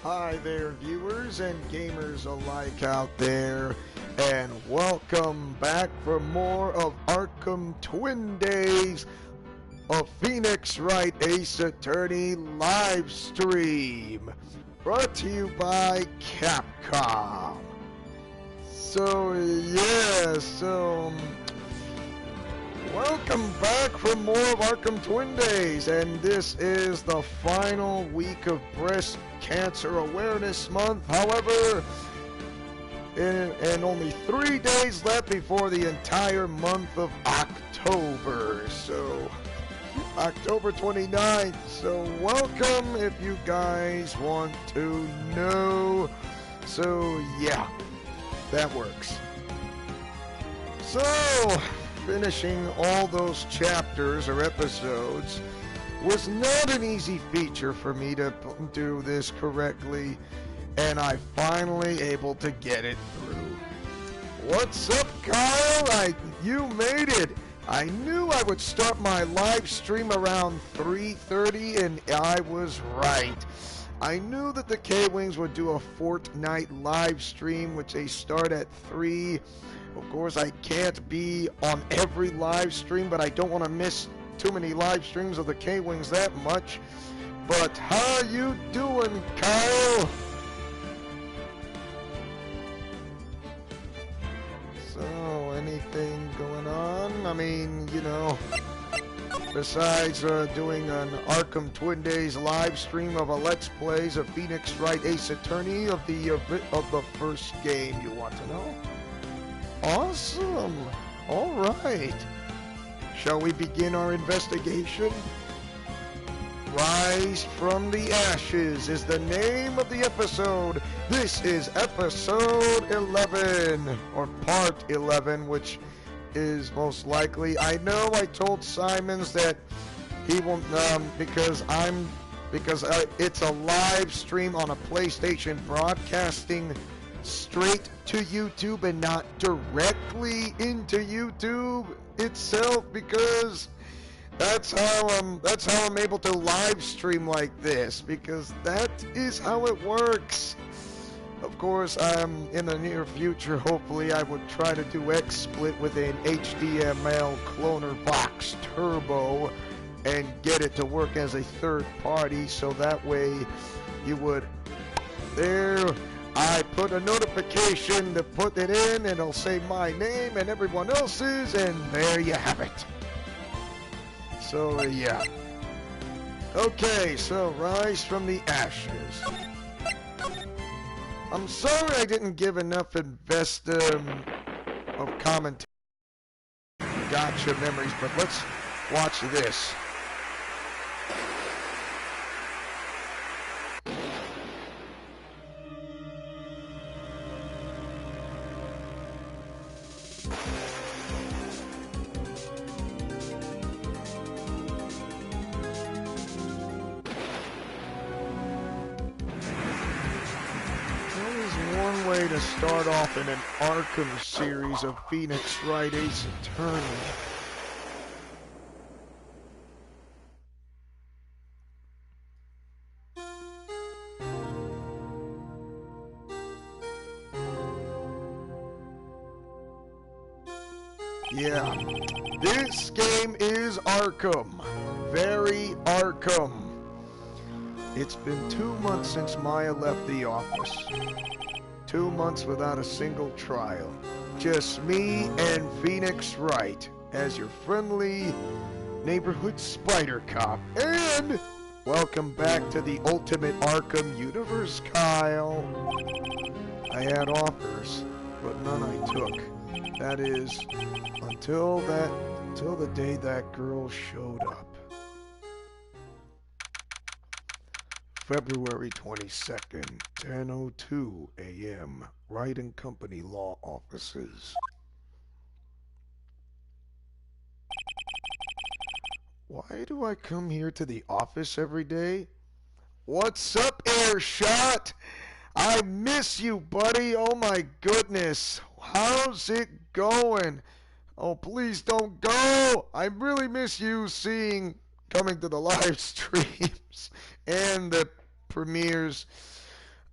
Hi there, viewers and gamers alike out there, and welcome back for more of Arkham Twin Days, a Phoenix Wright Ace Attorney live stream, brought to you by Capcom. Welcome back for more of Arkham Twin Days, and this is the final week of Breast Cancer Awareness Month. However, and only 3 days left before the entire month of October. So, October 29th. So, welcome if you guys want to know. So, yeah, that works. So, finishing all those chapters or episodes was not an easy feature for me to do this correctly, and I finally able to get it through. What's up, Kyle? You made it. I knew I would start my live stream around 3:30, and I was right. I knew that the K-Wings would do a Fortnite live stream, which they start at 3. Of course, I can't be on every live stream, but I don't want to miss too many live streams of the K-Wings that much. But how you doing, Kyle? So, anything going on? I mean, you know, besides doing an Arkham Twin Days live stream of a Let's Plays of Phoenix Wright Ace Attorney of the first game, you want to know? Awesome. All right. Shall we begin our investigation? Rise from the Ashes is the name of the episode. This is episode 11, or part 11, which is most likely. I know I told Simons that he won't, because it's a live stream on a PlayStation broadcasting straight to YouTube and not directly into YouTube itself, because that's how I'm able to live stream like this, because that is how it works. Of course, in the near future, hopefully I would try to do XSplit with an HDMI cloner box turbo and get it to work as a third party, so that way you would I put a notification to put it in, and it'll say my name and everyone else's, and there you have it. So, yeah. Okay, so Rise from the Ashes. I'm sorry I didn't give enough of commentary. Gotcha memories, but let's watch this. Way to start off in an Arkham series of Phoenix Wright Ace Attorney. Yeah, this game is Arkham. Very Arkham. It's been 2 months since Maya left the office. 2 months without a single trial. Just me and Phoenix Wright as your friendly neighborhood spider cop. And welcome back to the Ultimate Arkham universe, Kyle. I had offers, but none I took. That is, until the day that girl showed up. February 22nd, 10:02 a.m., Wright & Company Law Offices. Why do I come here to the office every day? What's up, Airshot? I miss you, buddy. Oh my goodness. How's it going? Oh, please don't go. I really miss you coming to the live streams and the premieres.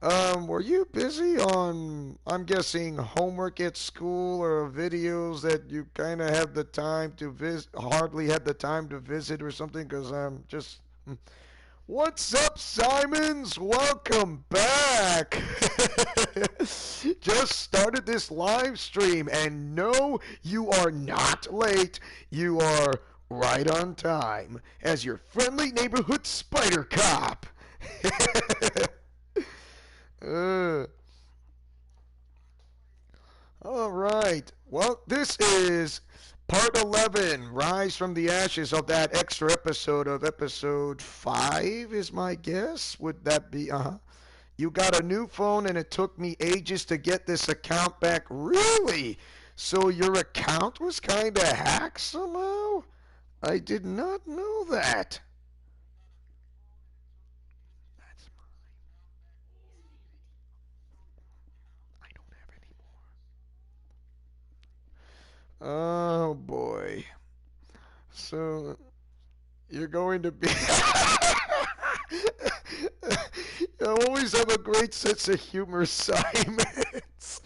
Were you busy on, I'm guessing, homework at school or videos that you kind of have the time to visit, hardly had the time to visit or something? Because I'm just. What's up, Simons? Welcome back. Just started this live stream, and no, you are not late. You are right on time as your friendly neighborhood spider cop. uh, all right. Well, this is part 11, Rise from the Ashes of that extra episode of episode 5, is my guess. Would that be? Uh-huh. You got a new phone and it took me ages to get this account back. Really? So your account was kind of hacked somehow? I did not know that. That's mine. I don't have any more. Oh boy. So you're going to be. You always have a great sense of humor, Simons.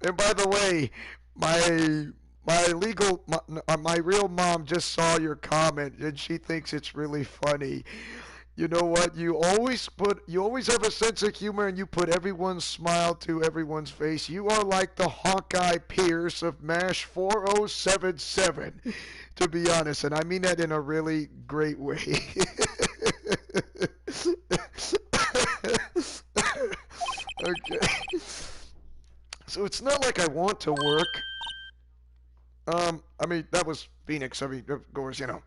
And by the way, my real mom just saw your comment and she thinks it's really funny. You know what? You always have a sense of humor and you put everyone's smile to everyone's face. You are like the Hawkeye Pierce of MASH 4077, to be honest, and I mean that in a really great way. Okay. So it's not like I want to work. I mean, that was Phoenix. I mean, of course, you know.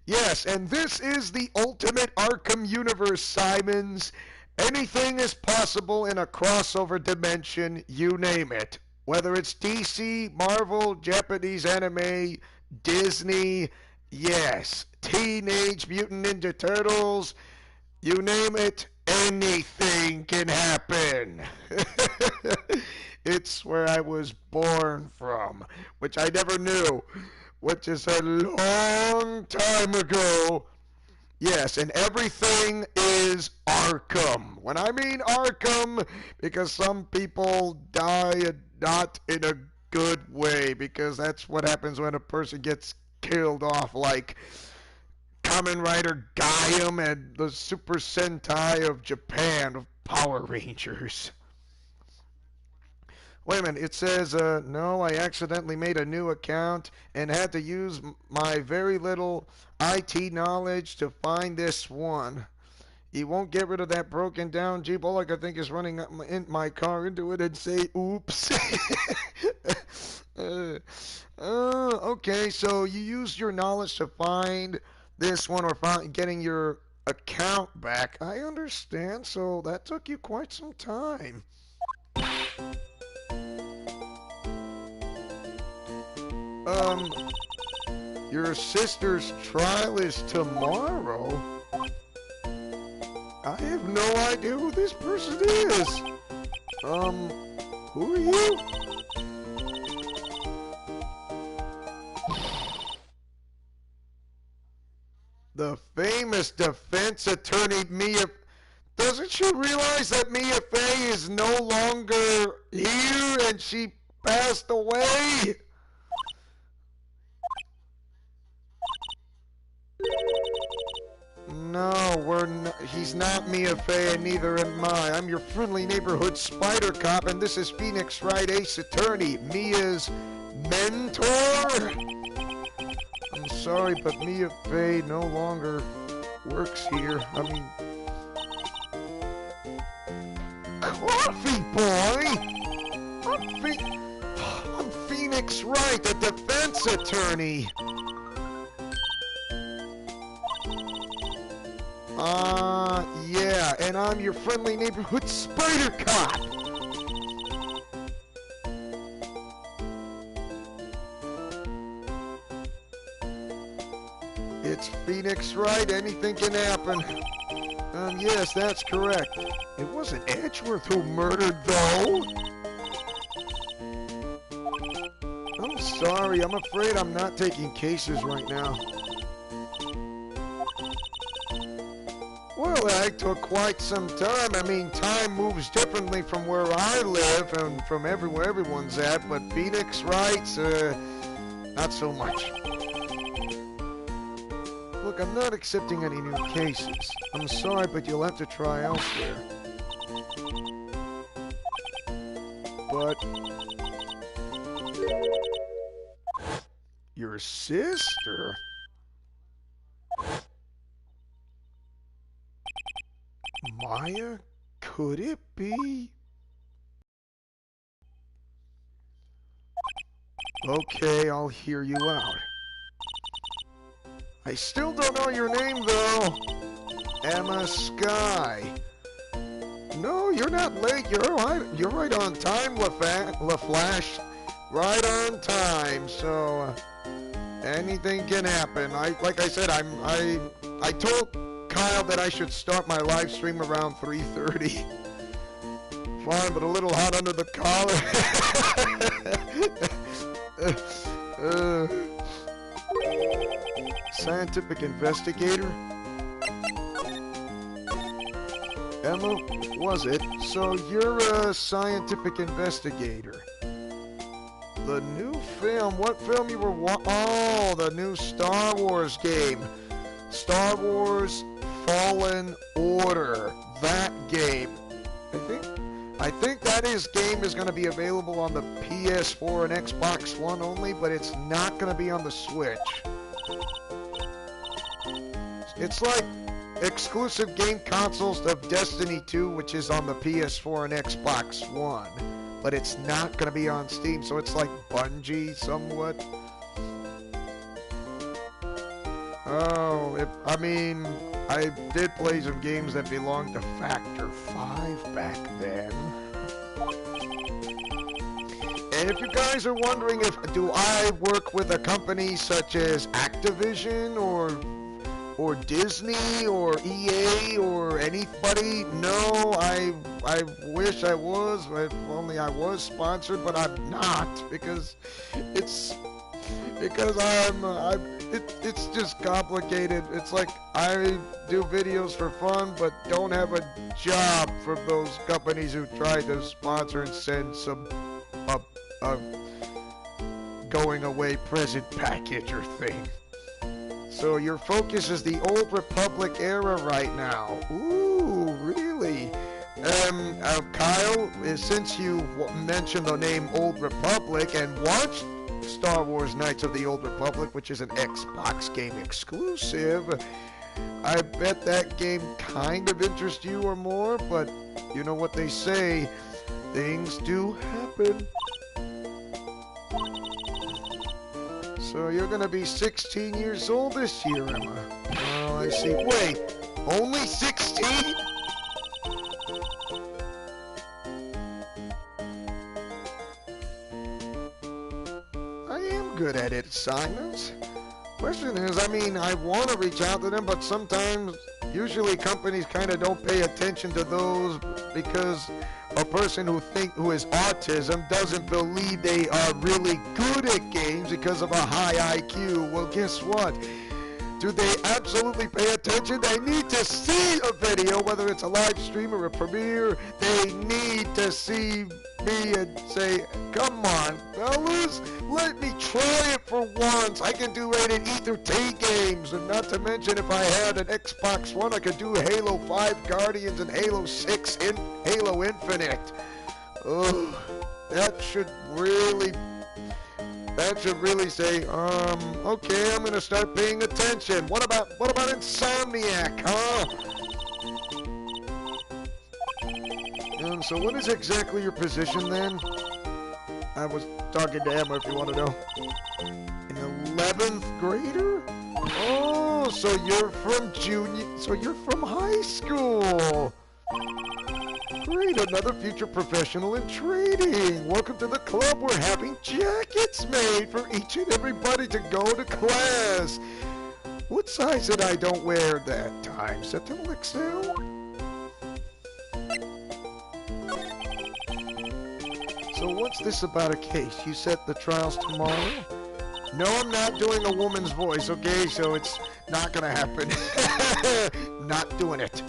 Yes, and this is the ultimate Arkham universe, Simons. Anything is possible in a crossover dimension, you name it. Whether it's DC, Marvel, Japanese anime, Disney, yes, Teenage Mutant Ninja Turtles, you name it, anything can happen. It's where I was born from, which I never knew, which is a long time ago. Yes, and everything is Arkham. When I mean Arkham, because some people die not in a good way, because that's what happens when a person gets killed off, like Kamen Rider Gaiam and the Super Sentai of Japan of Power Rangers. Wait a minute, it says, no, I accidentally made a new account and had to use my very little IT knowledge to find this one. You won't get rid of that broken down Jeep. All I can think is running up in my car into it and say, oops. Okay, so you used your knowledge to find this one or find getting your account back. I understand, so that took you quite some time. Um, your sister's trial is tomorrow? I have no idea who this person is. Who are you? The famous defense attorney Mia. Doesn't she realize that Mia Fey is no longer here and she passed away? No, he's not Mia Fey and neither am I. I'm your friendly neighborhood spider cop and this is Phoenix Wright Ace Attorney, Mia's mentor? I'm sorry, but Mia Fey no longer works here. I mean... Coffee boy? I'm Phoenix Wright, the defense attorney. Yeah, and I'm your friendly neighborhood spider cop. It's Phoenix Wright, anything can happen. Yes, that's correct. It wasn't Edgeworth who murdered, though. I'm sorry. I'm afraid I'm not taking cases right now. Well, that took quite some time. I mean, time moves differently from where I live and from everywhere everyone's at, but Phoenix, Wright, not so much. Look, I'm not accepting any new cases. I'm sorry, but you'll have to try elsewhere. But... your sister? Maya? Could it be? Okay, I'll hear you out. I still don't know your name, though. Emma Sky. No, you're not late. You're right on time, LaFlash. Right on time. So anything can happen. Like I said, I told Kyle that I should start my live stream around 3:30. Fine, but a little hot under the collar. Scientific investigator? Emma, was it? So you're a scientific investigator. The new film? What film you were oh, the new Star Wars game. Star Wars Fallen Order. That game. I think that game is going to be available on the PS4 and Xbox One only, but it's not going to be on the Switch. It's like exclusive game consoles of Destiny 2, which is on the PS4 and Xbox One, but it's not going to be on Steam, so it's like Bungie somewhat. Oh, I mean, I did play some games that belonged to Factor 5 back then. And if you guys are wondering do I work with a company such as Activision or Disney or EA or anybody? No, I wish I was. If only I was sponsored, but I'm not because it's just complicated. It's like I do videos for fun, but don't have a job for those companies who try to sponsor and send some going away present package or thing. So your focus is the Old Republic era right now. Ooh, really? Kyle, since you mentioned the name Old Republic and watched Star Wars Knights of the Old Republic, which is an Xbox game exclusive, I bet that game kind of interests you or more, but you know what they say, things do happen. So you're gonna be 16 years old this year, Emma. Oh, I see. Wait, only 16? I am good at it, assignments. Question is, I mean, I want to reach out to them, but sometimes, usually companies kind of don't pay attention to those because a person who has autism doesn't believe they are really good at games because of a high IQ. Well, guess what? Do they absolutely pay attention? They need to see a video, whether it's a live stream or a premiere. They need to see me and say, come on, fellas, let me try it for once. I can do rated E through T games, and not to mention if I had an Xbox One, I could do Halo 5 Guardians and Halo 6 in Halo Infinite. Ugh, that should really say, okay, I'm gonna start paying attention. What about Insomniac, huh? So what is exactly your position then? I was talking to Emma if you want to know. An 11th grader? Oh, so you're from high school. Great, another future professional in trading. Welcome to the club. We're having jackets made for each and everybody to go to class. What size did I don't wear that time? Sentinel XL? So what's this about a case? You set the trials tomorrow? No, I'm not doing a woman's voice, okay? So it's not gonna happen. Not doing it.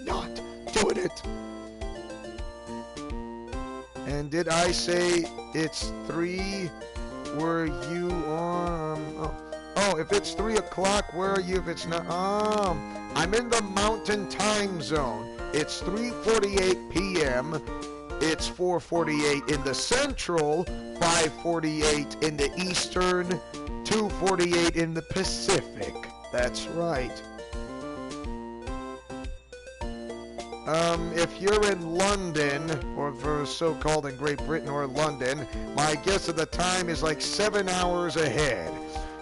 Not doing it. And did I say it's 3? Were you on? Oh, if it's 3 o'clock, where are you? If it's not, I'm in the Mountain Time Zone. It's 3:48 p.m. It's 4:48 in the Central, 5:48 in the Eastern, 2:48 in the Pacific. That's right. If you're in London, or for so-called in Great Britain or London, my guess of the time is like 7 hours ahead.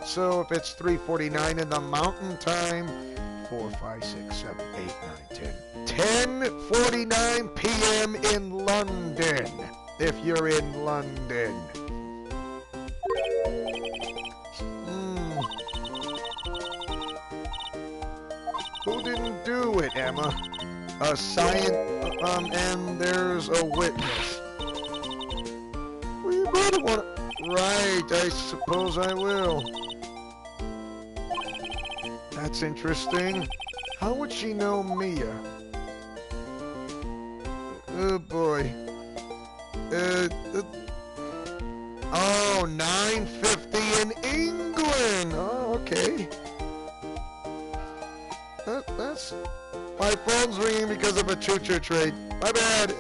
So if it's 3:49 in the Mountain Time, 4, 5, 6, 7, 8, 9, 10. 10:49 p.m. in London, if you're in London. Who didn't do it, Emma? A science, and there's a witness. Well, you better want to... Right, I suppose I will. That's interesting. How would she know Mia? Oh boy. Oh, 9:50 in England. Oh, okay. That's... My phone's ringing because of a choo-choo trade. My bad.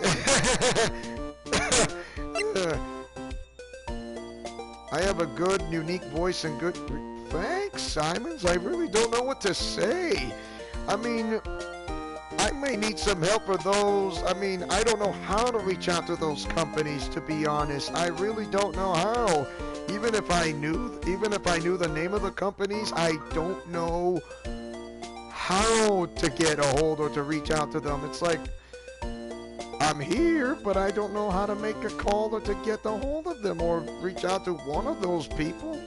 I have a good, unique voice and good... Thanks, Simons. I really don't know what to say. I mean, I may need some help for those. I mean, I don't know how to reach out to those companies, to be honest. I really don't know how. Even if I knew the name of the companies, I don't know how to get a hold or to reach out to them. It's like, I'm here, but I don't know how to make a call or to get a hold of them or reach out to one of those people.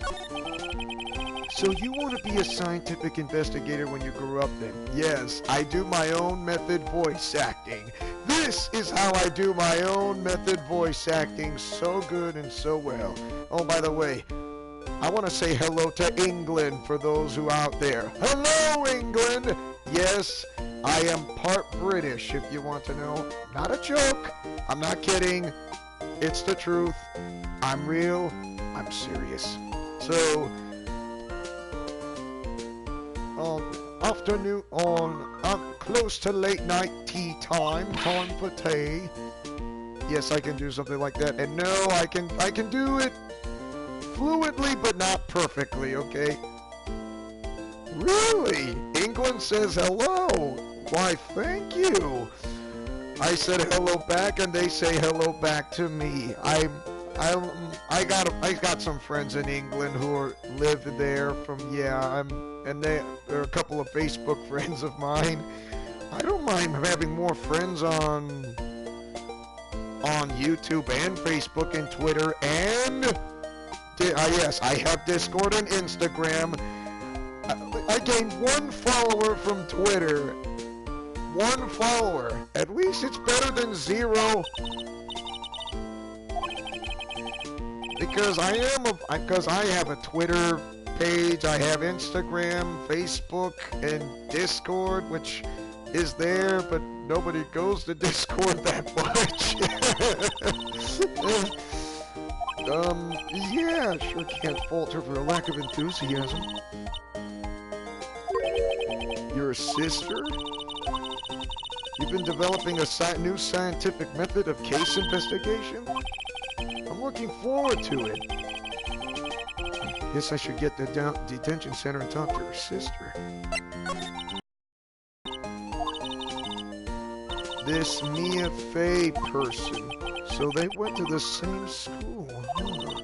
So you want to be a scientific investigator when you grew up then? Yes, I do my own method voice acting. This is how I do my own method voice acting so good and so well. Oh, by the way, I want to say hello to England for those who are out there. Hello, England! Yes, I am part British, if you want to know. Not a joke. I'm not kidding. It's the truth. I'm real. I'm serious. So, afternoon close to late night tea time for tea. Yes, I can do something like that. And no, I can do it fluently, but not perfectly, okay? Really? England says hello. Why, thank you. I said hello back, and they say hello back to me. I got some friends in England who live there and they're a couple of Facebook friends of mine. I don't mind having more friends on YouTube and Facebook and Twitter and yes, I have Discord and Instagram. I gained 1 follower from Twitter. 1 follower. At least it's better than 0. Because I have a Twitter page, I have Instagram, Facebook, and Discord, which is there, but nobody goes to Discord that much. Yeah, sure can't fault her for a lack of enthusiasm. Your sister? You've been developing a new scientific method of case investigation? I'm looking forward to it. Guess I should get to the detention center and talk to her sister. This Mia Fey person. So they went to the same school, huh?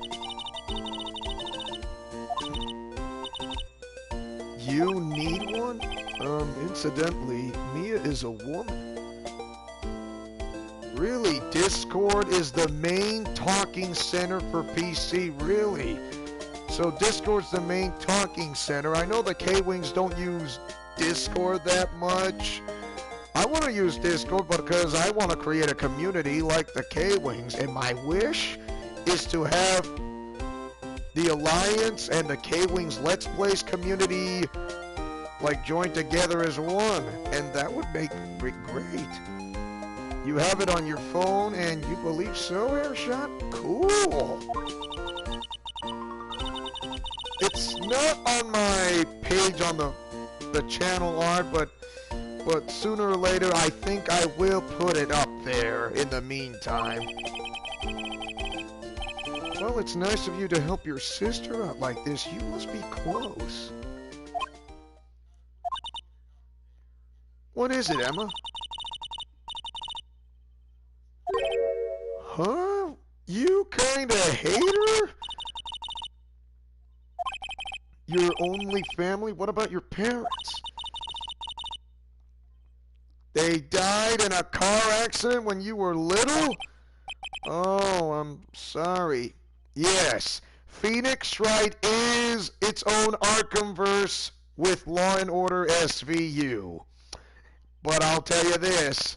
You need one? Incidentally, Mia is a woman. Really? Discord is the main talking center for PC? Really? So Discord's the main talking center. I know the K-Wings don't use Discord that much. I want to use Discord because I want to create a community like the K-Wings. And my wish is to have the Alliance and the K-Wings Let's Plays community like joined together as one, and that would make it great. You have it on your phone, and you believe so, Airshot? Cool. It's not on my page on the channel art, but sooner or later I think I will put it up there in the meantime. Well, it's nice of you to help your sister out like this. You must be close. What is it, Emma? Huh? You kinda hate her? Your only family? What about your parents? They died in a car accident when you were little? Oh, I'm sorry. Yes, Phoenix Wright is its own Arkhamverse with Law and Order SVU. But I'll tell you this.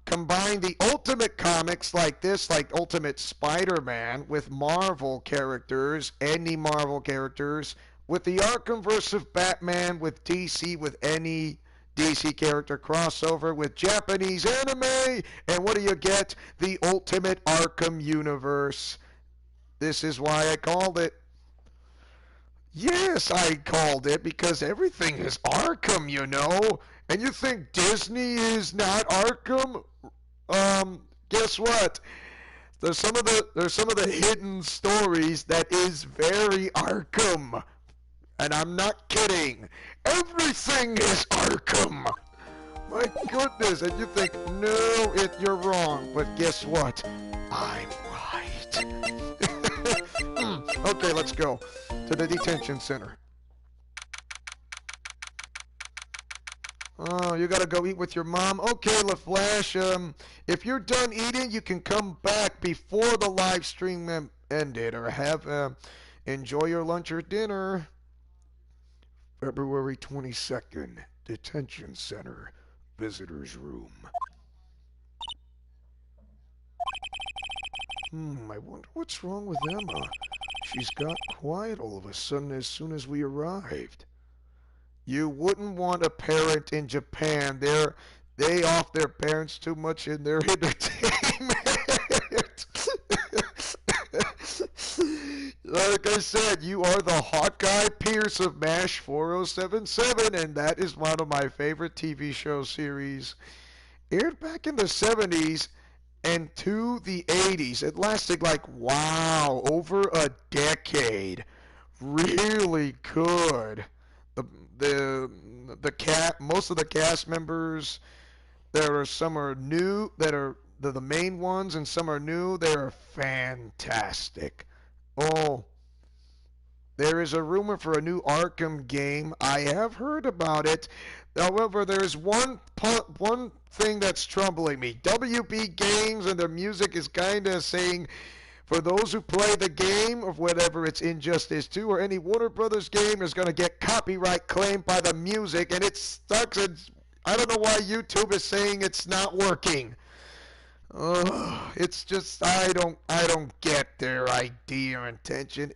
Combine the Ultimate comics like this, like Ultimate Spider-Man, with Marvel characters, any Marvel characters, with the Arkhamverse of Batman, with DC, with any DC character crossover, with Japanese anime, and what do you get? The Ultimate Arkham universe. This is why I called it. Yes, I called it because everything is Arkham, you know. And you think Disney is not Arkham? Guess what? There's some of the hidden stories that is very Arkham. And I'm not kidding. Everything is Arkham. My goodness, and you think, no, you're wrong. But guess what? I'm right. Okay, let's go to the detention center. Oh, you gotta go eat with your mom? Okay, LaFlash, if you're done eating, you can come back before the live stream ended, or have, enjoy your lunch or dinner. February 22nd, detention center, visitor's room. I wonder what's wrong with Emma. She's got quiet all of a sudden as soon as we arrived. You wouldn't want a parent in Japan. They off their parents too much in their entertainment. Like I said, you are the Hawkeye Pierce of MASH 4077, and that is one of my favorite TV show series. Aired back in the 70s and to the 80s. It lasted like, wow, over a decade. Really good. Most of the cast members, some are new, they're the main ones, and some are new. They're fantastic. Oh, there is a rumor for a new Arkham game. I have heard about it. However, there is one thing that's troubling me. WB Games and their music is kind of saying, for those who play the game, or whatever it's Injustice 2 or any Warner Brothers game, is going to get copyright claimed by the music, and it sucks. And I don't know why YouTube is saying it's not working. It's just I don't get their idea or intention.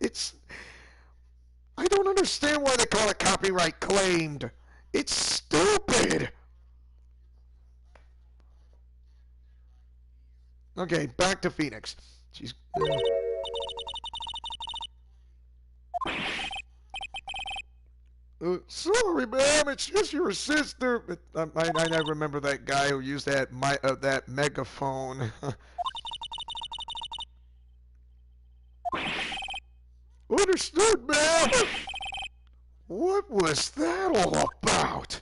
I don't understand why they call it copyright claimed. It's stupid. Okay, back to Phoenix. She's sorry, ma'am. It's just your sister. I remember that guy who used that megaphone. Understood, ma'am. What was that all about?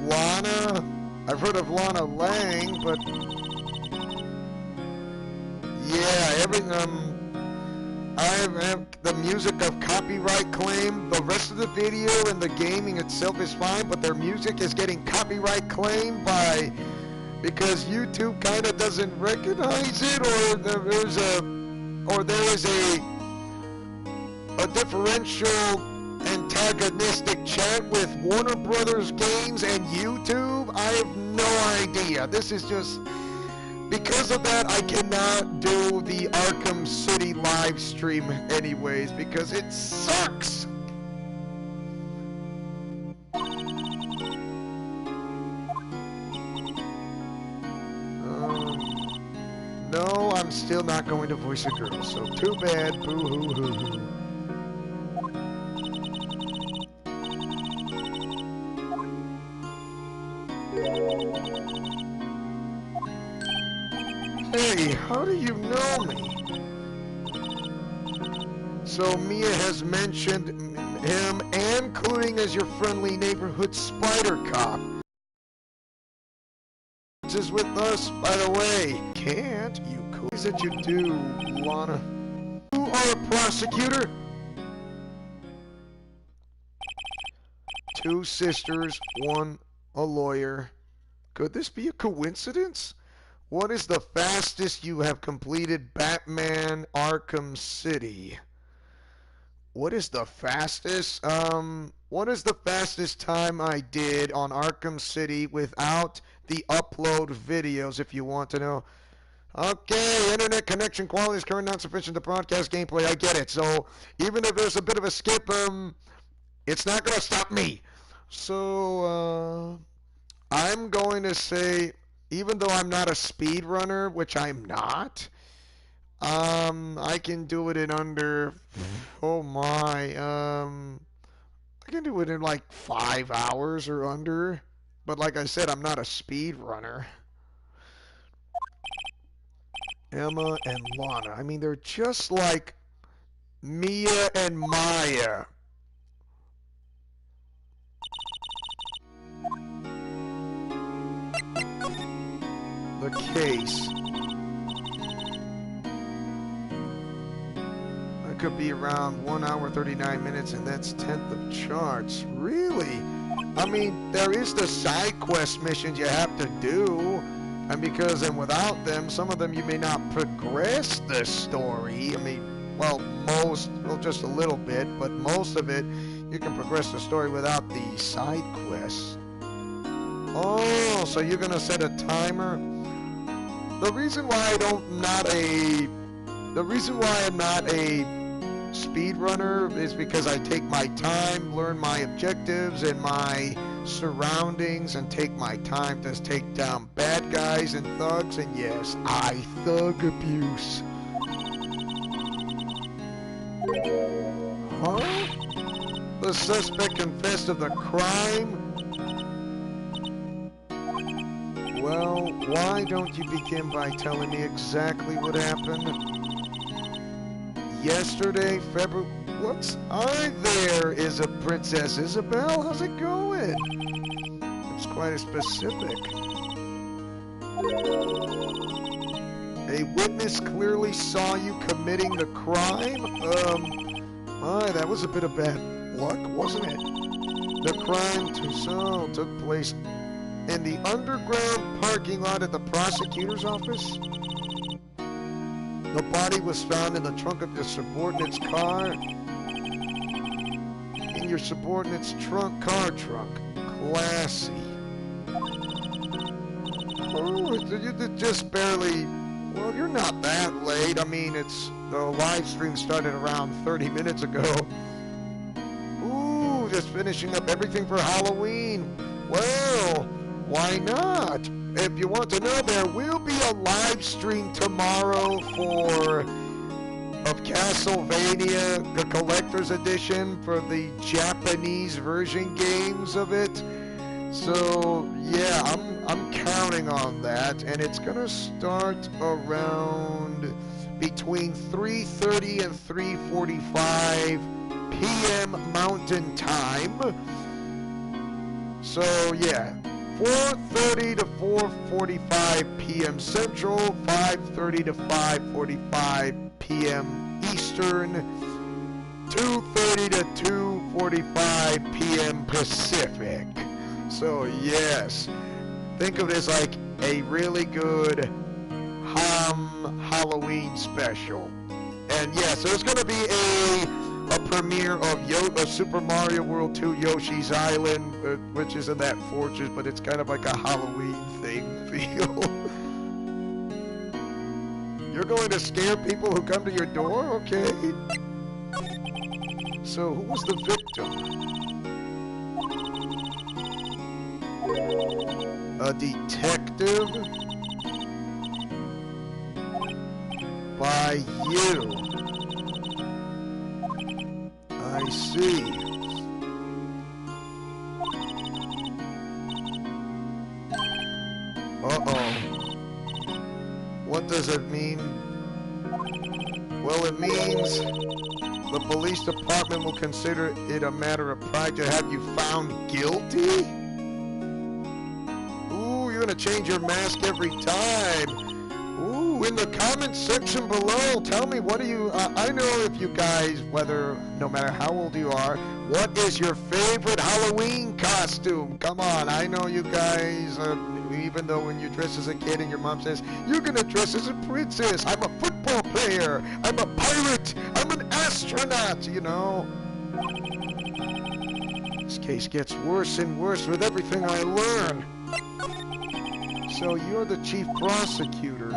Lana? I've heard of Lana Lang, but yeah, I have the music of copyright claim. The rest of the video and the gaming itself is fine, but their music is getting copyright claimed because YouTube kind of doesn't recognize it, or there is a differential antagonistic chat with Warner Brothers Games and YouTube. I have no idea. This is just... Because of that, I cannot do the Arkham City live stream anyways, because it sucks. No, I'm still not going to voice a girl, so too bad. Boo-hoo-hoo-hoo. Hey, how do you know me? So Mia has mentioned him, and including as your friendly neighborhood spider cop. Is with us, by the way. Can't you cool that you do, Lana? You are a prosecutor? Two sisters, one a lawyer. Could this be a coincidence? What is the fastest you have completed Batman Arkham City? What is the fastest? What is the fastest time I did on Arkham City without the upload videos, if you want to know? Okay, internet connection quality is currently not sufficient to broadcast gameplay. I get it. So even if there's a bit of a skip, it's not gonna stop me. So I'm going to say, even though I'm not a speedrunner, which I'm not, I can do it in under, oh my, I can do it in like 5 hours or under. But like I said, I'm not a speedrunner. Emma and Lana. I mean, they're just like Mia and Maya. The case. That could be around 1 hour 39 minutes, and that's 10th of charts. Really? I mean, there is the side quest missions you have to do, and without them, some of them you may not progress the story. I mean, well, just a little bit, but most of it, you can progress the story without the side quests. Oh, so you're gonna set a timer? The reason why I'm not a speedrunner is because I take my time, learn my objectives and my surroundings, and take my time to take down bad guys and thugs, and yes, I thug abuse. Huh? The suspect confessed of the crime? Well, why don't you begin by telling me exactly what happened? Yesterday, February... What's there is a Princess Isabel? How's it going? It's quite specific. A witness clearly saw you committing the crime? That was a bit of bad luck, wasn't it? The crime took place in the underground parking lot at the prosecutor's office? The body was found in the trunk of your subordinate's car. In your subordinate's car trunk. Classy. Oh, you just barely... Well, you're not that late. I mean, the live stream started around 30 minutes ago. Ooh, just finishing up everything for Halloween. Well, why not? If you want to know, there will be a live stream tomorrow of Castlevania, the Collector's Edition, for the Japanese version games of it. So, yeah, I'm counting on that, and it's gonna start around between 3:30 and 3:45 p.m. Mountain Time. So, yeah. 4:30 to 4:45 p.m. Central, 5:30 to 5:45 p.m. Eastern, 2:30 to 2:45 p.m. Pacific. So yes, think of it as like a really good Halloween special. And yeah, so it's going to be a premiere of Super Mario World 2 Yoshi's Island, which isn't that fortress, but it's kind of like a Halloween thing feel. You're going to scare people who come to your door? Okay. So, who was the victim? A detective? By you. I see. Uh-oh. What does it mean? Well, it means the police department will consider it a matter of pride to have you found guilty? Ooh, you're gonna change your mask every time. Ooh, in the comments section below, tell me, what do you, I know if you guys, no matter how old you are, what is your favorite Halloween costume? Come on, I know you guys, even though when you dress as a kid and your mom says, you're gonna dress as a princess, I'm a football player, I'm a pirate, I'm an astronaut, you know. This case gets worse and worse with everything I learn. So you're the chief prosecutor.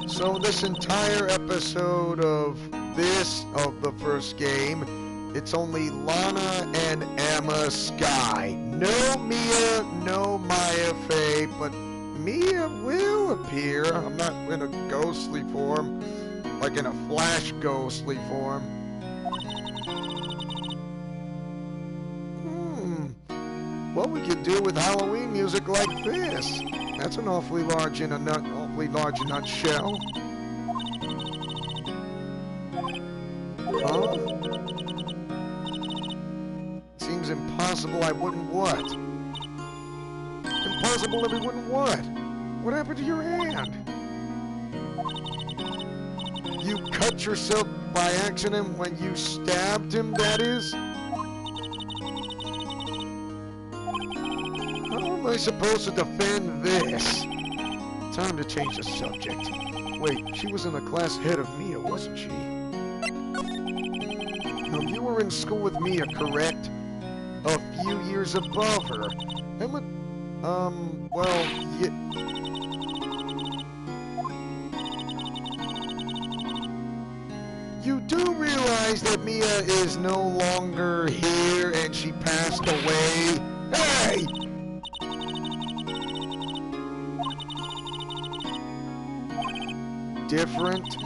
So this entire episode of the first game, it's only Lana and Emma Sky. No Mia, no Maya Fey, but Mia will appear. I'm not in a ghostly form, like in a Flash ghostly form. What we could do with Halloween music like this? That's an awfully large nutshell. Huh? Seems impossible I wouldn't what? Impossible that we wouldn't what? What happened to your hand? You cut yourself by accident when you stabbed him, that is? How am I supposed to defend this? Time to change the subject. Wait, she was in the class ahead of Mia, wasn't she? Now, you were in school with Mia, correct? A few years above her. Emma, well, you do realize that Mia is no longer here and she passed away? Hey! Different.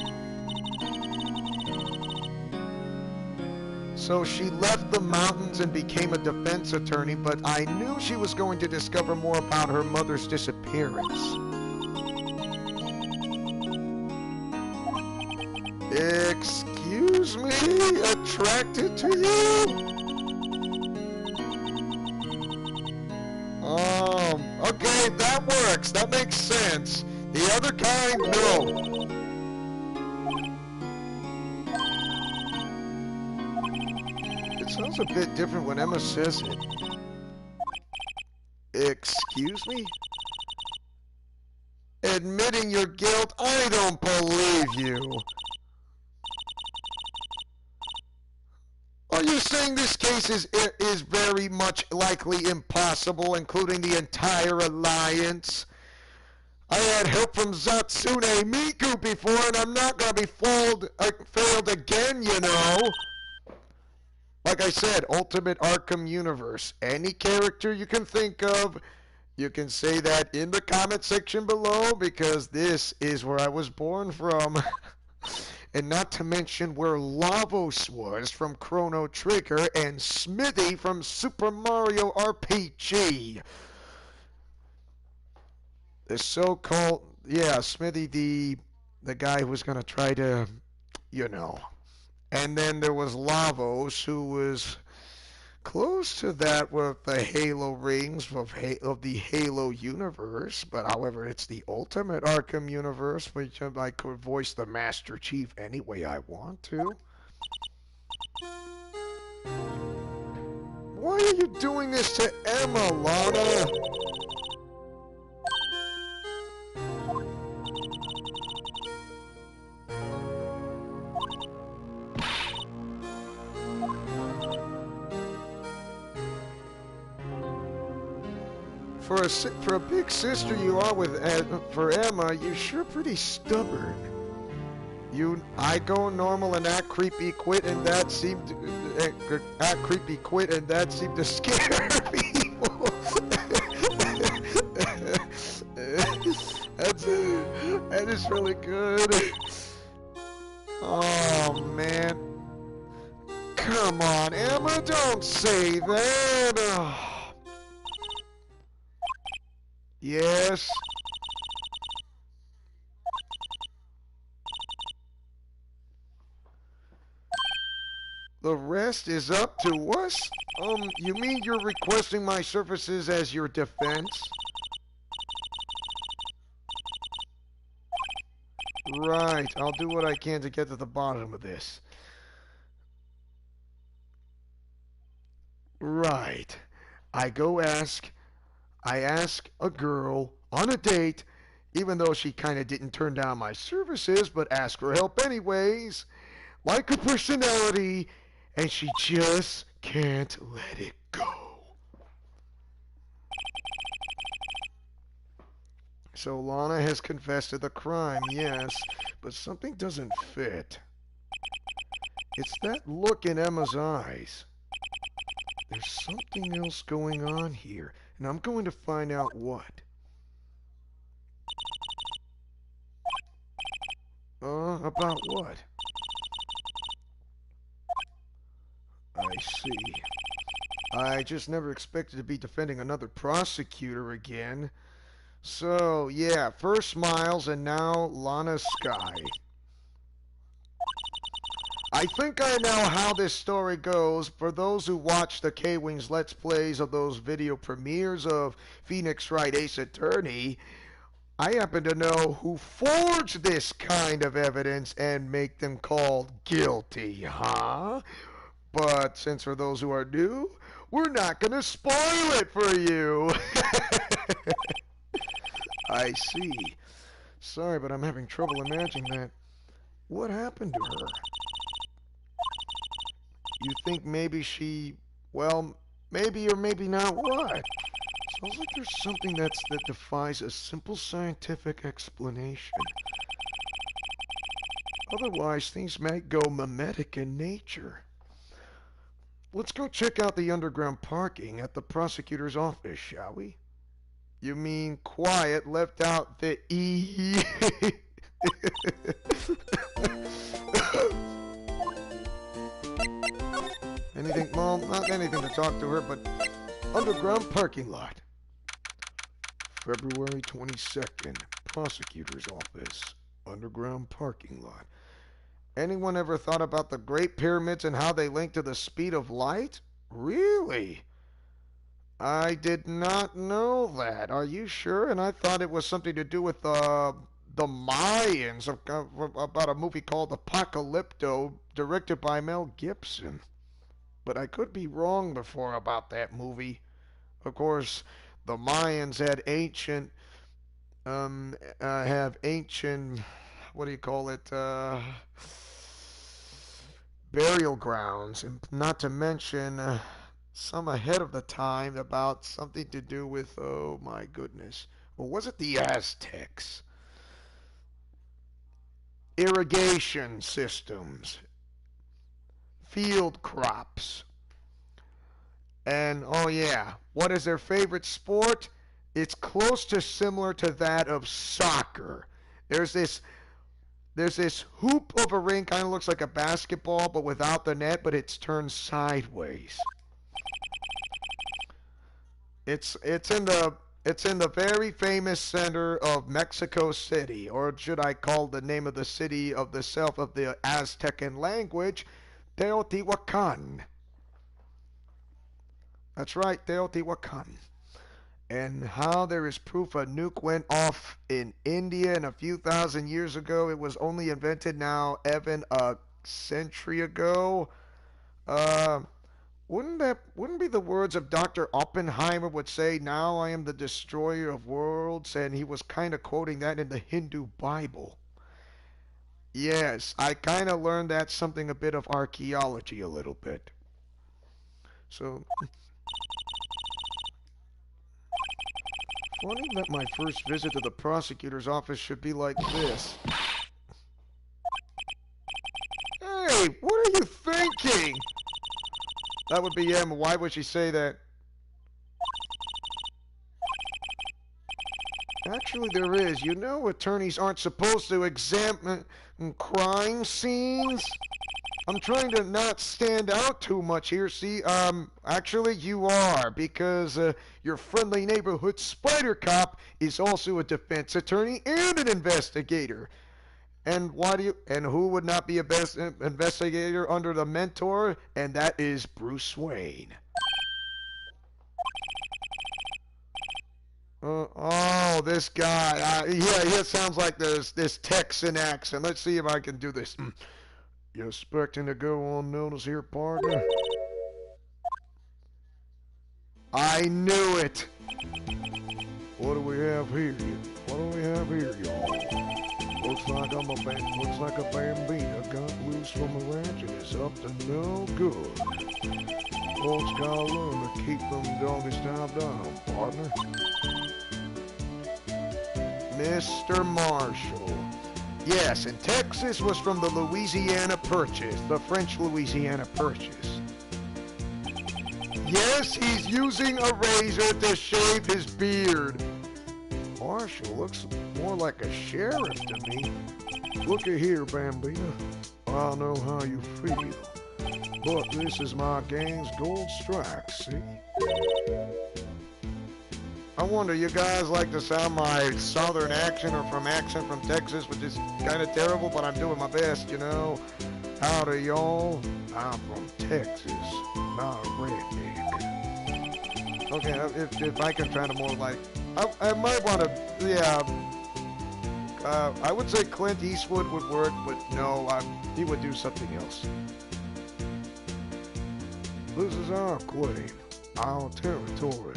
So she left the mountains and became a defense attorney, but I knew she was going to discover more about her mother's disappearance. Excuse me? Attracted to you? Okay, that works. That makes sense. The other kind, no. It sounds a bit different when Emma says it. Excuse me? Admitting your guilt? I don't believe you. Are you saying this case is very much likely impossible, including the entire alliance? I had help from Zatsune Miku before, and I'm not going to be failed again, you know. Like I said, Ultimate Arkham Universe. Any character you can think of, you can say that in the comment section below, because this is where I was born from. And not to mention where Lavos was from Chrono Trigger and Smithy from Super Mario RPG. The so-called, yeah, Smithy, the guy who was going to try to, you know. And then there was Lavos, who was close to that with the Halo rings of the Halo universe. But however, it's the Ultimate Arkham universe, which I could voice the Master Chief any way I want to. Why are you doing this to Emma, Lana? For a big sister you are with for Emma, you're sure pretty stubborn. I go normal and act creepy, quit, and that seemed act creepy, quit, and that seemed to scare people. That is really good. Oh man, come on, Emma, don't say that. Yes. The rest is up to us? You mean you're requesting my services as your defense? Right, I'll do what I can to get to the bottom of this. Right. I ask a girl on a date, even though she kinda didn't turn down my services, but ask for help anyways. Like her personality, and she just can't let it go. So Lana has confessed to the crime, yes, but something doesn't fit. It's that look in Emma's eyes. There's something else going on here, and I'm going to find out what. About what? I see. I just never expected to be defending another prosecutor again. So, yeah, first Miles and now Lana Skye. I think I know how this story goes. For those who watch the K-Wings Let's Plays of those video premieres of Phoenix Wright Ace Attorney, I happen to know who forged this kind of evidence and make them called guilty, huh? But since for those who are new, we're not going to spoil it for you. I see. Sorry, but I'm having trouble imagining that. What happened to her? You think maybe well, maybe or maybe not what? Sounds like there's something that defies a simple scientific explanation. Otherwise, things might go mimetic in nature. Let's go check out the underground parking at the prosecutor's office, shall we? You mean quiet left out the E? Anything, well, not anything to talk to her, but underground parking lot. February 22nd, prosecutor's office, underground parking lot. Anyone ever thought about the Great Pyramids and how they link to the speed of light? Really? I did not know that. Are you sure? And I thought it was something to do with the Mayans, about a movie called Apocalypto, directed by Mel Gibson. But I could be wrong before about that movie. Of course, the Mayans had ancient, what do you call it, burial grounds, and not to mention some ahead of the time about something to do with, oh my goodness, or was it the Aztecs? Irrigation systems, field crops, and oh yeah, what is their favorite sport? It's close to similar to that of soccer. There's this hoop of a ring, kind of looks like a basketball, but without the net, but it's turned sideways. It's in the very famous center of Mexico City, or should I call the name of the city of the self of the Aztecan language, Teotihuacan. That's right, Teotihuacan. And how there is proof a nuke went off in India and a few thousand years ago. It was only invented now, Evan, a century ago. Uh, wouldn't be the words of Dr. Oppenheimer would say, "Now I am the destroyer of worlds," and he was kind of quoting that in the Hindu Bible. Yes, I kind of learned that something a bit of archaeology a little bit. So Funny that my first visit to the prosecutor's office should be like this. Hey, what are you thinking? That would be Emma. Why would she say that? Actually, there is. You know, attorneys aren't supposed to examine crime scenes. I'm trying to not stand out too much here. See, actually, you are, because your friendly neighborhood spider cop is also a defense attorney and an investigator. And who would not be a best investigator under the mentor? And that is Bruce Wayne. Oh, this guy. Yeah, he sounds like this Texan accent. Let's see if I can do this. You expecting to go unnoticed here, partner? I knew it. What do we have here? What do we have here, y'all? Looks like a bambina got loose from a ranch and is up to no good. Folks gotta learn to keep them doggies tied down, partner. Mr. Marshall. Yes, and Texas was from the Louisiana Purchase, the French Louisiana Purchase. Yes, he's using a razor to shave his beard. Marshall looks more like a sheriff to me. Looky here, Bambina. I know how you feel, but this is my gang's gold strike, see? I wonder, you guys like to sound my southern accent or accent from Texas, which is kind of terrible, but I'm doing my best, you know? Howdy, y'all. I'm from Texas, not a redneck. Okay, if I can try to more like... I might want to, yeah, I would say Clint Eastwood would work, but no, he would do something else. This is our claim, our territory,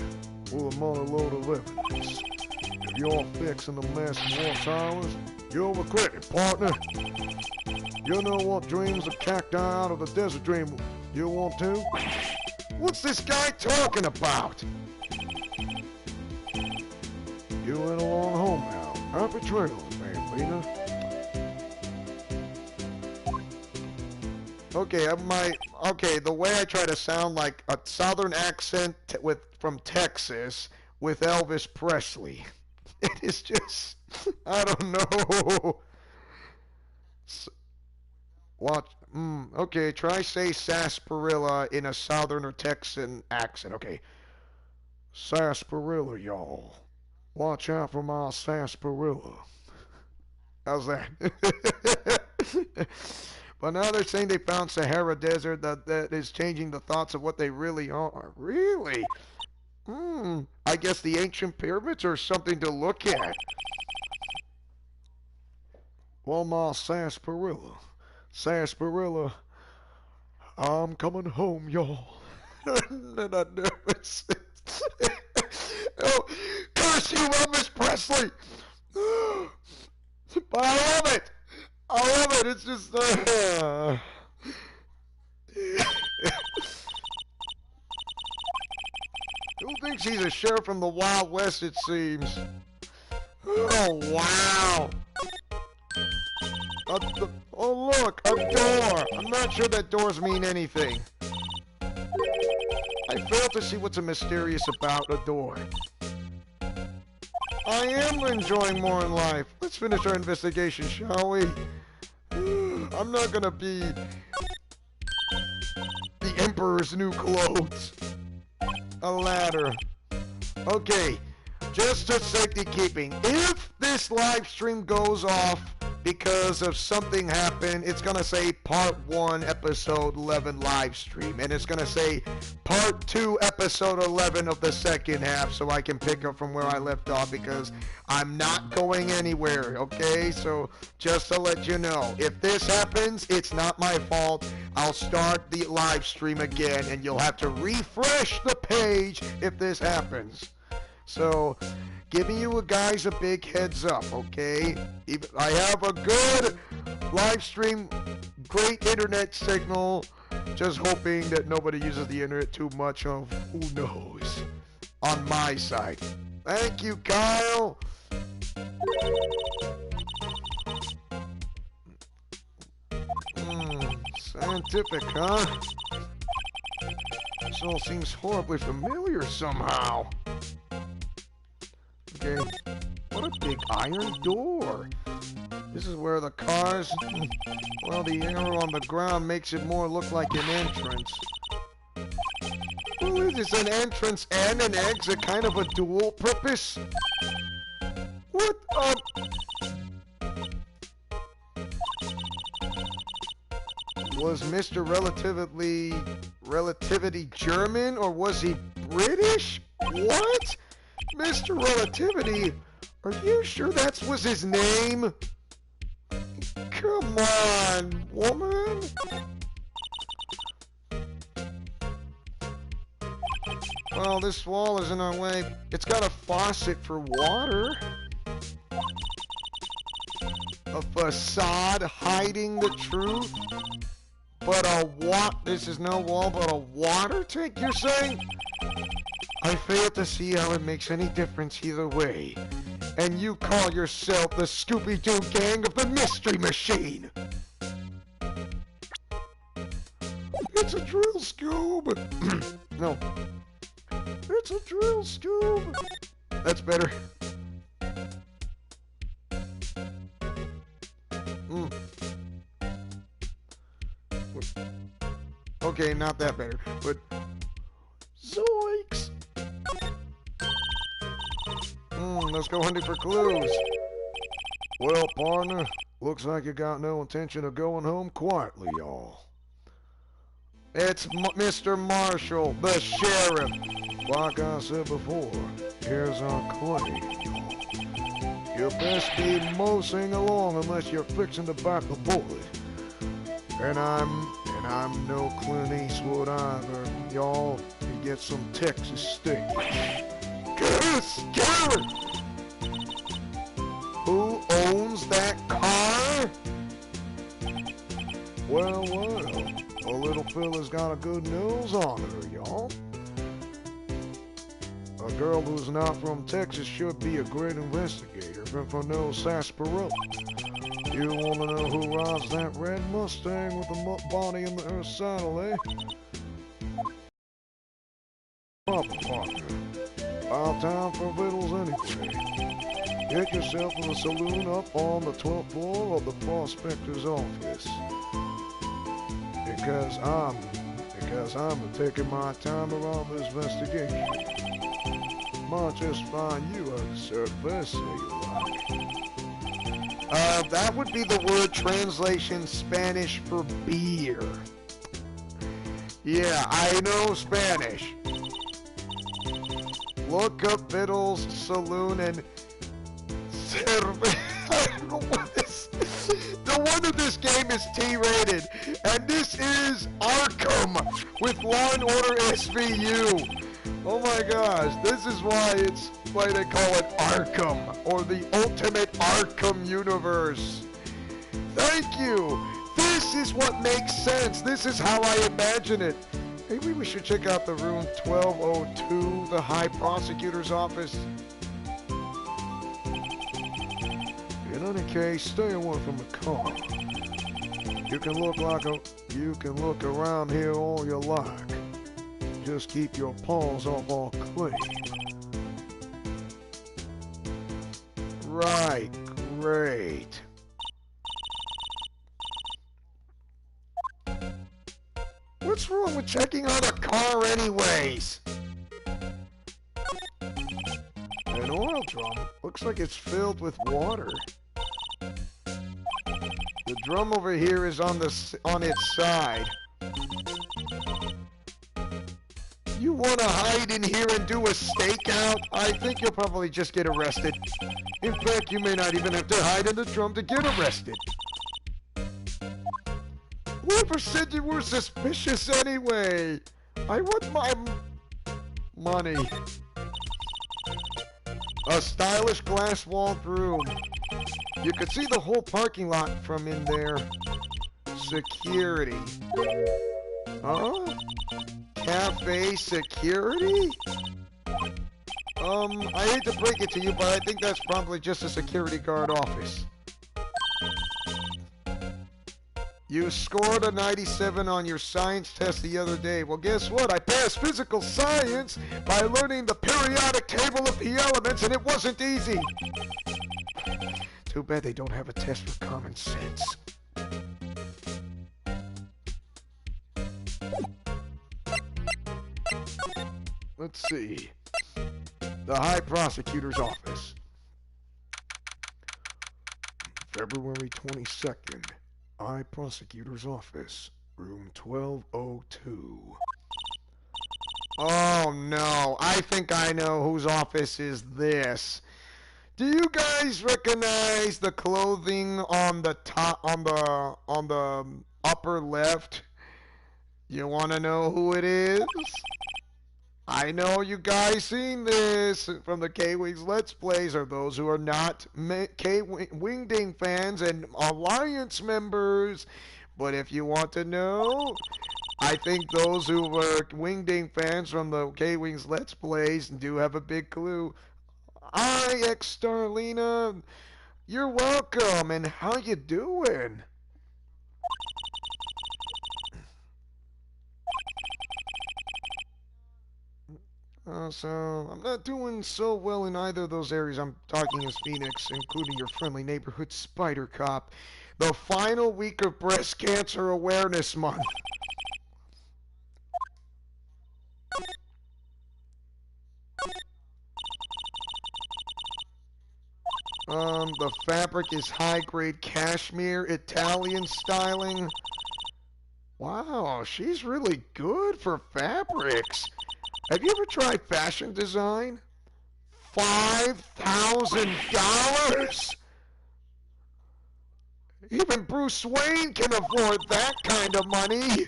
with a motorload of evidence. If you're fixing the mess in Los Angeles, you're the credit, partner. You know what dreams of cacti out of the desert dream you want to? What's this guy talking about? You went along home now. Happy trails, Bambina. Okay, the way I try to sound like a southern accent from Texas with Elvis Presley. It is just, I don't know. Watch, okay, try say sarsaparilla in a southern or Texan accent. Okay. Sarsaparilla, y'all. Watch out for my sarsaparilla. How's that? But now they're saying they found Sahara Desert that is changing the thoughts of what they really are. Really? I guess the ancient pyramids are something to look at. Well, my sarsaparilla. Sarsaparilla, I'm coming home, y'all. I'm not nervous. Oh, curse you, Elvis Presley! But I love it! I love it, it's just... Who thinks he's a sheriff from the Wild West, it seems? Oh, wow! Oh, look, a door! I'm not sure that doors mean anything. I fail to see what's so mysterious about a door. I am enjoying more in life. Let's finish our investigation, shall we? I'm not gonna be the Emperor's new clothes. A ladder. Okay, just for safety keeping, if this live stream goes off because of something happened, it's gonna say part 1 episode 11 live stream, and it's gonna say part 2 episode 11 of the second half, so I can pick up from where I left off, because I'm not going anywhere. Okay, so just to let you know, if this happens, it's not my fault. I'll start the live stream again, and you'll have to refresh the page if this happens. So giving you guys a big heads up, okay? I have a good live stream, great internet signal, just hoping that nobody uses the internet too much of, who knows, on my side. Thank you, Kyle. Scientific, huh? This all seems horribly familiar somehow. Okay, what a big iron door. This is where the cars... Well, the arrow on the ground makes it more look like an entrance. Well, is this an entrance and an exit, kind of a dual purpose? What was Mr. Relativity German, or was he British? What? Mr. Relativity? Are you sure that was his name? Come on, woman. Well, this wall is in our way. It's got a faucet for water. A facade hiding the truth. But this is no wall, but a water tank, you're saying? I fail to see how it makes any difference either way. And you call yourself the Scooby-Doo gang of the Mystery Machine. It's a drill, Scoob. No. It's a drill, Scoob. That's better. Okay, not that better, but... Zoinks! Let's go hunting for clues. Well, partner, looks like you got no intention of going home quietly, y'all. It's Mr. Marshall, the sheriff. Like I said before, here's our claim, y'all. You best be moseying along unless you're fixing to back a bullet. And I'm no Clint Eastwood either, y'all. You get some Texas steak. Garrett! Who owns that car? Well, a little fella's got a good nose on her, y'all. A girl who's not from Texas should be a great investigator, but for no sarsaparilla. You want to know who rides that red Mustang with the body in her saddle, eh? Proper partner. About time for victuals anyway. Get yourself in the saloon up on the 12th floor of the prospector's office. Because I'm taking my time around this investigation. Might just find you a surface, you like. That would be the word translation Spanish for beer. Yeah, I know Spanish. Look up Biddle's Saloon and I don't know what this. No wonder this game is T-rated. And this is Arkham with Law and Order SVU. Oh my gosh, this is why they call it Arkham, or the Ultimate Arkham Universe. Thank you. This is what makes sense. This is how I imagine it. Maybe we should check out the room 1202, the High Prosecutor's office. In any case, stay away from the car. You can look around here all you like. Just keep your paws off our claim. Right, great. What's wrong with checking out a car anyways? An oil drum? Looks like it's filled with water. The drum over here is on its side. You want to hide in here and do a stakeout? I think you'll probably just get arrested. In fact, you may not even have to hide in the drum to get arrested. Whoever said you were suspicious anyway? I want my money. A stylish glass-walled room. You could see the whole parking lot from in there. Security. Huh? Cafe security? I hate to break it to you, but I think that's probably just a security guard office. You scored a 97 on your science test the other day. Well, guess what? I passed physical science by learning the periodic table of the elements, and it wasn't easy. Too bad they don't have a test for common sense. Let's see. The High Prosecutor's Office. February 22nd. High Prosecutor's Office. Room 1202. Oh no, I think I know whose office is this. Do you guys recognize the clothing on the top, on the upper left? You want to know who it is? I know you guys seen this from the K-Wings Let's Plays, or those who are not K-Wingding fans and Alliance members. But if you want to know, I think those who were Wingding fans from the K-Wings Let's Plays do have a big clue. Hi, Starlina. You're welcome, and how you doing? So, I'm not doing so well in either of those areas. I'm talking as Phoenix, including your friendly neighborhood spider cop. The final week of Breast Cancer Awareness Month. The fabric is high-grade cashmere, Italian styling. Wow, she's really good for fabrics. Have you ever tried fashion design? $5,000? Even Bruce Wayne can afford that kind of money.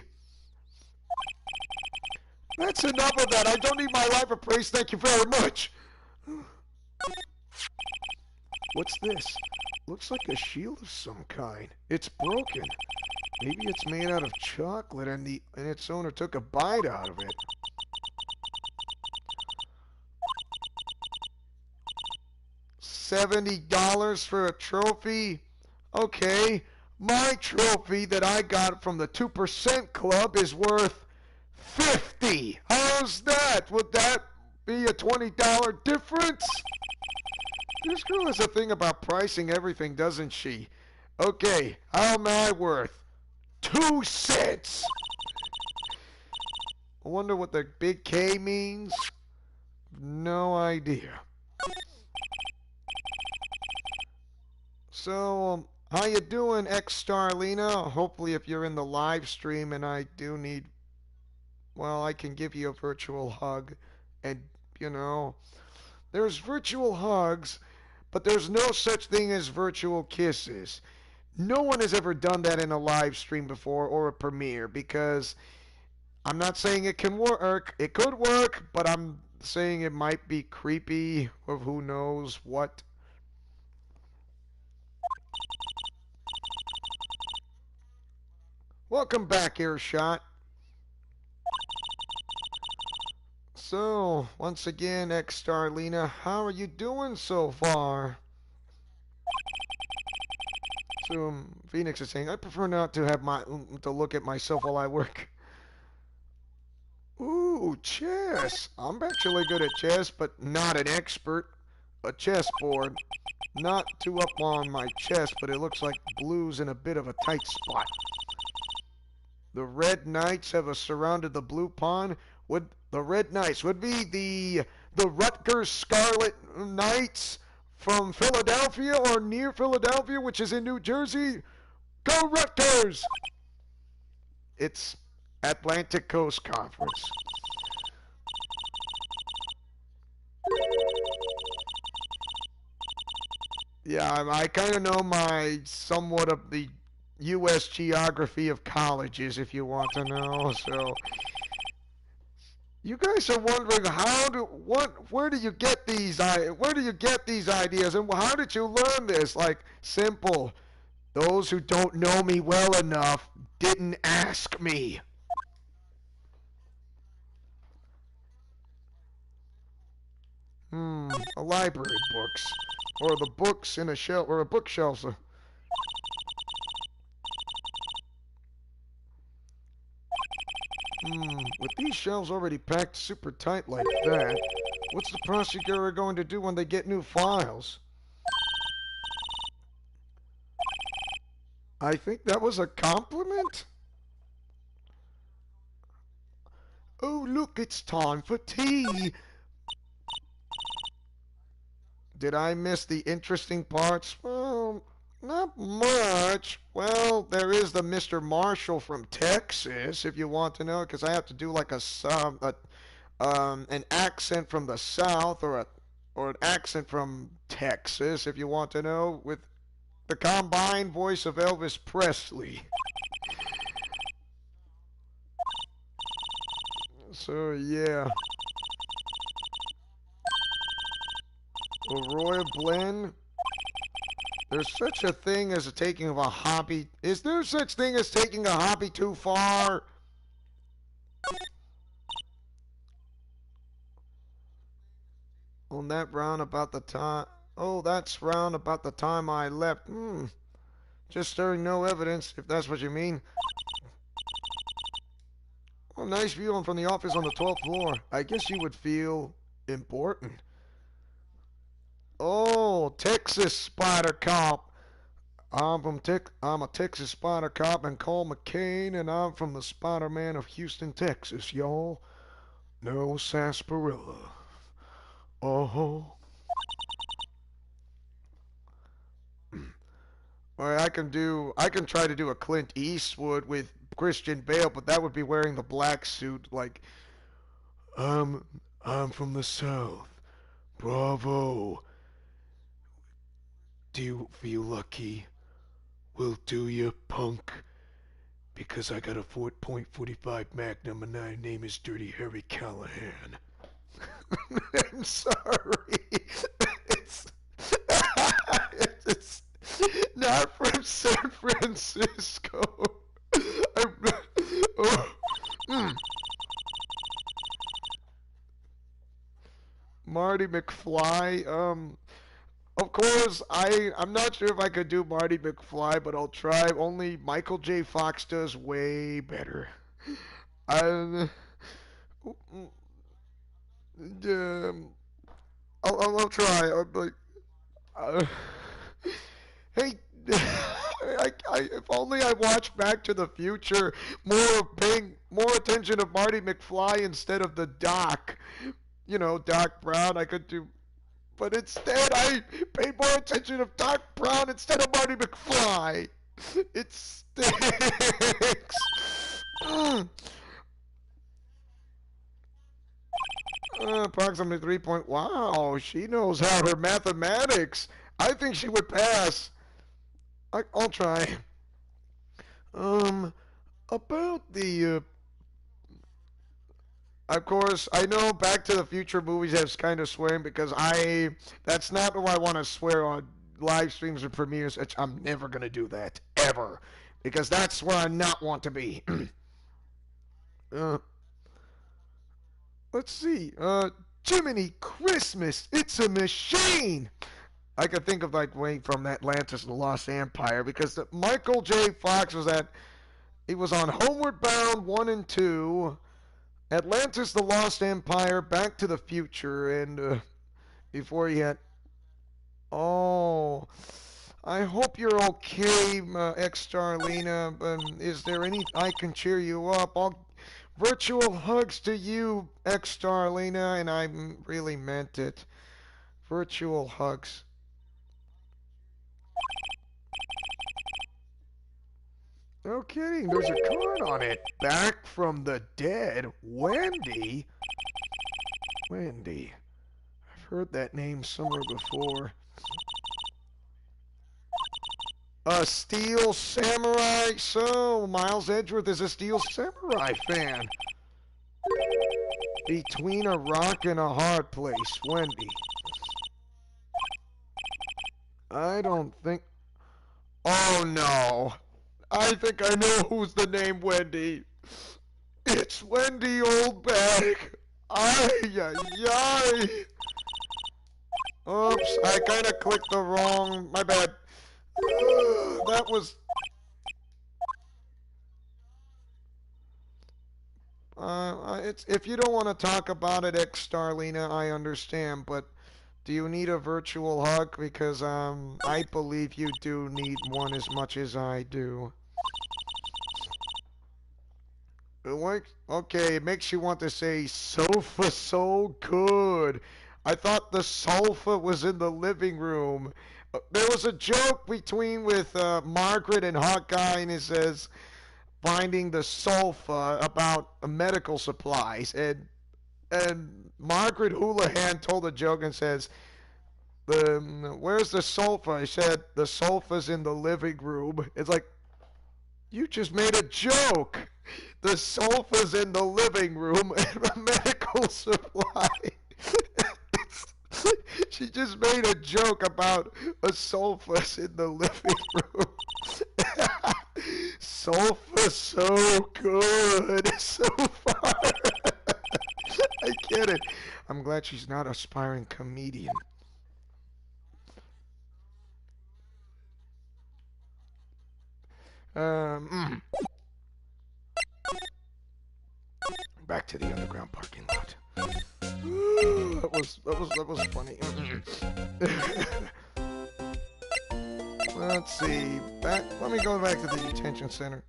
That's enough of that. I don't need my life appraised. Thank you very much. What's this? Looks like a shield of some kind. It's broken. Maybe it's made out of chocolate and its owner took a bite out of it. $70 for a trophy? Okay, my trophy that I got from the 2% Club is worth $50. How's that? Would that be a $20 difference? This girl has a thing about pricing everything, doesn't she? Okay, how am I worth? 2 cents. I wonder what the big K means. No idea. So, how you doing, Starlina? Hopefully if you're in the live stream and I do need, well, I can give you a virtual hug. And, you know, there's virtual hugs, but there's no such thing as virtual kisses. No one has ever done that in a live stream before or a premiere, because I'm not saying it can work. It could work, but I'm saying it might be creepy or who knows what. Welcome back, Earshot. So, once again, Starlina, how are you doing so far? So, Phoenix is saying, I prefer not to have to look at myself while I work. Ooh, chess. I'm actually good at chess, but not an expert. A chessboard. Not too up on my chest, but it looks like blue's in a bit of a tight spot. The Red Knights have surrounded the blue pawn. The Red Knights would be the Rutgers Scarlet Knights from Philadelphia or near Philadelphia, which is in New Jersey. Go Rutgers! It's Atlantic Coast Conference. Yeah, I kind of know my somewhat of the U.S. geography of colleges, if you want to know. So, you guys are wondering where do you get these ideas, and how did you learn this? Like, simple. Those who don't know me well enough didn't ask me. A library books. Or the books in a shelf, or a bookshelf. With these shelves already packed super tight like that, what's the prosecutor going to do when they get new files? I think that was a compliment. Oh, look, it's time for tea. Did I miss the interesting parts? Well, not much. Well, there is the Mr. Marshall from Texas, if you want to know, because I have to do like an accent from the South or an accent from Texas, if you want to know, with the combined voice of Elvis Presley. So yeah. A royal blend. There's such a thing as a taking of a hobby. Is there such thing as taking a hobby too far? On that round about the time. Oh, that's round about the time I left. Just stirring no evidence, if that's what you mean. Well, nice view from the office on the 12th floor. I guess you would feel important. Oh, Texas Spider Cop. I'm a Texas Spider Cop and Cole McCain, and I'm from the Spider-Man of Houston, Texas, y'all. No sarsaparilla. Oh. Or I can try to do a Clint Eastwood with Christian Bale, but that would be wearing the black suit, like, I'm from the South. Bravo. Do you feel lucky? Will do you, punk. Because I got a 4.45 Magnum and my name is Dirty Harry Callahan. I'm sorry. It's, it's not from San Francisco. Marty McFly. Of course, I'm not sure if I could do Marty McFly, but I'll try. Only Michael J. Fox does way better. I, I'll try. Uh, hey, if only I watched Back to the Future, paying more attention to Marty McFly instead of the Doc. You know, Doc Brown. I could do. But instead, I paid more attention to Doc Brown instead of Marty McFly. It stinks. Approximately 3 point. Wow, she knows how her mathematics. I think she would pass. I'll try. About the. Of course, I know Back to the Future movies have kind of swearing because that's not what I want to swear on live streams or premieres. I'm never going to do that, ever. Because that's where I not want to be. Let's see. Jiminy Christmas, it's a machine! I could think of like Wayne from Atlantis and the Lost Empire because Michael J. Fox he was on Homeward Bound 1 and 2, Atlantis, the Lost Empire, Back to the Future, and before he had... Oh, I hope you're okay, ex-Starlina. Is there any... I can cheer you up. Virtual hugs to you, ex-Starlina, and I really meant it. Virtual hugs. No kidding, there's a card on it. Back from the dead. Wendy? Wendy. I've heard that name somewhere before. A Steel Samurai. So, Miles Edgeworth is a Steel Samurai fan. Between a rock and a hard place. Wendy. I don't think... Oh, no. I think I know who's the name Wendy. It's Wendy Oldback. Ay, ay, ay. Oops, I kind of clicked the wrong... My bad. That was... if you don't want to talk about it, Starlina, I understand, but do you need a virtual hug? Because, I believe you do need one as much as I do. Okay, it makes you want to say, sofa so good. I thought the sofa was in the living room. There was a joke with Margaret and Hawkeye, and it says, finding the sofa about medical supplies. And Margaret Houlihan told a joke and says, where's the sofa? He said, the sofa's in the living room. It's like, you just made a joke. The sofa's in the living room and a medical supply. She just made a joke about a sofa's in the living room. Sofa so good so far. I get it. I'm glad she's not an aspiring comedian. Back to the underground parking lot. that was funny. Let's see. Let me go back to the detention center.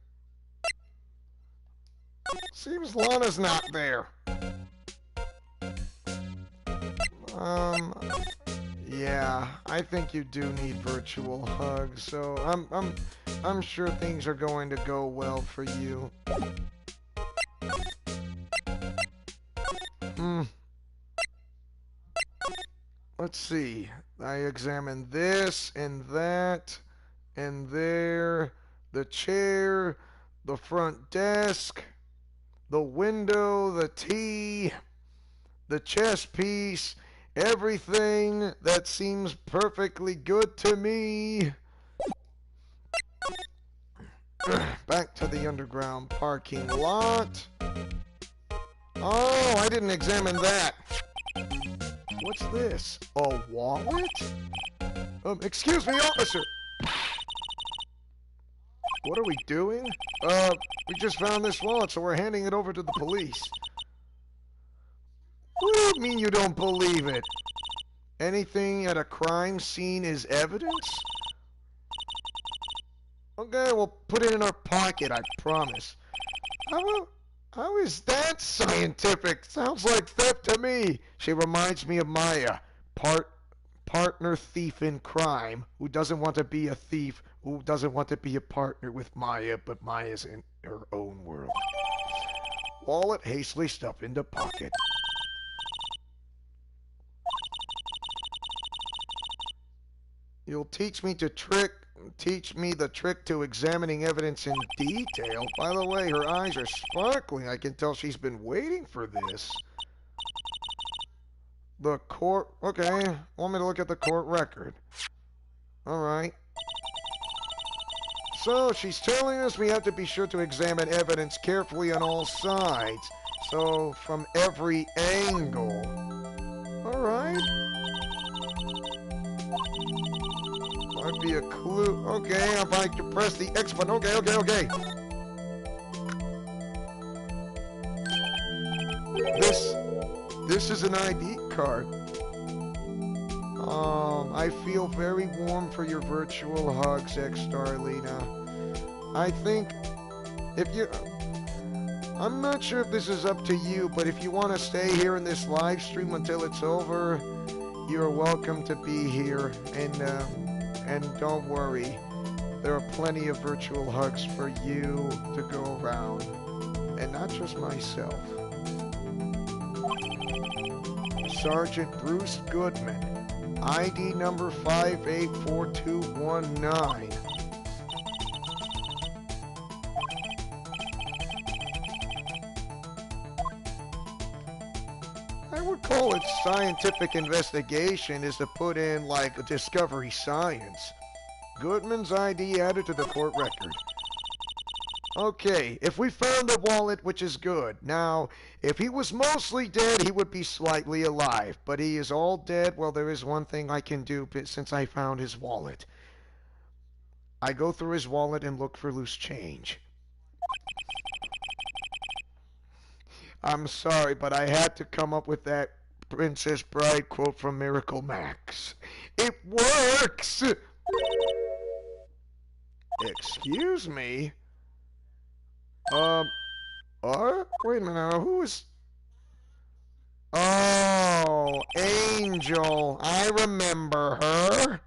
Seems Lana's not there. Yeah, I think you do need virtual hugs. So I'm sure things are going to go well for you. Let's see. I examined this and that and there, the chair, the front desk, the window, the tea, the chess piece, everything that seems perfectly good to me. Back to the underground parking lot. Oh, I didn't examine that. What's this? A wallet? Excuse me, officer. What are we doing? We just found this wallet, so we're handing it over to the police. What do you mean you don't believe it? Anything at a crime scene is evidence? Okay, we'll put it in our pocket, I promise. How is that scientific? Sounds like theft to me. She reminds me of Maya, partner thief in crime, who doesn't want to be a thief, who doesn't want to be a partner with Maya, but Maya's in her own world. Wallet hastily stuffed into pocket. You'll teach me the trick to examining evidence in detail. By the way, her eyes are sparkling. I can tell she's been waiting for this. The court... Okay, want me to look at the court record. Alright. So, she's telling us we have to be sure to examine evidence carefully on all sides. So, from every angle. Alright. Might be a clue. Okay, if I can press the X button. Okay. This is an ID card. I feel very warm for your virtual hugs, Starlina. I think if you... I'm not sure if this is up to you, but if you want to stay here in this live stream until it's over, you're welcome to be here. And don't worry, there are plenty of virtual hugs for you to go around. And not just myself. Sergeant Bruce Goodman, ID number 584219. I would call it scientific investigation is to put in like a discovery science. Goodman's ID added to the court record. Okay, if we found the wallet, which is good. Now, if he was mostly dead, he would be slightly alive. But he is all dead. Well, there is one thing I can do since I found his wallet. I go through his wallet and look for loose change. I'm sorry, but I had to come up with that Princess Bride quote from Miracle Max. It works! Excuse me? Wait a minute, who is... Oh, Angel. I remember her.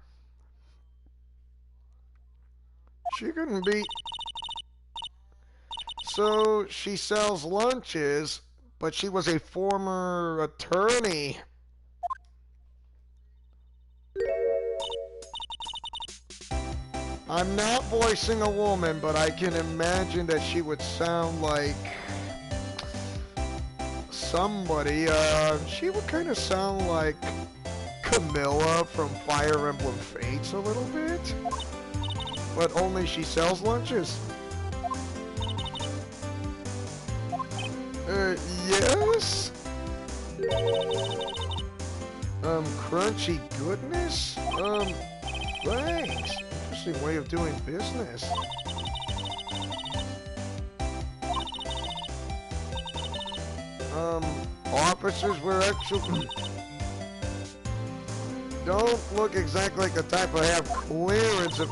She couldn't be... So, she sells lunches, but she was a former attorney. I'm not voicing a woman, but I can imagine that she would sound like somebody. She would kind of sound like Camilla from Fire Emblem Fates a little bit. But only she sells lunches. Yes? Crunchy goodness? Thanks. Interesting way of doing business. Officers were actually... Don't look exactly like the type I have clearance of...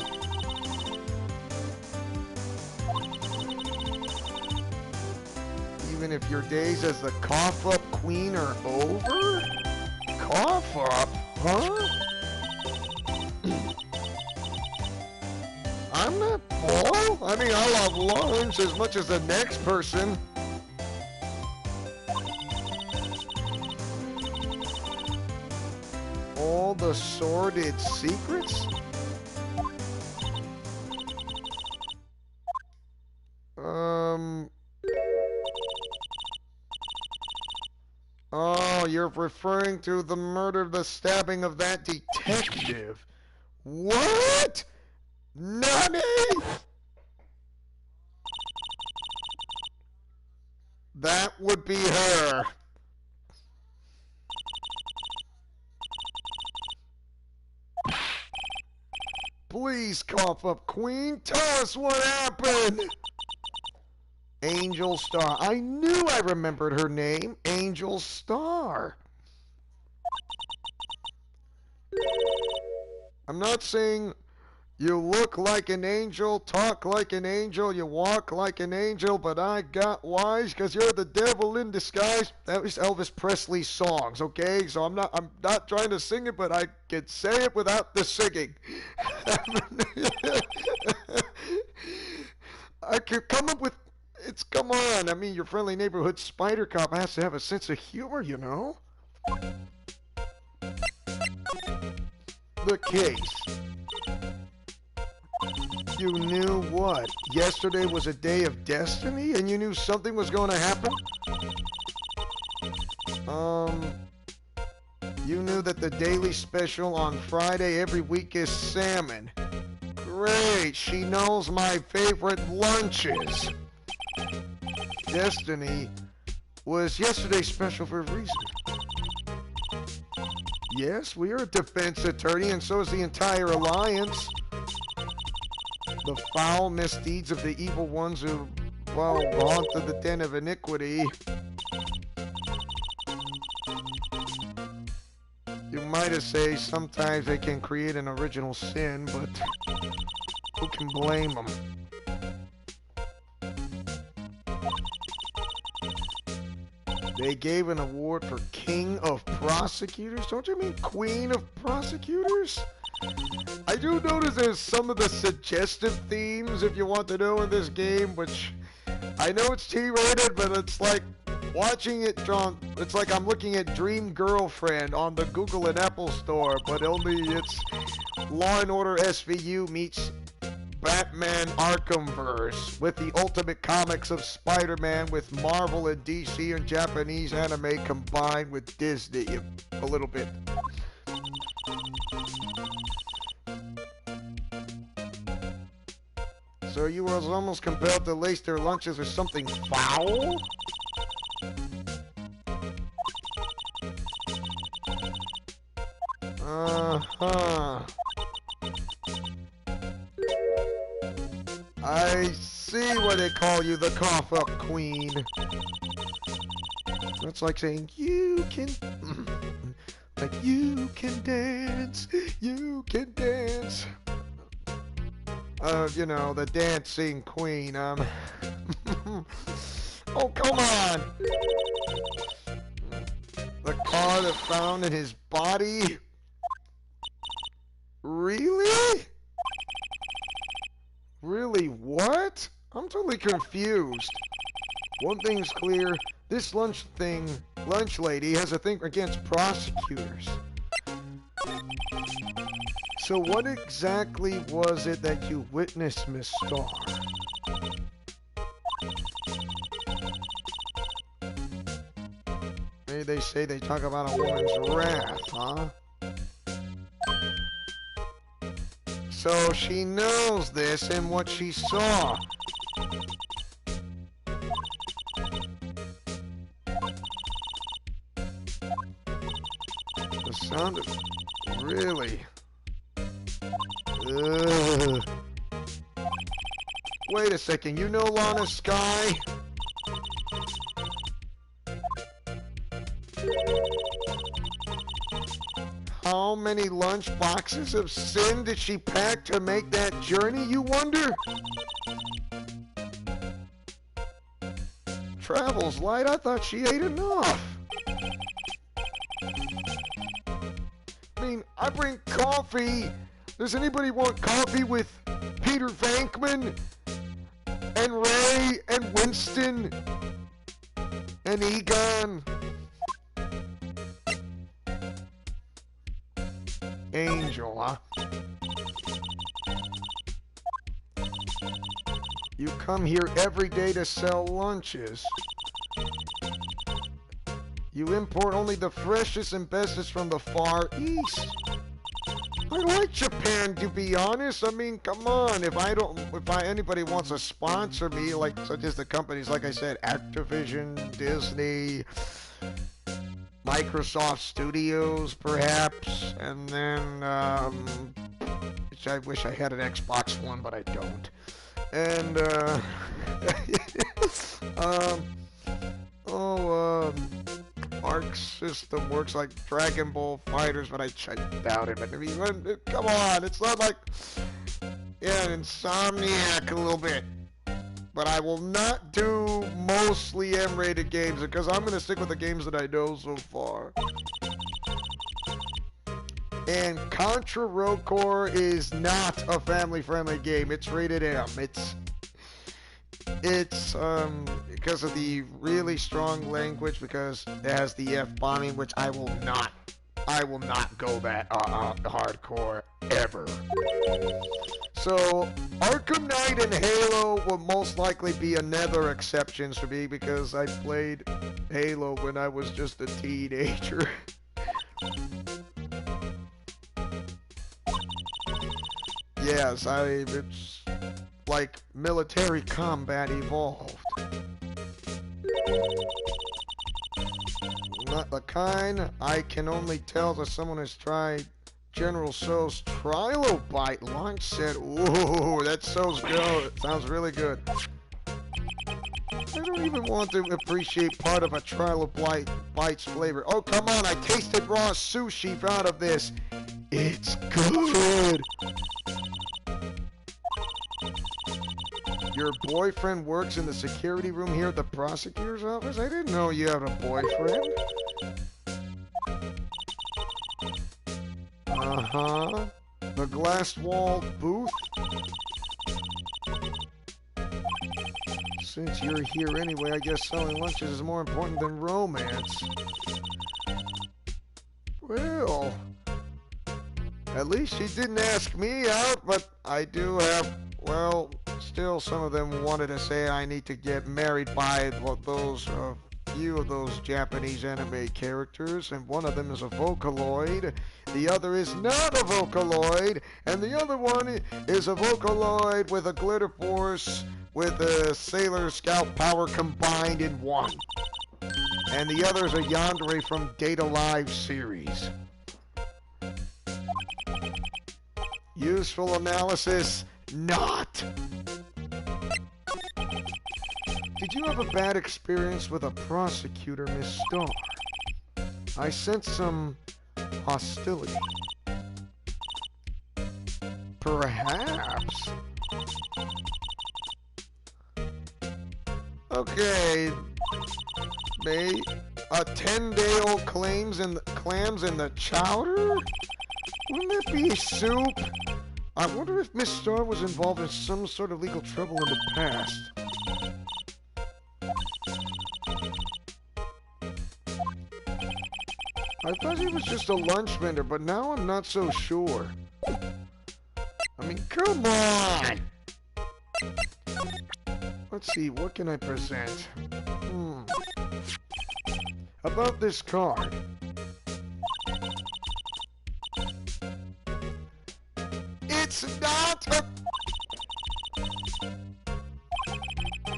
Even if your days as the cough-up queen are over? Cough-up? Huh? I'm not full. I mean, I love lunch as much as the next person. All the sordid secrets? Oh, you're referring to the murder, the stabbing of that detective. What? Nani? That would be her. Please, cough up queen, tell us what happened. Angel Star. I knew I remembered her name. Angel Star. I'm not saying you look like an angel, talk like an angel, you walk like an angel, but I got wise because you're the devil in disguise. That was Elvis Presley's songs, okay? So I'm not trying to sing it, but I can say it without the singing. I could come up with... come on. I mean, your friendly neighborhood spider cop has to have a sense of humor, you know? The case. You knew what? Yesterday was a day of destiny, and you knew something was going to happen? You knew that the daily special on Friday every week is salmon. Great, she knows my favorite lunches. Destiny was yesterday's special for a reason. Yes, we are a defense attorney, and so is the entire alliance. The foul misdeeds of the evil ones who, well, haunted the den of iniquity. You might have said sometimes they can create an original sin, but who can blame them? They gave an award for King of Prosecutors. Don't you mean Queen of Prosecutors? I do notice there's some of the suggestive themes, if you want to know, in this game, which I know it's T-rated, but it's like watching it, John. It's like I'm looking at Dream Girlfriend on the Google and Apple Store, but only it's Law and Order SVU meets Batman Arkhamverse with the Ultimate Comics of Spider-Man with Marvel and DC and Japanese anime combined with Disney a little bit. So you was almost compelled to lace their lunches with something foul? Uh-huh. I see why they call you the cough-up queen. That's like saying, you can... like, you can dance, you can dance. You know, the dancing queen, Oh, come on! The car that found in his body? Really? Really, what? I'm totally confused. One thing's clear, this lunch lady has a thing against prosecutors. So what exactly was it that you witnessed, Miss Starr? Maybe they say they talk about a woman's wrath, huh? So she knows this and what she saw. The sound of... Really? Ugh. Wait a second, you know Lana Sky? How many lunch boxes of sin did she pack to make that journey, you wonder? Travel's light, I thought she ate enough. I mean, I bring coffee. Does anybody want coffee with Peter Venkman and Ray and Winston and Egon? Angel, huh? You come here every day to sell lunches. You import only the freshest and bestest from the Far East. I like Japan, to be honest. I mean, come on. If anybody wants to sponsor me, like such as the companies, like I said, Activision, Disney, Microsoft Studios, perhaps, and then, which I wish I had an Xbox One, but I don't. And, Arc System works like Dragon Ball Fighters, but I doubt it. But I mean, come on, it's not like, yeah, Insomniac a little bit. But I will not do mostly M-rated games because I'm going to stick with the games that I know so far. And Contra Road Core is not a family-friendly game. It's rated M. It's because of the really strong language, because it has the F-bombing, which I will not go that hardcore ever. So Arkham Knight and Halo will most likely be another exceptions for me because I played Halo when I was just a teenager. Yes, it's like military combat evolved. Not the kind I can only tell that someone has tried General So's Trilobite launch set. Ooh, that sounds good. Sounds really good. I don't even want to appreciate part of a Trilobite's flavor. Oh, come on, I tasted raw sushi out of this. It's good. Your boyfriend works in the security room here at the prosecutor's office? I didn't know you had a boyfriend. Uh-huh. The glass-walled booth? Since you're here anyway, I guess selling lunches is more important than romance. Well, at least she didn't ask me out, but I do have, well, still some of them wanted to say I need to get married by those few of those Japanese anime characters, and one of them is a Vocaloid, the other is not a Vocaloid, and the other one is a Vocaloid with a Glitter Force with a Sailor Scout power combined in one. And the other is a Yandere from Data Live series. Useful analysis, not. Did you have a bad experience with a prosecutor, Miss Starr? I sense some hostility. Perhaps. Okay. May a 10-day-old clams in the chowder? Wouldn't that be soup? I wonder if Miss Starr was involved in some sort of legal trouble in the past. I thought he was just a lunch vendor, but now I'm not so sure. I mean, come on! Let's see, what can I present? About this card. It's not a...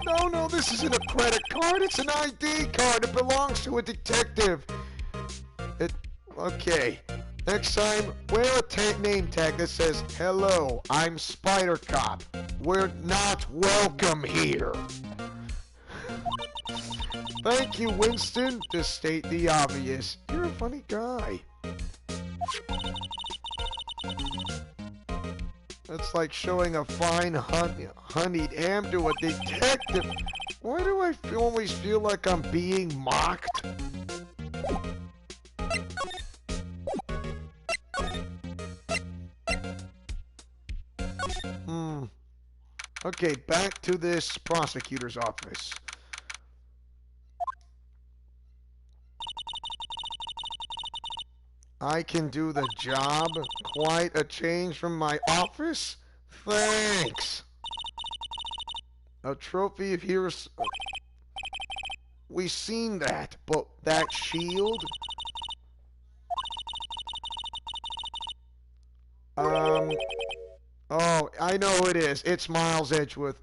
No, this isn't a credit card. It's an ID card. It belongs to a detective. Okay. Next time, wear a name tag that says, "Hello, I'm Spider Cop. We're not welcome here." Thank you, Winston, to state the obvious. You're a funny guy. That's like showing a fine honeyed ham to a detective. Why do I always feel like I'm being mocked? Okay, back to this prosecutor's office. I can do the job. Quite a change from my office. Thanks. A trophy of heroes. We've seen that, but that shield? Oh, I know who it is. It's Miles Edgeworth.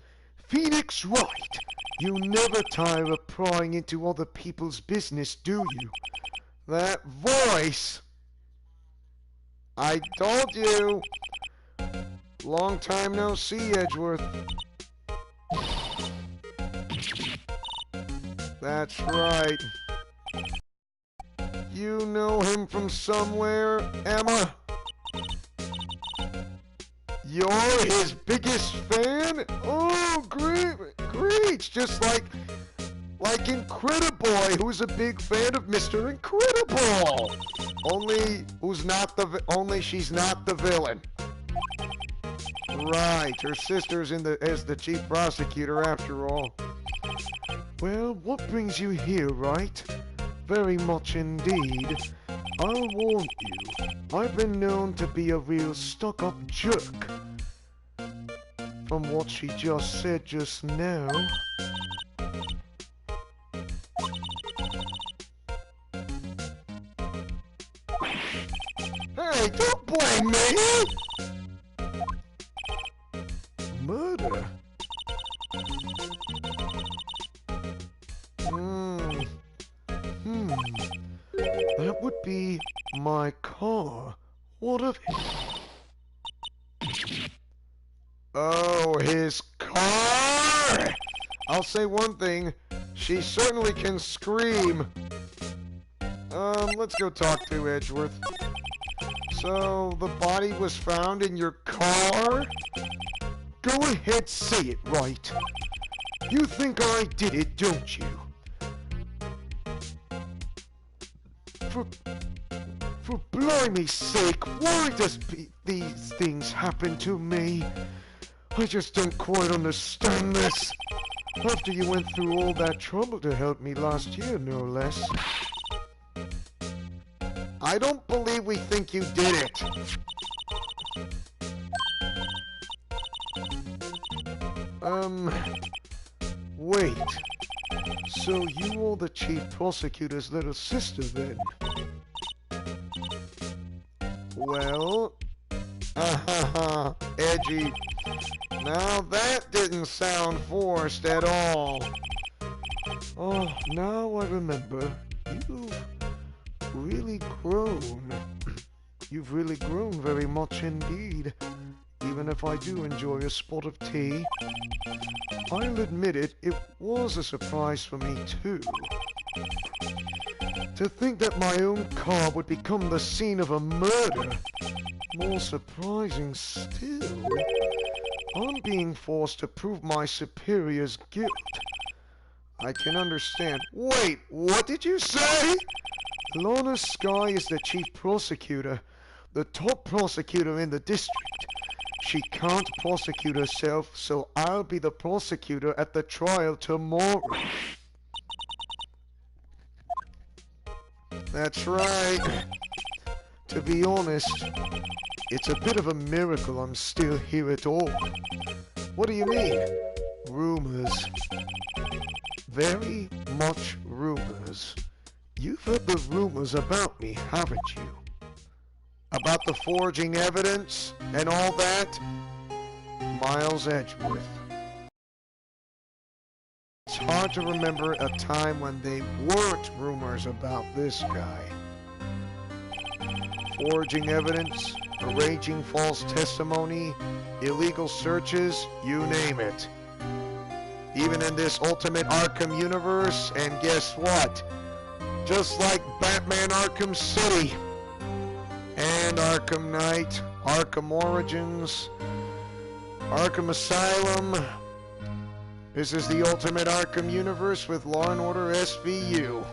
Phoenix Wright. You never tire of prying into other people's business, do you? That voice. I told you. Long time no see, Edgeworth. That's right. You know him from somewhere, Emma? You're his biggest fan? Oh, great. Just like Incrediboy, who's a big fan of Mr. Incredible. Only she's not the villain. Right, her sister's as the chief prosecutor after all. Well, what brings you here, Wright? Very much indeed. I'll warn you, I've been known to be a real stuck-up jerk. From what she just said just now. Hey, don't blame me! Murder? That would be my car. What of it? Oh, his car! I'll say one thing. She certainly can scream. Let's go talk to Edgeworth. So, the body was found in your car? Go ahead, say it, Wright. You think I did it, don't you? For blimey's sake, why does these things happen to me? I just don't quite understand this. After you went through all that trouble to help me last year, no less. I don't believe we think you did it. Wait. So you are the chief prosecutor's little sister then? Well, edgy. Now that didn't sound forced at all. Oh, now I remember. You've really grown. You've really grown very much indeed. Even if I do enjoy a spot of tea. I'll admit it was a surprise for me too. To think that my own car would become the scene of a murder. More surprising still, I'm being forced to prove my superior's guilt. I can understand. Wait, what did you say? Lana Skye is the chief prosecutor, the top prosecutor in the district. She can't prosecute herself, so I'll be the prosecutor at the trial tomorrow. That's right. To be honest, it's a bit of a miracle I'm still here at all. What do you mean? Rumors. Very much rumors. You've heard the rumors about me, haven't you? About the forging evidence and all that? Miles Edgeworth. It's hard to remember a time when they weren't rumors about this guy. Forging evidence, arranging false testimony, illegal searches, you name it. Even in this Ultimate Arkham universe, and guess what? Just like Batman Arkham City, and Arkham Knight, Arkham Origins, Arkham Asylum. This is the Ultimate Arkham universe with Law & Order SVU.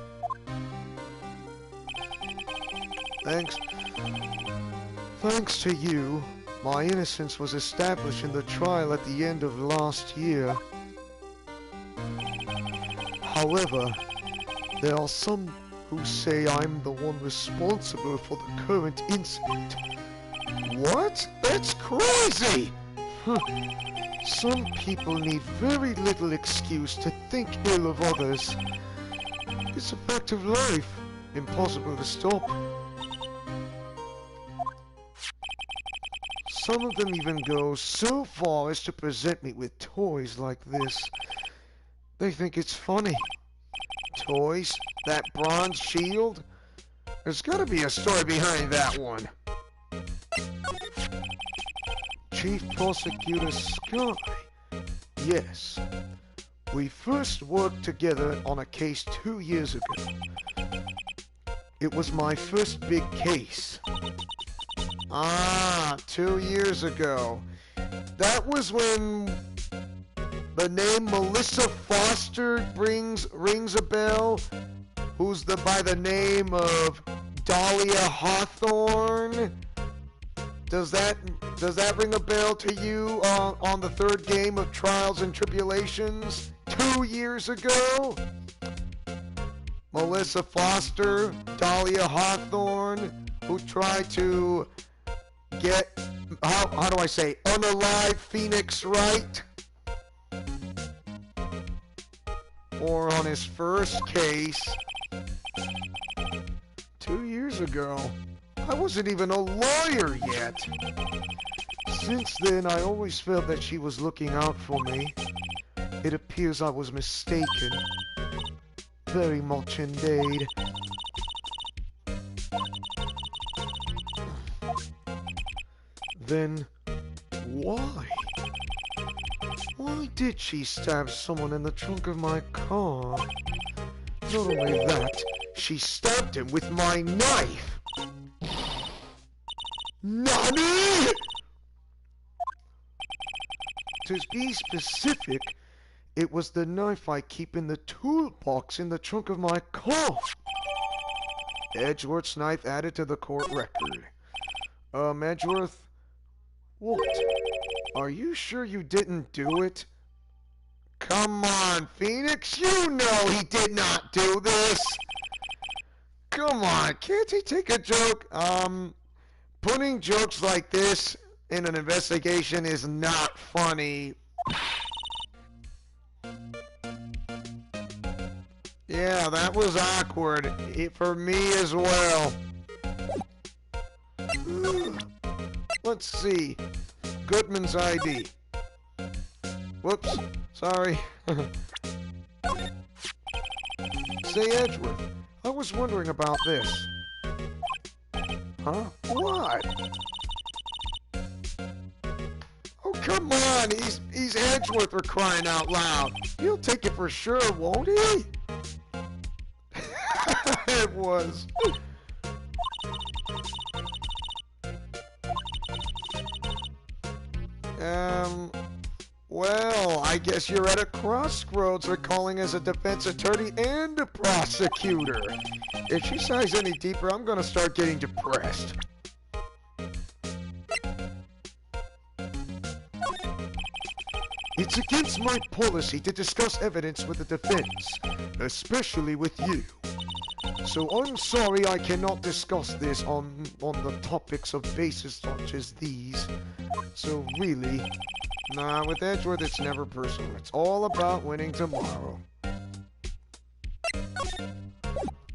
Thanks to you, my innocence was established in the trial at the end of last year. However, there are some who say I'm the one responsible for the current incident. What? That's crazy! Some people need very little excuse to think ill of others. It's a fact of life, impossible to stop. Some of them even go so far as to present me with toys like this. They think it's funny. Toys? That bronze shield? There's gotta be a story behind that one. Chief Prosecutor Skye. Yes. We first worked together on a case 2 years ago. It was my first big case. Ah, 2 years ago. That was when the name Melissa Foster rings a bell. Who's by the name of Dahlia Hawthorne? Does that ring a bell to you on the third game of Trials and Tribulations 2 years ago? Melissa Foster, Dahlia Hawthorne, who tried to get, how do I say, unalive Phoenix Wright? Or on his first case 2 years ago. I wasn't even a lawyer yet. Since then, I always felt that she was looking out for me. It appears I was mistaken. Very much indeed. Then, why? Why did she stab someone in the trunk of my car? Not only that, she stabbed him with my knife! NANI?! To be specific, it was the knife I keep in the toolbox in the trunk of my car. Edgeworth's knife added to the court record. Edgeworth? What? Are you sure you didn't do it? Come on, Phoenix, you know he did not do this! Come on, can't he take a joke? Putting jokes like this in an investigation is not funny. Yeah, that was awkward. For me as well. Let's see. Goodman's ID. Whoops. Sorry. Say, Edgeworth, I was wondering about this. Huh? What? Oh, come on. He's Edgeworth, for crying out loud. He'll take it for sure, won't he? It was. Well, I guess you're at a crossroads for calling as a defense attorney and a prosecutor. If she sighs any deeper, I'm gonna start getting depressed. It's against my policy to discuss evidence with the defense, especially with you. So I'm sorry I cannot discuss this on the topics of bases such as these. So really, nah, with Edgeworth it's never personal. It's all about winning tomorrow.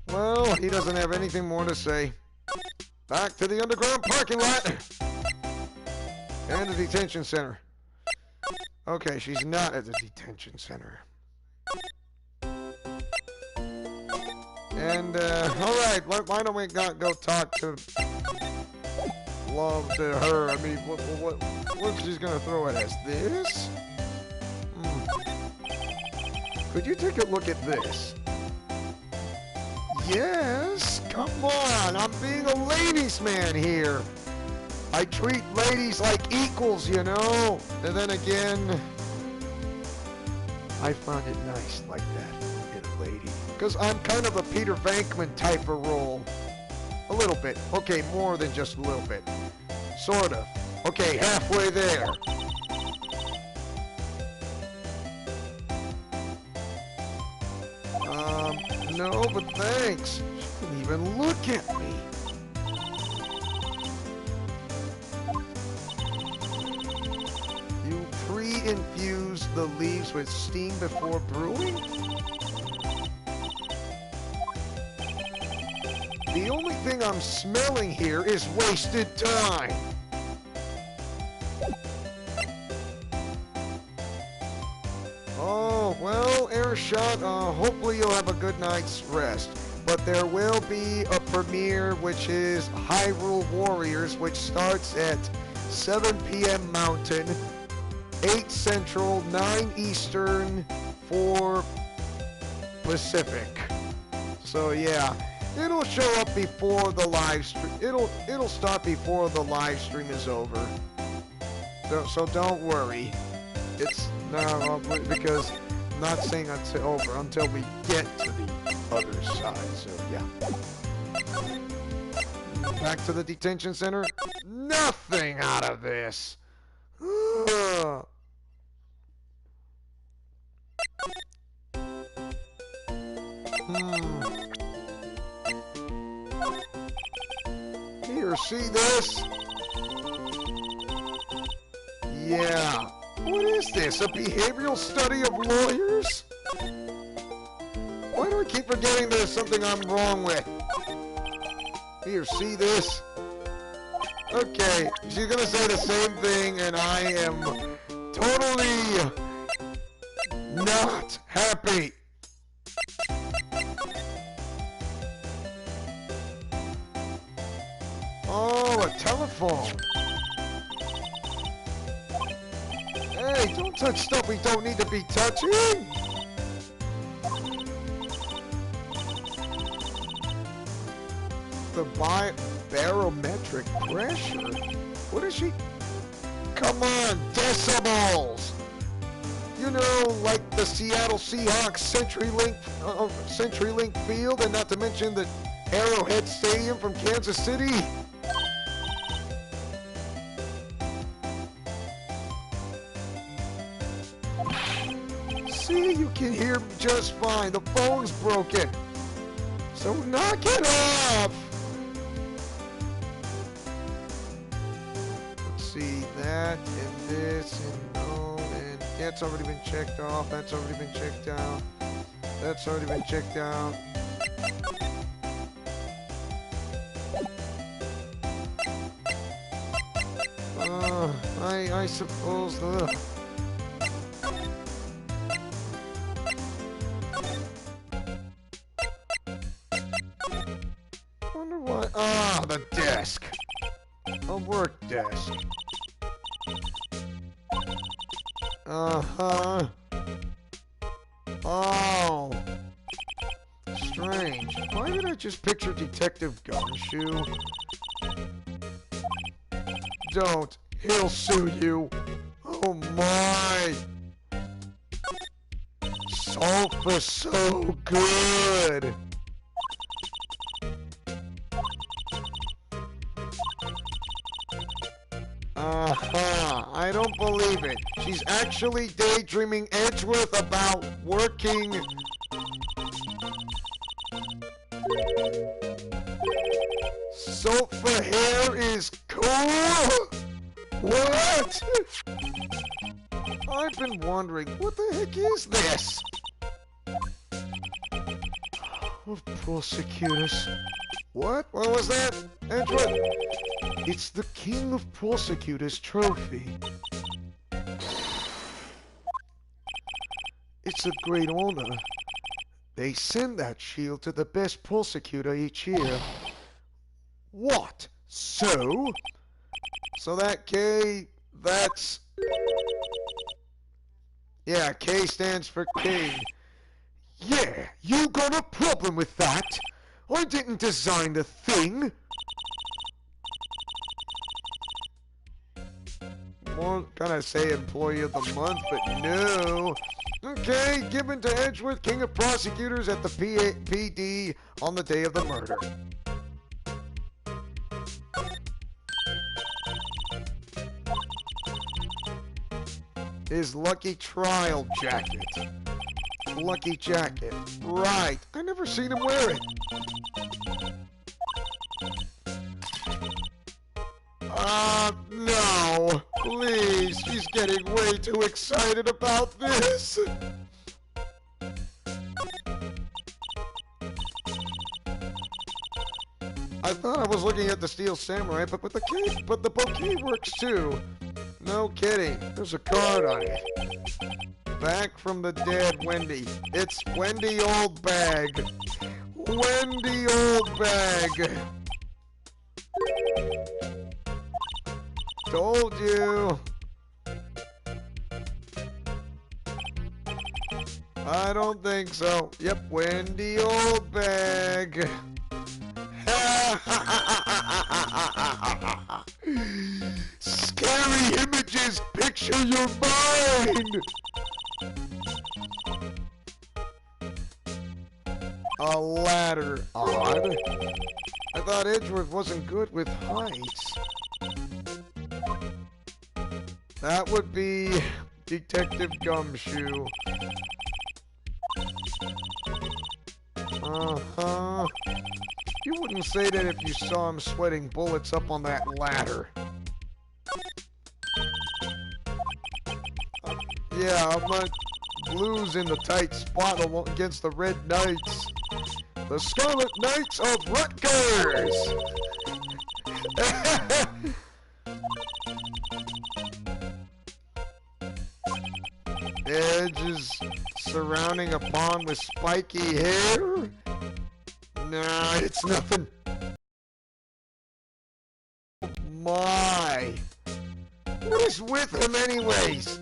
Well, he doesn't have anything more to say. Back to the underground parking lot. And the detention center. Okay, she's not at the detention center. And, alright, why don't we go talk to Love, to her? I mean, what she's gonna throw at us? This? Could you take a look at this? Yes? Come on, I'm being a ladies' man here. I treat ladies like equals, you know? And then again, I find it nice like that in a lady. Because I'm kind of a Peter Venkman type of role. A little bit. Okay, more than just a little bit. Sort of. Okay, halfway there. No, but thanks. She didn't even look at me. You pre-infuse the leaves with steam before brewing? The only thing I'm smelling here is wasted time. Oh, well, Airshot, hopefully you'll have a good night's rest. But there will be a premiere, which is Hyrule Warriors, which starts at 7 p.m. Mountain, 8 Central, 9 Eastern, 4 Pacific. So, yeah. It'll show up before the live stream. It'll start before the live stream is over. So don't worry. It's no, because I'm not saying it's over until we get to the other side. So yeah. Back to the detention center. Nothing out of this. Here, see this? Yeah. What is this? A behavioral study of lawyers? Why do I keep forgetting there's something I'm wrong with? Here, see this? Okay, she's gonna say the same thing, and I am totally not happy. Oh, a telephone. Hey, don't touch stuff we don't need to be touching. The barometric pressure? What is she? Come on, decibels. You know, like the Seattle Seahawks CenturyLink Field, and not to mention the Arrowhead Stadium from Kansas City. See, you can hear me just fine. The phone's broken. So knock it off. Let's see, that and this and no, and that's already been checked off. That's already been checked out. That's already been checked out. I suppose. Wonder why. Ah, the desk. A work desk. Uh-huh. Oh. Strange. Why did I just picture Detective Gumshoe? Don't. He'll sue you. Oh my. Sulfur so good. I don't believe it. She's actually daydreaming Edgeworth about working. Sulfur hair is cool? What? I've been wondering, what the heck is this? Of prosecutors. What? What was that, Edgeworth? It's the King of Prosecutors trophy. It's a great honor. They send that shield to the best prosecutor each year. What? So? So that K, that's... Yeah, K stands for king. Yeah, you got a problem with that? I didn't design the thing. More gonna say employee of the month, but no. Okay, given to Edgeworth, King of Prosecutors at the PD on the day of the murder. His lucky trial jacket. Lucky jacket. Right. I never seen him wear it. No. Please. She's getting way too excited about this. I thought I was looking at the Steel Samurai, but the bouquet works too. No kidding. There's a card on it. Back from the dead, Wendy. It's Wendy Oldbag. Wendy Oldbag. Told you. I don't think so. Yep, Wendy Oldbag. Scary images picture your mind. A ladder. Odd. I thought Edgeworth wasn't good with heights. That would be Detective Gumshoe. Uh-huh. You wouldn't say that if you saw him sweating bullets up on that ladder. Yeah, but Blue's in the tight spot against the Red Knights. The Scarlet Knights of Rutgers! Edge is surrounding a pond with spiky hair? Nah, it's nothing. My. What is with him anyways?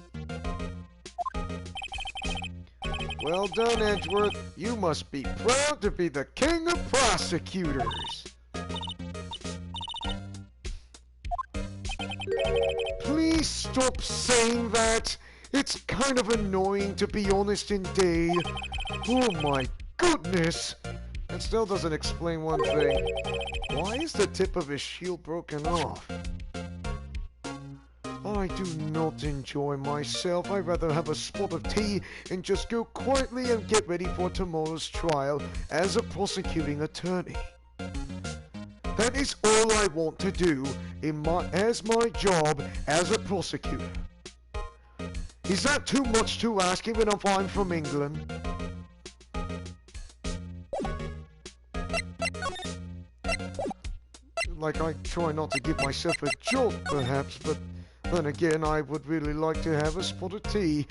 Well done, Edgeworth. You must be proud to be the king of prosecutors. Please stop saying that. It's kind of annoying, to be honest, indeed. Oh my goodness. That still doesn't explain one thing. Why is the tip of his shield broken off? I do not enjoy myself. I'd rather have a spot of tea and just go quietly and get ready for tomorrow's trial as a prosecuting attorney. That is all I want to do as my job as a prosecutor. Is that too much to ask even if I'm from England? like, I try not to give myself a jolt, perhaps, but then again, I would really like to have a spot of tea.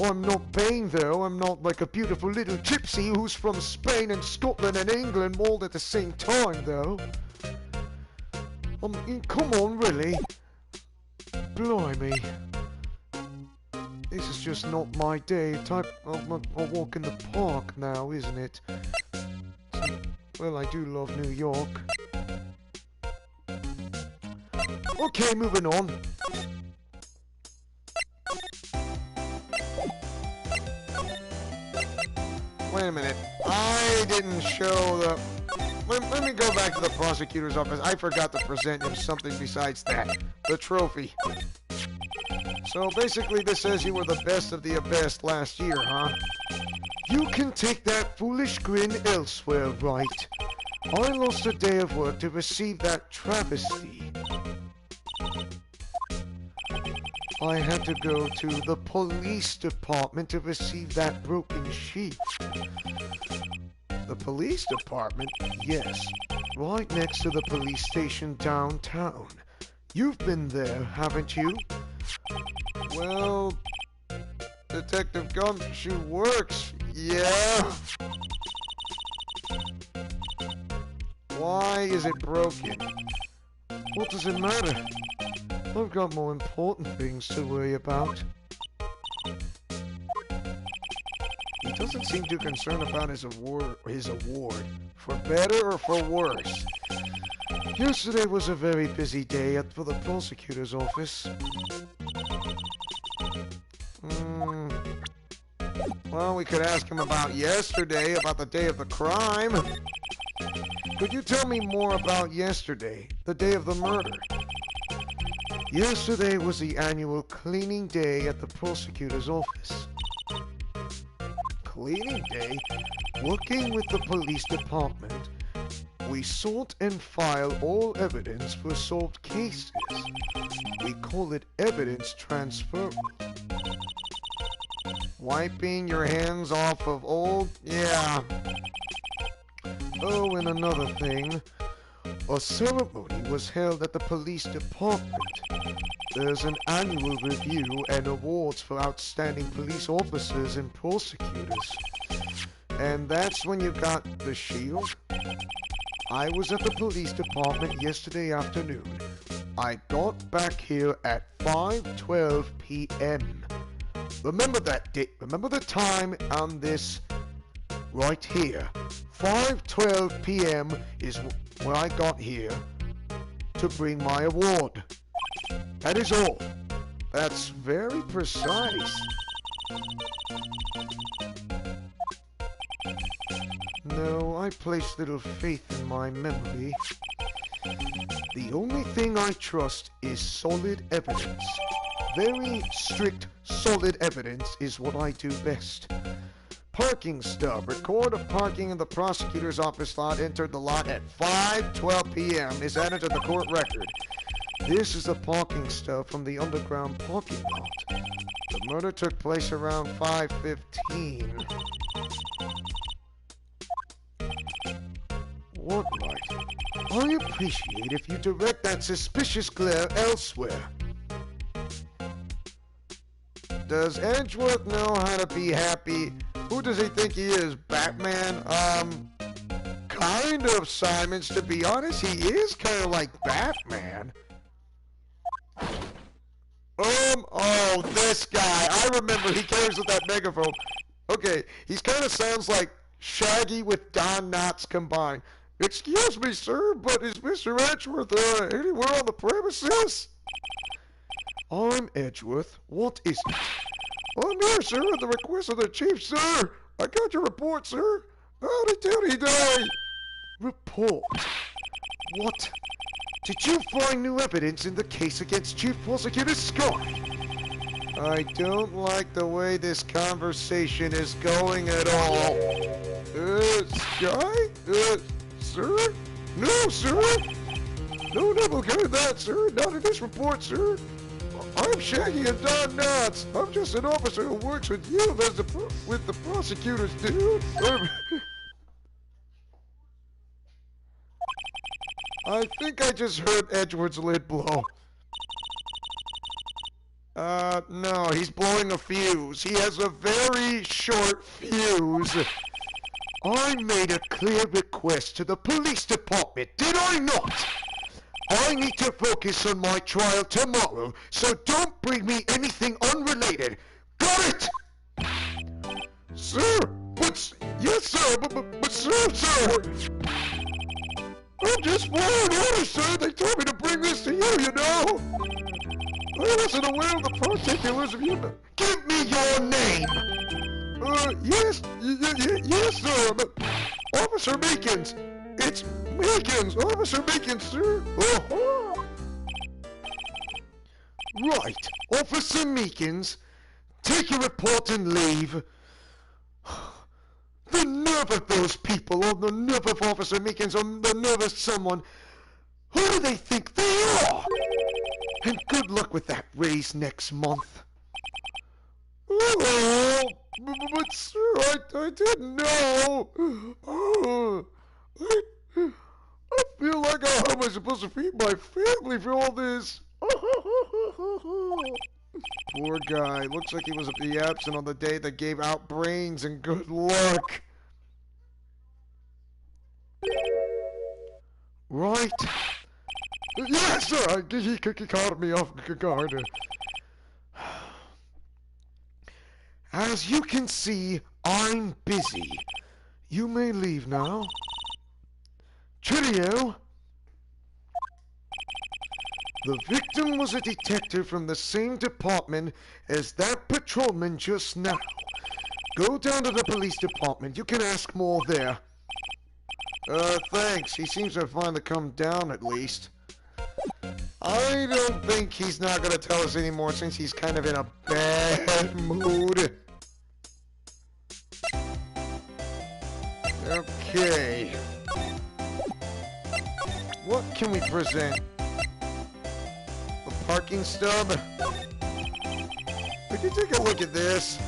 I'm not vain, though. I'm not like a beautiful little gypsy who's from Spain and Scotland and England all at the same time, though. Come on, really? Blimey. This is just not my day. I'll walk in the park now, isn't it? Well, I do love New York. Okay, moving on. Wait a minute. I didn't show the... Let me go back to the prosecutor's office. I forgot to present him something besides that. The trophy. So basically this says you were the best of the best last year, huh? You can take that foolish grin elsewhere, Wright. I lost a day of work to receive that travesty. I had to go to the police department to receive that broken sheep. The police department? Yes. Right next to the police station downtown. You've been there, haven't you? Well, Detective Gumshoe works, yeah. Why is it broken? What does it matter? I've got more important things to worry about. He doesn't seem too concerned about his award, for better or for worse. Yesterday was a very busy day for the prosecutor's office. Well, we could ask him about yesterday, about the day of the crime. Could you tell me more about yesterday, the day of the murder? Yesterday was the annual cleaning day at the prosecutor's office. Cleaning day? Working with the police department, we sort and file all evidence for solved cases. We call it evidence transfer. Wiping your hands off of old... yeah. Oh, and another thing. A ceremony was held at the police department. There's an annual review and awards for outstanding police officers and prosecutors. And that's when you got the shield? I was at the police department yesterday afternoon. I got back here at 5:12 p.m. Remember that date, remember the time on this right here. 5:12 p.m. is when I got here to bring my award. That is all. That's very precise. No, I place little faith in my memory. The only thing I trust is solid evidence. Very strict, solid evidence is what I do best. Parking stub. Record of parking in the prosecutor's office lot entered the lot at 5:12 p.m. is added to the court record. This is the parking stub from the underground parking lot. The murder took place around 5:15. What, Wright? I appreciate if you direct that suspicious glare elsewhere. Does Edgeworth know how to be happy? Who does he think he is, Batman? Kind of, Simons. To be honest, he is kind of like Batman. Oh, this guy. I remember he carries with that megaphone. Okay, he kind of sounds like Shaggy with Don Knotts combined. Excuse me, sir, but is Mr. Edgeworth anywhere on the premises? I'm Edgeworth. What is it? I'm here, sir, at the request of the chief, sir. I got your report, sir. Howdy doody day. Report? What? Did you find new evidence in the case against Chief Prosecutor Scott? I don't like the way this conversation is going at all. Sky? Sir? No, sir! No, never heard that, sir. Not in this report, sir. I'm Shaggy and Don Knotts. I'm just an officer who works with you as with the prosecutors, dude. I think I just heard Edward's lid blow. No, he's blowing a fuse. He has a very short fuse. I made a clear request to the police department, did I not? I need to focus on my trial tomorrow, so don't bring me anything unrelated. Got it? Sir, but... Yes, sir, but sir... I'm just following orders, sir. They told me to bring this to you, you know. I wasn't aware of the particulars of you. Give me your name. Yes, sir. Officer Meekins. It's Meekins. Officer Meekins, sir. Right. Officer Meekins, take your report and leave. The nerve of those people, or the nerve of Officer Meekins, or the nerve of someone. Who do they think they are? And good luck with that raise next month. Oh, but sir, I didn't know. I feel like how am I supposed to feed my family for all this? Poor guy. Looks like he was absent on the day that gave out brains, and good luck. Right. Yes, sir. He caught me off guard. As you can see, I'm busy. You may leave now. Cheerio. The victim was a detective from the same department as that patrolman just now. Go down to the police department. You can ask more there. Thanks. He seems to have finally come down at least. I don't think he's not going to tell us anymore since he's kind of in a bad mood. Okay. What can we present? The parking stub? Would you take a look at this?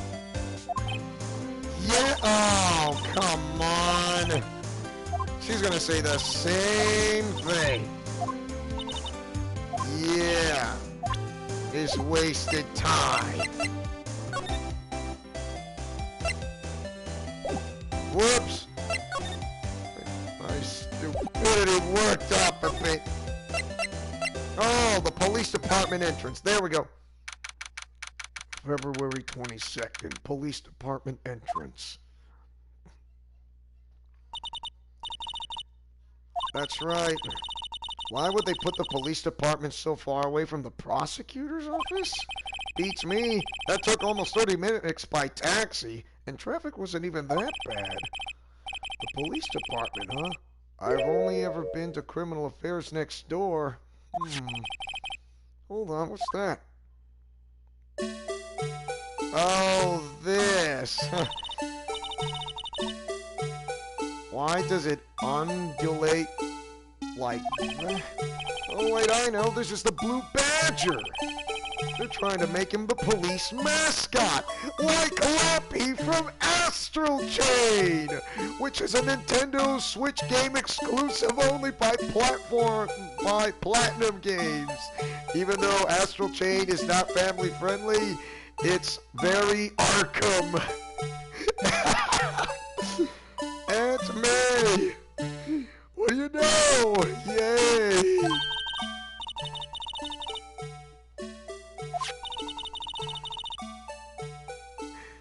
Yeah. Oh, come on. She's gonna say the same thing. Yeah. It's wasted time. Whoops. My stupidity worked up a bit. Oh, the police department entrance. There we go. February 22nd. Police department entrance. That's right. Why would they put the police department so far away from the prosecutor's office? Beats me. That took almost 30 minutes by taxi, and traffic wasn't even that bad. The police department, huh? I've only ever been to criminal affairs next door. Hold on, what's that? Oh, this. Why does it undulate like that? Oh, wait, I know. This is the Blue Badger. They're trying to make him the police mascot, like Lappy from Astral Chain, which is a Nintendo Switch game exclusive only by Platinum Games. Even though Astral Chain is not family friendly, it's very Arkham. Aunt May! What do you know? Yay!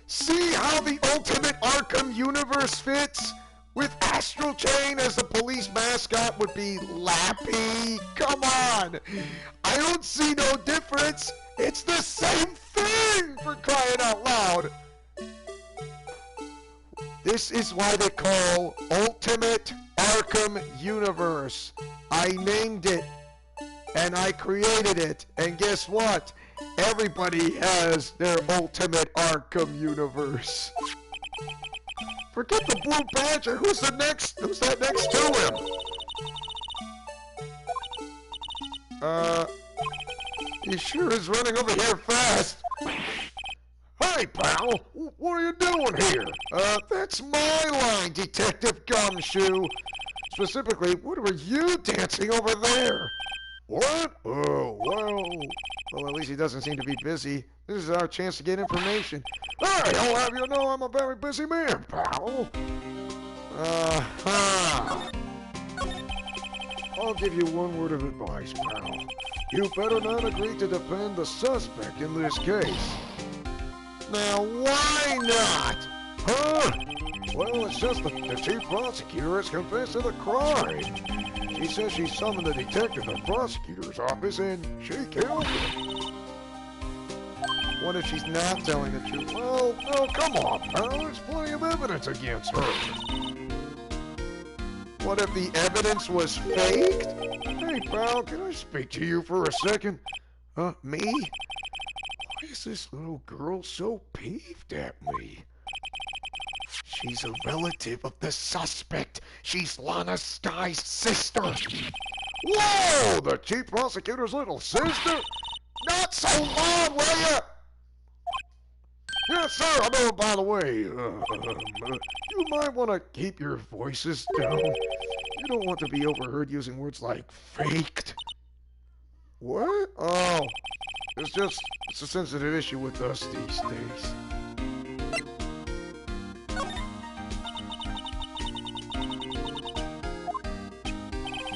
See how the Ultimate Arkham universe fits? With Astral Chain as the police mascot would be Lappy? Come on! I don't see no difference! It's the same thing, for crying out loud! This is why they call Ultimate Arkham Universe. I named it, and I created it, and guess what? Everybody has their Ultimate Arkham Universe. Forget the Blue Badger. Who's that next to him? He sure is running over here fast. Hey, pal, what are you doing here? That's my line, Detective Gumshoe. Specifically, what were you dancing over there? What? Oh, well, at least he doesn't seem to be busy. This is our chance to get information. Hey, I'll have you know I'm a very busy man, pal. Uh-huh. I'll give you one word of advice, pal. You better not agree to defend the suspect in this case. Now, why not? Huh? Well, it's just the chief prosecutor has confessed to the crime. She says she summoned the detective to the prosecutor's office and she killed him. What if she's not telling the truth? Well, oh, come on, pal. There's plenty of evidence against her. What if the evidence was faked? Hey, pal, can I speak to you for a second? Me? Why is this little girl so peeved at me? She's a relative of the suspect. She's Lana Sky's sister. Whoa! The chief prosecutor's little sister? Not so loud, will you? Yes, sir. Oh, by the way, you might want to keep your voices down. You don't want to be overheard using words like faked. What? Oh, it's a sensitive issue with us these days.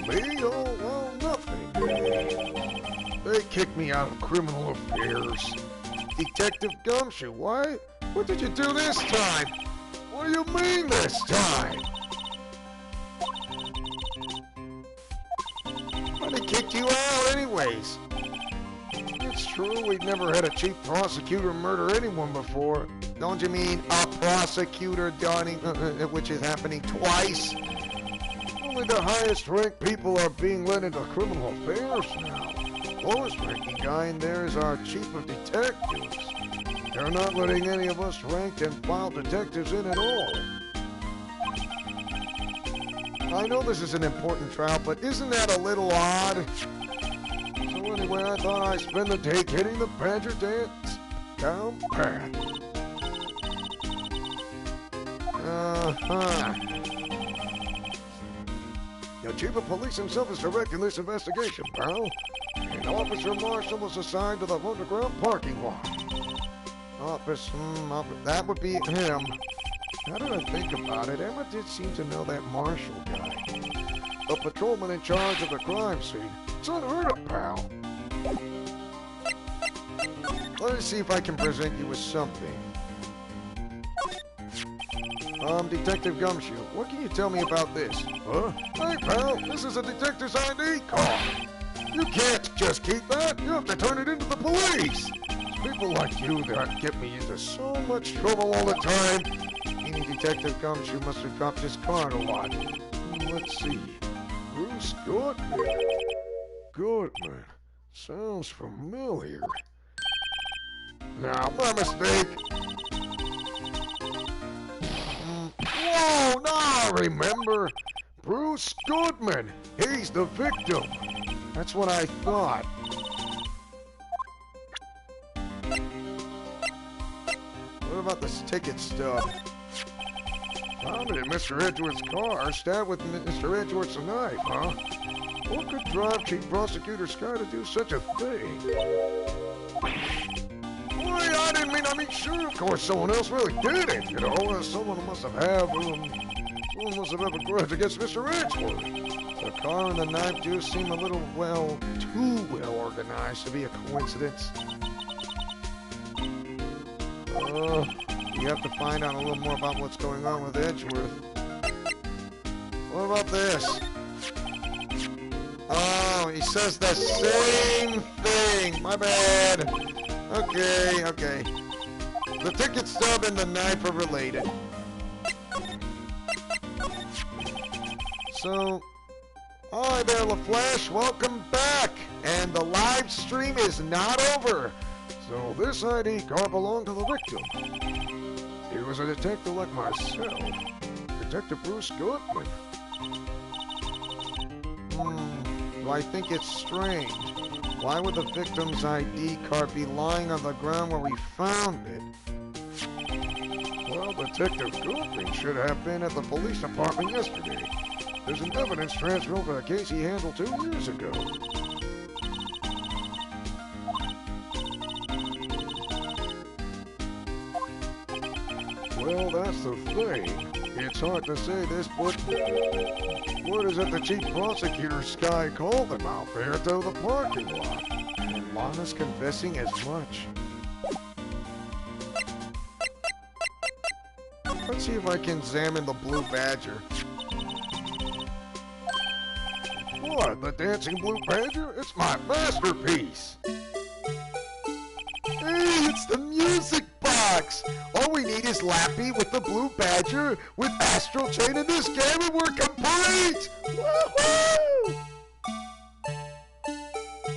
Me? Oh, well, nothing. They kicked me out of criminal affairs. Detective Gumshoe, what? What did you do this time? What do you mean this time? Why they kicked you out anyways? It's true, we've never had a chief prosecutor murder anyone before. Don't you mean a prosecutor, Donnie, which is happening twice? Only the highest ranked people are being let into criminal affairs now. The lowest ranking guy in there is our chief of detectives. They're not letting any of us ranked and file detectives in at all. I know this is an important trial, but isn't that a little odd? So anyway, I thought I'd spend the day getting the Badger dance down pat. The chief of police himself is directing this investigation, pal. An officer marshal was assigned to the underground parking lot. That would be him. Now that I think about it, Emma did seem to know that marshal guy. The patrolman in charge of the crime scene. It's unheard of, pal. Let me see if I can present you with something. Detective Gumshoe, what can you tell me about this? Huh? Hey, pal, this is a detective's ID card. You can't just keep that. You have to turn it into the police. It's people like you that get me into so much trouble all the time. Meaning Detective Gumshoe must have dropped his card a lot. Let's see. Bruce Goodman. Goodman. Sounds familiar. Nah, my mistake. Whoa, now I remember. Bruce Goodman. He's the victim. That's what I thought. What about this ticket stub? Found it in Mr. Edgeworth's car, stabbed with Mr. Edgeworth's knife, huh? What could drive Chief Prosecutor Sky to do such a thing? Wait, I mean, sure, of course, someone else really did it, you know? Someone must have a grudge against Mr. Edgeworth. The car and the knife do seem a little, well, too well organized to be a coincidence. You have to find out a little more about what's going on with Edgeworth. What about this? Oh, he says the same thing. My bad. Okay. The ticket stub and the knife are related. So, hi there, LaFlash. Welcome back. And the live stream is not over. So this ID card belonged to the victim. He was a detective like myself. Detective Bruce Goodman. I think it's strange. Why would the victim's ID card be lying on the ground where we found it? Well, Detective Goodman should have been at the police department yesterday. There's an evidence transfer over a case he handled 2 years ago. Well, that's the thing. It's hard to say this, but what is it the chief prosecutor's guy called them out there to the parking lot? And Lana's confessing as much. Let's see if I can examine the blue badger. What, the dancing blue badger? It's my masterpiece! Hey, it's the music box! All we need is Lappy with the blue badger with Astral Chain in this game and we're complete! Woohoo!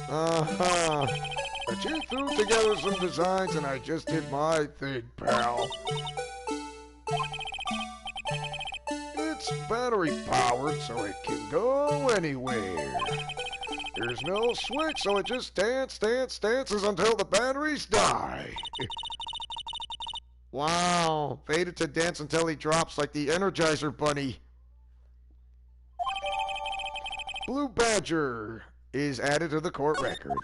Uh-huh. But you threw together some designs and I just did my thing, pal. It's battery powered so it can go anywhere. There's no switch, so it just dances until the batteries die. Wow, fated to dance until he drops like the Energizer Bunny. Blue Badger is added to the court record.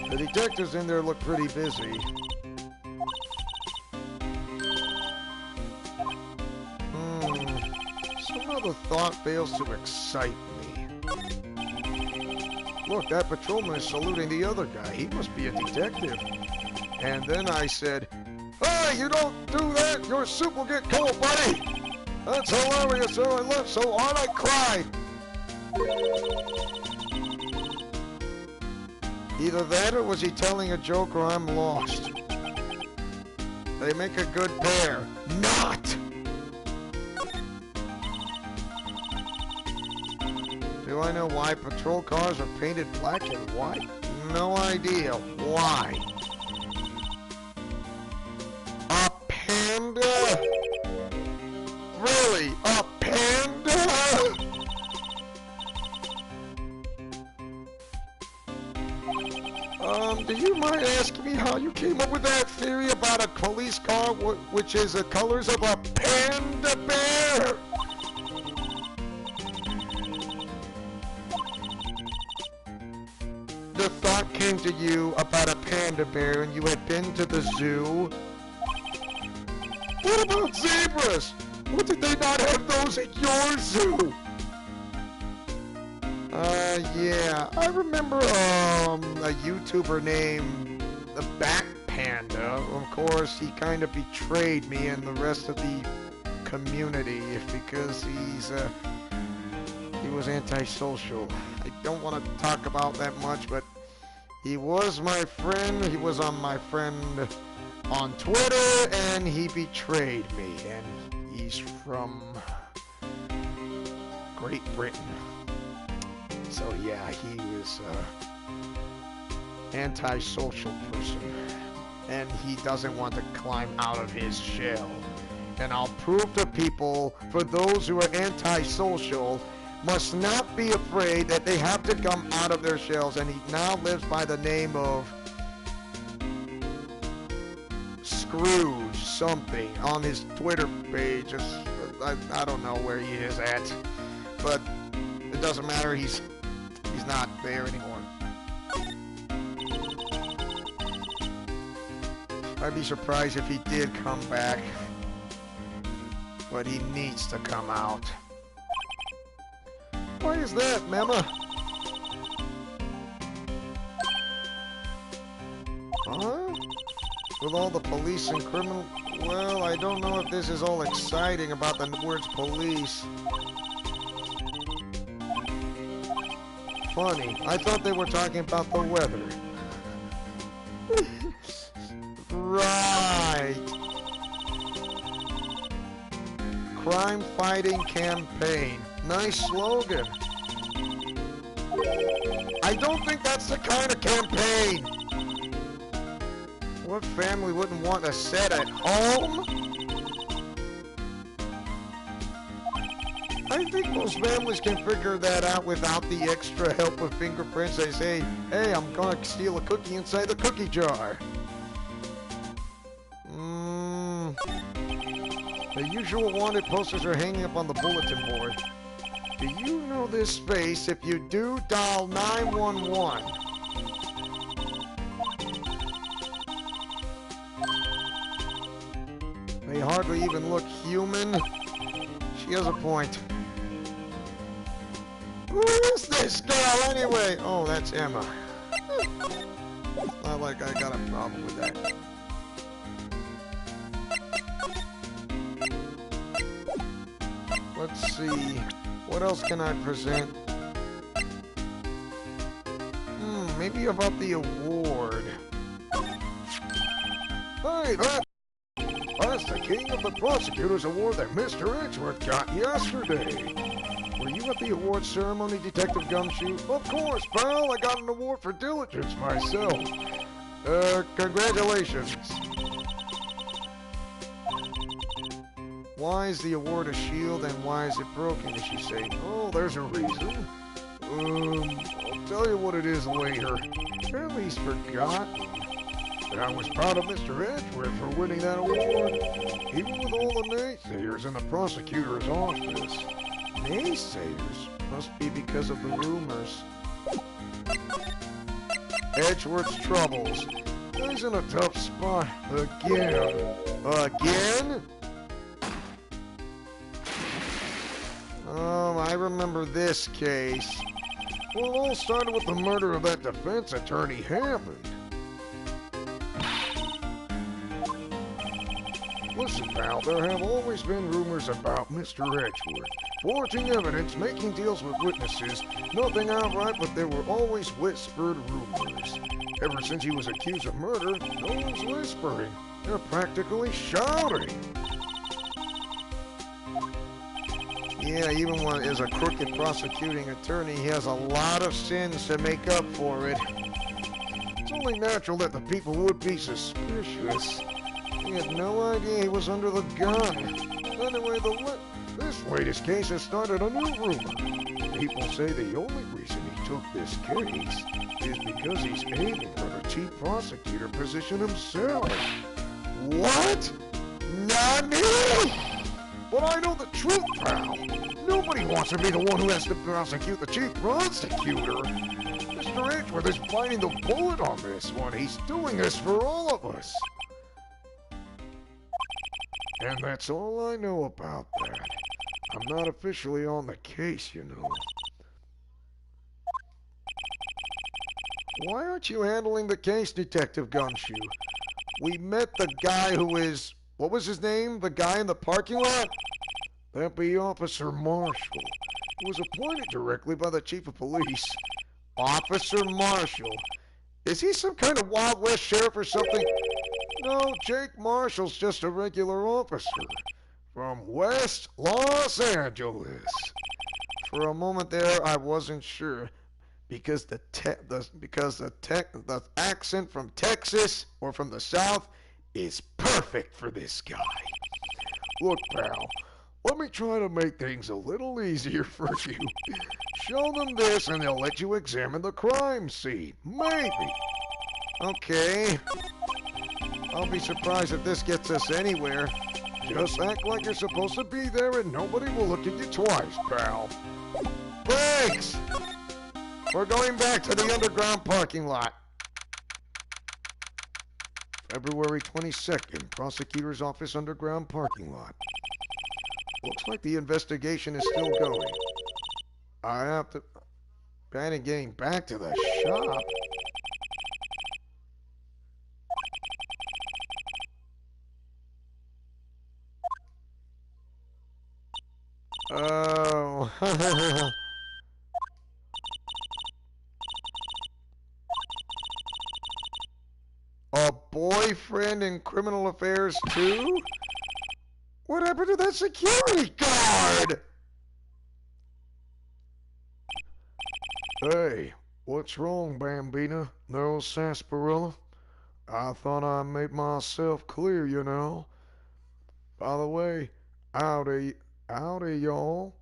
The detectives in there look pretty busy. Some other thought fails to excite me. Look, that patrolman is saluting the other guy. He must be a detective. And then I said, "Hey, you don't do that! Your soup will get cold, buddy!" That's hilarious, so I laughed so hard I cried. Either that or was he telling a joke or I'm lost. They make a good pair. Not! Do I know why patrol cars are painted black and white? No idea. Why? A panda? Really? A panda? Do you mind asking me how you came up with that theory about a police car which is the colors of a panda bear? The thought came to you about a panda bear and you had been to the zoo? What about zebras? What, did they not have those at your zoo? Yeah, I remember, a YouTuber named the Bat Panda. Of course, he kind of betrayed me and the rest of the community because he was antisocial. I don't want to talk about that much, but he was my friend. He was on my friend on Twitter, and he betrayed me. And he's from Great Britain. So yeah, he was antisocial person, and he doesn't want to climb out of his shell. And I'll prove to people, for those who are antisocial, must not be afraid that they have to come out of their shells. And he now lives by the name of Scrooge something on his Twitter page. I don't know where he is at, but it doesn't matter. He's not there anymore. I'd be surprised if he did come back, but he needs to come out. Why is that, Mama? Huh? With all the police and criminal... Well, I don't know if this is all exciting about the words police. Funny. I thought they were talking about the weather. Right. Crime fighting campaign. Nice slogan. I don't think that's the kind of campaign. What family wouldn't want a set at home? I think most families can figure that out without the extra help of fingerprints. They say, hey, I'm gonna steal a cookie inside the cookie jar. The usual wanted posters are hanging up on the bulletin board. Do you know this space? If you do, dial 911. They hardly even look human. She has a point. Who is this girl anyway? Oh, that's Emma. Not like I got a problem with that. Let's see. What else can I present? Maybe about the award. Hey, that's the King of the Prosecutors Award that Mr. Edgeworth got yesterday. Were you at the award ceremony, Detective Gumshoe? Of course, pal. I got an award for diligence myself. Congratulations. Why is the award a shield and why is it broken, did she say? Oh, there's a reason. I'll tell you what it is later. Apparently he's forgotten. But I was proud of Mr. Edgeworth for winning that award. Even with all the naysayers in the prosecutor's office. Naysayers? Must be because of the rumors. Edgeworth's troubles. He's in a tough spot. Again. Again? I remember this case. Well, it all started with the murder of that defense attorney, Hammond. Listen, pal, there have always been rumors about Mr. Edgeworth. Forging evidence, making deals with witnesses, nothing outright, but there were always whispered rumors. Ever since he was accused of murder, no one's whispering. They're practically shouting. Yeah, even when as a crooked prosecuting attorney, he has a lot of sins to make up for it. It's only natural that the people would be suspicious. He had no idea he was under the gun. Anyway, this latest case has started a new rumor. People say the only reason he took this case is because he's aiming for the chief prosecutor position himself. What? Nani? But I know the truth, pal. Nobody wants to be the one who has to prosecute the chief prosecutor. Mr. Edgeworth is biting the bullet on this one. He's doing this for all of us. And that's all I know about that. I'm not officially on the case, you know. Why aren't you handling the case, Detective Gumshoe? We met the guy who is... What was his name? The guy in the parking lot? That'd be Officer Marshall, who was appointed directly by the Chief of Police. Officer Marshall? Is he some kind of Wild West sheriff or something? No, Jake Marshall's just a regular officer from West Los Angeles. For a moment there, I wasn't sure because the accent from Texas or from the South is perfect for this guy. Look, pal, let me try to make things a little easier for you. Show them this and they'll let you examine the crime scene. Maybe. Okay. I'll be surprised if this gets us anywhere. Just act like you're supposed to be there and nobody will look at you twice, pal. Thanks! We're going back to the underground parking lot. February 22nd, Prosecutor's Office underground parking lot. Looks like the investigation is still going. I have to... Planning getting back to the shop. Oh. A boyfriend in criminal affairs too? What happened to that security guard? Hey, what's wrong, Bambina? No sarsaparilla? I thought I made myself clear, you know. By the way, howdy, y'all.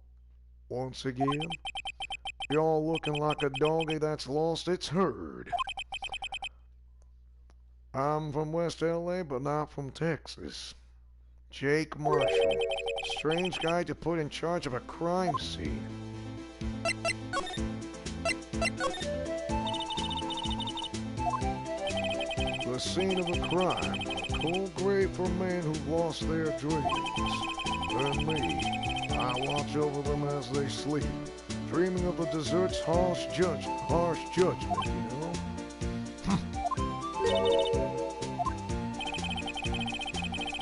Once again, y'all looking like a doggy that's lost its herd. I'm from West LA, but not from Texas. Jake Marshall. Strange guy to put in charge of a crime scene. The scene of a crime. A cold grave for men who've lost their dreams. And me, I watch over them as they sleep, dreaming of the desert's harsh judgment, you know?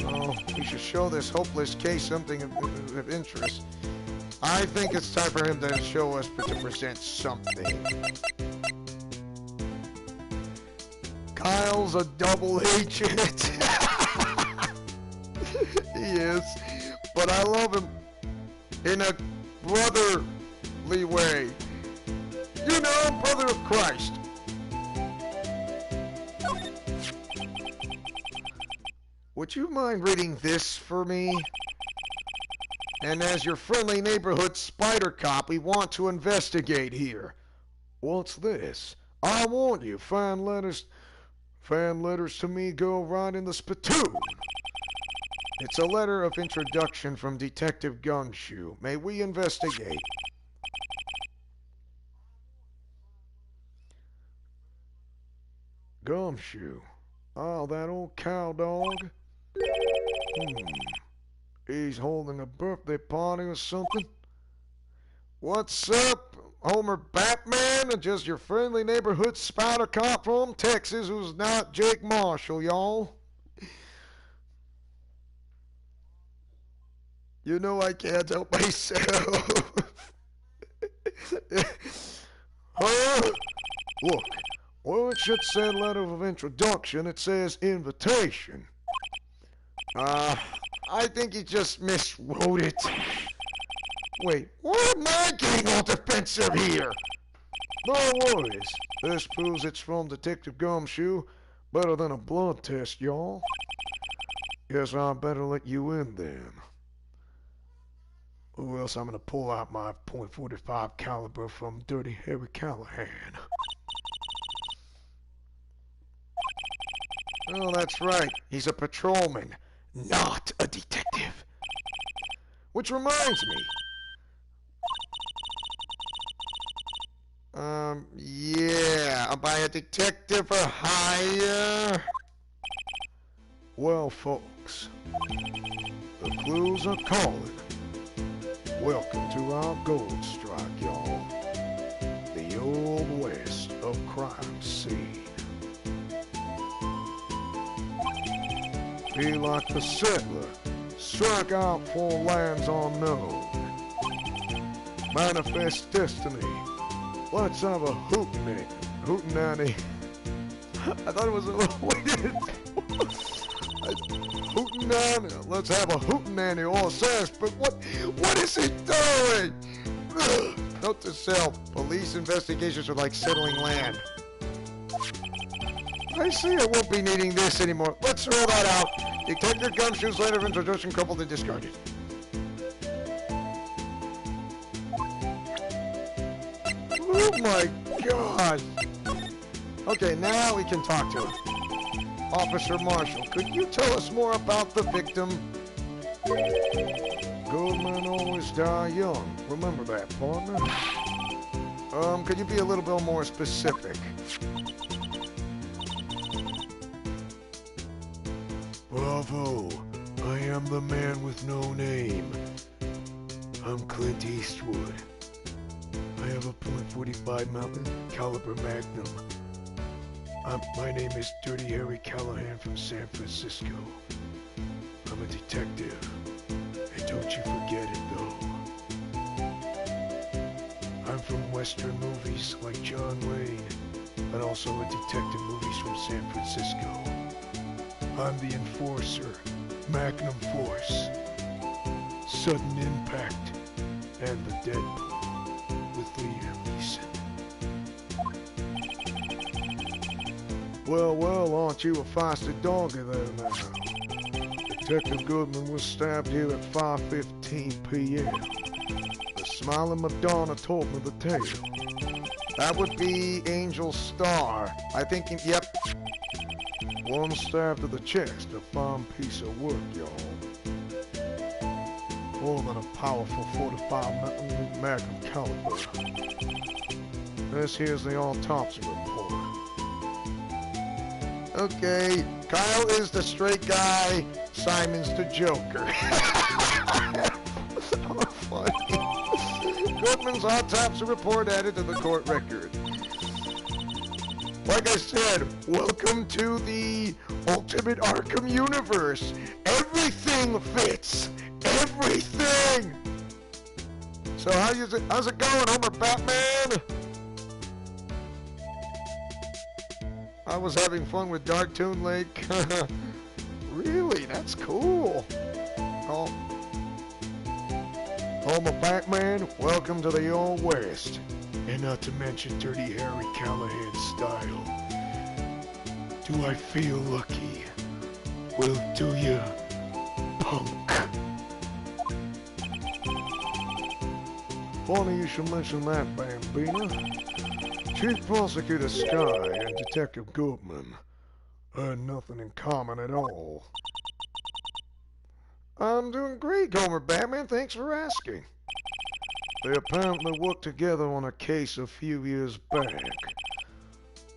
Oh, we should show this hopeless case something of interest. I think it's time for him to show us, to present something. Kyle's a double agent. He is. But I love him in a brotherly way. You know, brother of Christ. Would you mind reading this for me? And as your friendly neighborhood spider cop, we want to investigate here. What's this? I warn you, fan letters to me go right in the spittoon. It's a letter of introduction from Detective Gumshoe. May we investigate? Gumshoe. Oh, that old cow dog. He's holding a birthday party or something. What's up, Homer Batman? Or just your friendly neighborhood spider cop from Texas who's not Jake Marshall, y'all. You know I can't help myself. Huh? Look, well, it should say letter of introduction. It says invitation. I think he just miswrote it. Wait, why am I getting all defensive here? No worries. This proves it's from Detective Gumshoe. Better than a blood test, y'all. Guess I'd better let you in then. Or else I'm gonna pull out my .45 caliber from Dirty Harry Callahan. Oh, that's right. He's a patrolman, not a detective. Which reminds me. Yeah, by a detective for hire. Well, folks, the clues are calling. Welcome to our gold strike, y'all. The old west of crime scene. Be like the settler, strike out for lands unknown. Manifest destiny. Let's have a hootenanny. I thought it was a hootenanny. Let's have a hootenanny all says, but what is he doing? Note to self, police investigations are like settling land. I see I won't be needing this anymore. Let's throw that out. Detective Gumshoe's letter of introduction crumpled and discarded. Oh my God. Okay, now we can talk to him. Officer Marshall, could you tell us more about the victim? Good men always die young. Remember that, partner. Could you be a little bit more specific? Bravo. I am the man with no name. I'm Clint Eastwood. I have a .45 caliber Magnum. My name is Dirty Harry Callahan from San Francisco. I'm a detective. And don't you forget it, though. I'm from Western movies like John Wayne, but also in detective movies from San Francisco. I'm the Enforcer, Magnum Force, Sudden Impact, and the Deadpool with Liam Neeson. Well, aren't you a feisty doggy there now? Detective Goodman was stabbed here at 5:15 p.m. The smiling Madonna told me the tale. That would be Angel Star. I think, yep. One stab to the chest, a fine piece of work, y'all. more than a powerful 45 Magnum caliber. This here's the autopsy report. Okay, Kyle is the straight guy, Simon's the Joker. Funny. Goodman's autopsy report added to the court record. Like I said, welcome to the Ultimate Arkham universe. Everything fits. Everything! So how's it going, Homer Batman? I was having fun with Dark Toon Lake. Really? That's cool. Oh. Homer Batman, welcome to the Old West. And not to mention Dirty Harry Callahan's style. Do I feel lucky? Well, do you, punk? Funny you should mention that, Bambina. Chief Prosecutor Sky and Detective Goodman had nothing in common at all. I'm doing great, Homer Batman. Thanks for asking. They apparently worked together on a case a few years back.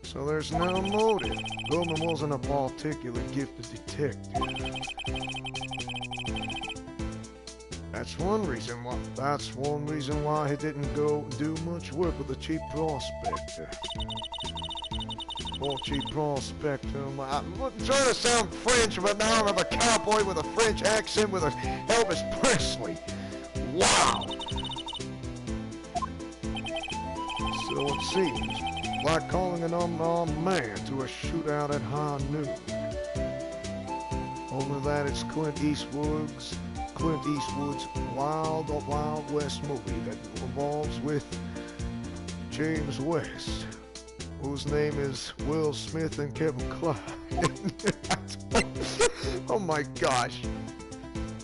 So there's no motive. Goodman wasn't a particularly gifted detective. That's one reason why he didn't go do much work with the chief prospector. Poor chief prospector. I'm trying to sound French, but now I'm a cowboy with a French accent with a Elvis Presley. Wow. So it seems like calling an unarmed man to a shootout at high noon. Only that it's Clint Eastwood's Wild West movie that revolves with James West, whose name is Will Smith and Kevin Kline. Oh my gosh.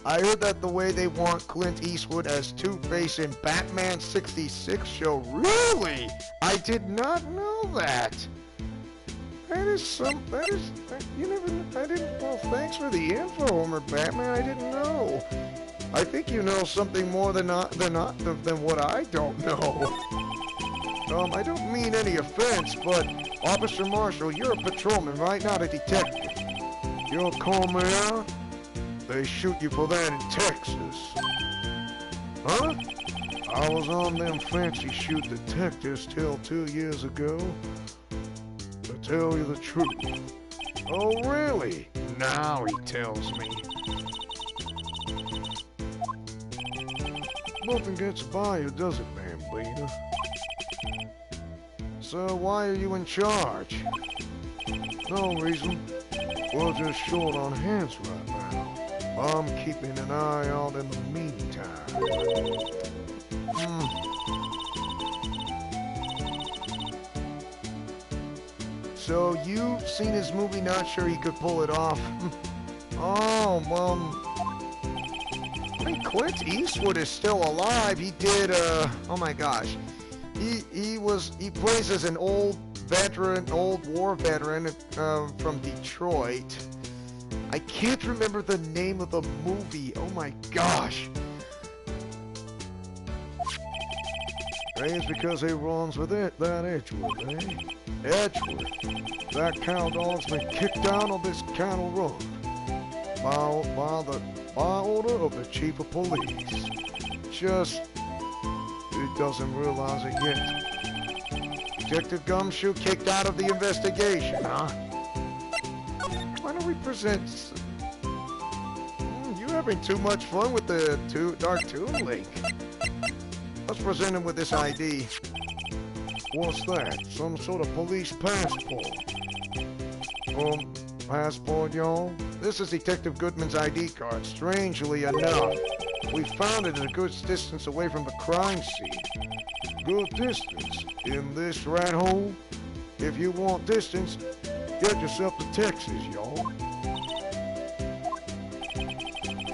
I heard that the way they want Clint Eastwood as Two-Face in Batman 66 show. Really? I did not know that. Well, thanks for the info, Homer Batman. I didn't know. I think you know something more than what I don't know. I don't mean any offense, but Officer Marshall, you're a patrolman, right? Not a detective. You're a co-mayor? They shoot you for that in Texas. Huh? I was on them fancy shoot detectives till 2 years ago. To tell you the truth. Oh, really? Now he tells me. Nothing gets by you, does it, Bambina? So why are you in charge? No reason. We're just short on hands right now. I'm keeping an eye out in the meantime. So you've seen his movie, not sure he could pull it off. Oh, well, I mean, Clint Eastwood is still alive. He did, oh my gosh. He plays as an old war veteran, from Detroit. I can't remember the name of the movie. Oh my gosh. Hey, it's because he runs with it, that Edgewood, eh? Edgewood. That cow dog's been kicked out of this cattle run by order of the chief of police. Just, he doesn't realize it yet. Detective Gumshoe kicked out of the investigation, huh? Why don't we present... You're having too much fun with the Dark Toon Link. Let's present him with this ID. What's that? Some sort of police passport. Passport, y'all? This is Detective Goodman's ID card. Strangely enough, we found it at a good distance away from the crime scene. Good distance? In this rat hole? If you want distance, get yourself to Texas, y'all.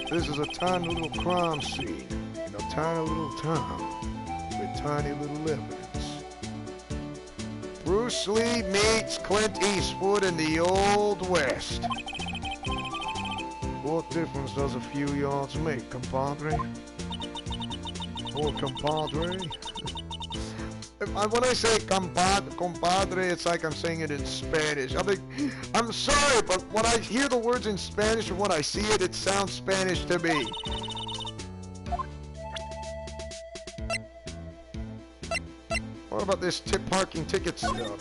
This is a tiny little crime scene in a tiny little town with tiny little evidence. Bruce Lee meets Clint Eastwood in the Old West. What difference does a few yards make, compadre? Or compadre. When I say compadre, it's like I'm saying it in Spanish. I'm sorry, but when I hear the words in Spanish and when I see it, it sounds Spanish to me. What about this parking ticket stub?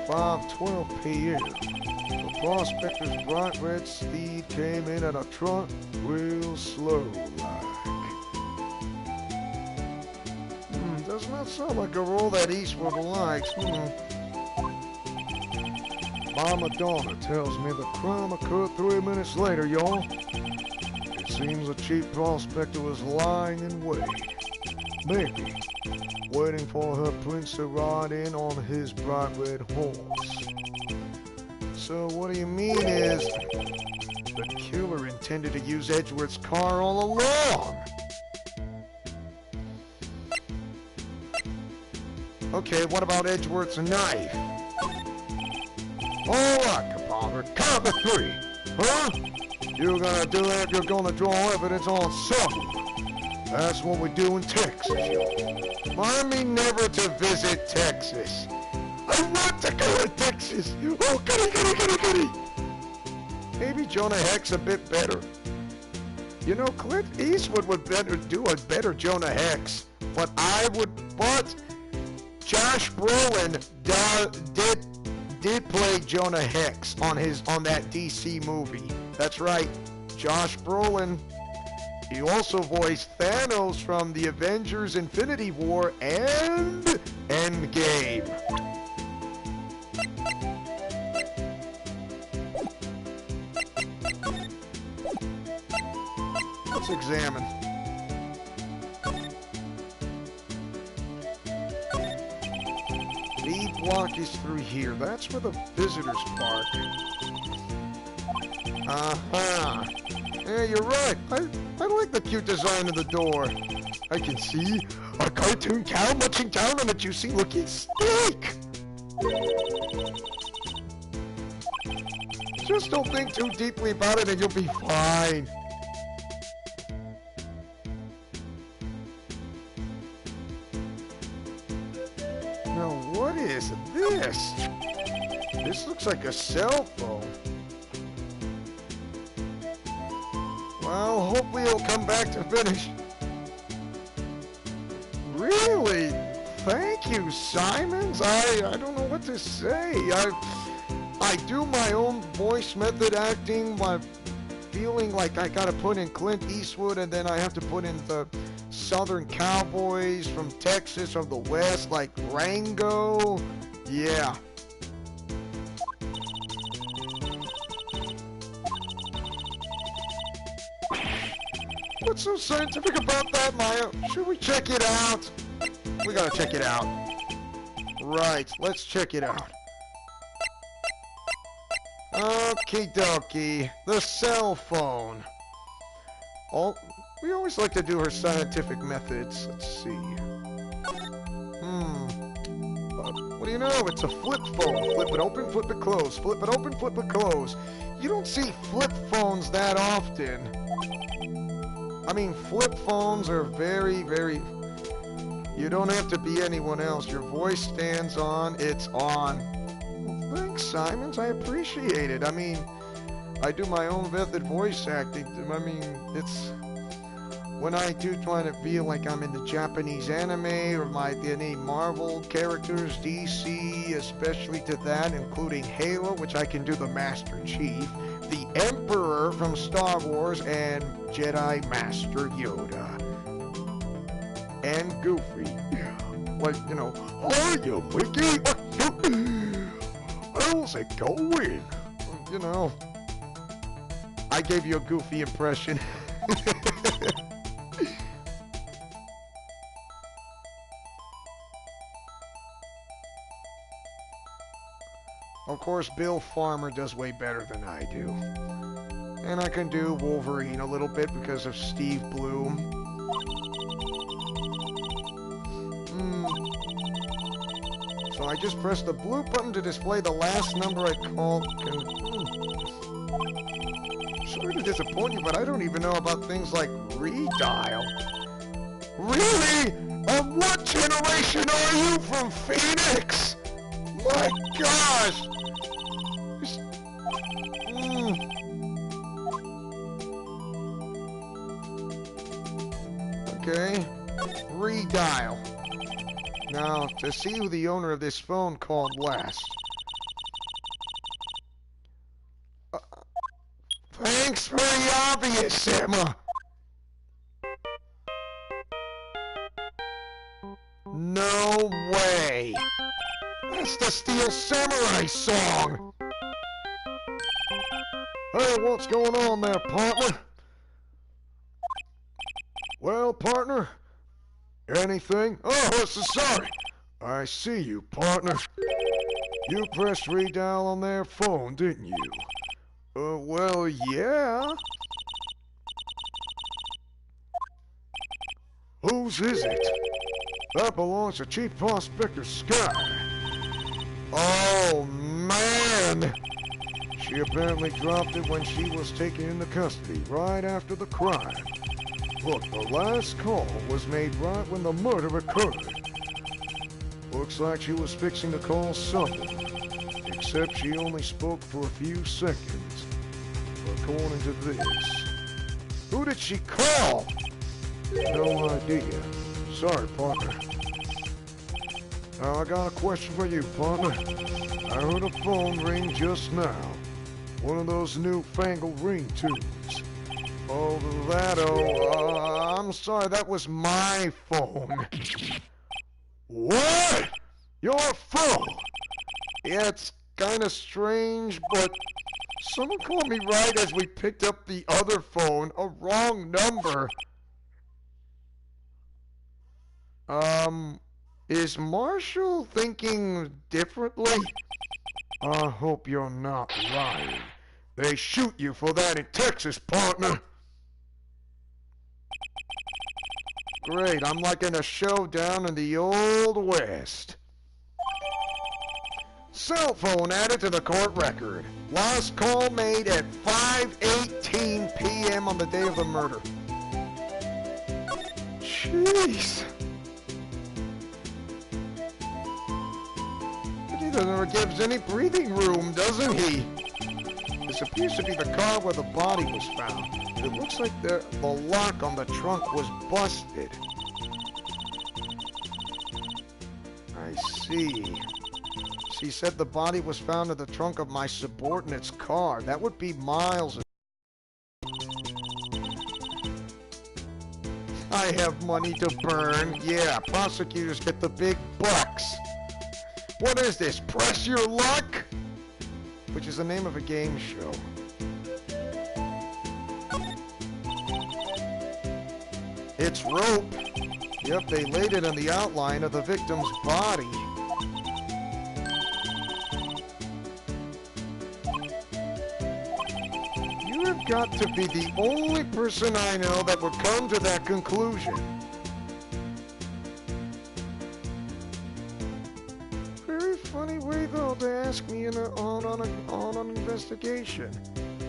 5:12 p.m. The prospector's bright red steed came in at a trot real slow like. Does not sound like a role that Eastwood likes. My Madonna tells me the crime occurred 3 minutes later, y'all. It seems the chief prospector was lying in wait. Maybe waiting for her prince to ride in on his bright red horse. So what do you mean is the killer intended to use Edgeworth's car all along? Okay, what about Edgeworth's knife? Alright, compadre, count to 3. Huh? You're gonna do it if you're gonna draw evidence on something. That's what we do in Texas, y'all. Mind me never to visit Texas. I want to go to Texas. Oh, goody. Maybe Jonah Hex a bit better. You know, Clint Eastwood would do a better Jonah Hex. But Josh Brolin did play Jonah Hex on that DC movie. That's right, Josh Brolin. He also voiced Thanos from the Avengers Infinity War and Endgame. Let's examine. Lead block is through here. That's where the visitors park. Uh-huh. Yeah, you're right. I like the cute design of the door. I can see a cartoon cow munching down on a juicy-looking steak. Just don't think too deeply about it and you'll be fine. Now, what is this? This looks like a cell phone. Well, hopefully he'll come back to finish. Really? Thank you, Simons. I don't know what to say. I do my own voice method acting by feeling like I gotta put in Clint Eastwood and then I have to put in the Southern cowboys from Texas, from the West, like Rango. Yeah. What's so scientific about that, Maya? Should we check it out? We gotta check it out. Right, let's check it out. Okie dokie. The cell phone. Oh, we always like to do her scientific methods. Let's see. What do you know? It's a flip phone. Flip it open, flip it close. Flip it open, flip it close. You don't see flip phones that often. I mean, flip phones are very, very... You don't have to be anyone else. Your voice stands on, it's on. Well, thanks, Simons. I appreciate it. I mean, I do my own method voice acting. I mean, it's... When I do try to feel like I'm in the Japanese anime or any Marvel characters, DC, especially to that, including Halo, which I can do the Master Chief, the Emperor from Star Wars, and Jedi Master Yoda. And Goofy. Like, you know, hiya, Mickey! How's it going? You know, I gave you a Goofy impression. Of course, Bill Farmer does way better than I do. And I can do Wolverine a little bit because of Steve Bloom. So I just press the blue button to display the last number I called. Sorry to disappoint you, but I don't even know about things like redial. Really? What generation are you from Phoenix? My gosh! Okay. Redial. Now, to see who the owner of this phone called last. Thanks for the obvious, Emma. No way. That's the Steel Samurai song. Hey, what's going on there, partner? Well, partner, anything? Oh, so sorry. I see you, partner. You pressed redial on their phone, didn't you? Well, yeah. Whose is it? That belongs to Chief Prospector Sky. Oh, man! She apparently dropped it when she was taken into custody, right after the crime. Look, the last call was made right when the murder occurred. Looks like she was fixing to call someone, except she only spoke for a few seconds, according to this. Who did she call? No idea. Sorry, partner. Now, I got a question for you, partner. I heard a phone ring just now. One of those newfangled ringtones. Oh, I'm sorry, that was my phone. What? Your phone? Yeah, it's kinda strange, but someone called me right as we picked up the other phone, a wrong number. Is Marshall thinking differently? I hope you're not lying. They shoot you for that in Texas, partner. Great, I'm like in a showdown in the Old West. Cell phone added to the court record. Last call made at 5:18 p.m. on the day of the murder. Jeez. He never gives any breathing room, doesn't he? This appears to be the car where the body was found. It looks like the lock on the trunk was busted. I see. She said the body was found in the trunk of my subordinate's car. That would be Miles. I have money to burn. Yeah, prosecutors get the big bucks. What is this? Press Your Luck? Which is the name of a game show. It's rope. Yep, they laid it on the outline of the victim's body. You have got to be the only person I know that would come to that conclusion. Very funny way, though, to ask me on an investigation.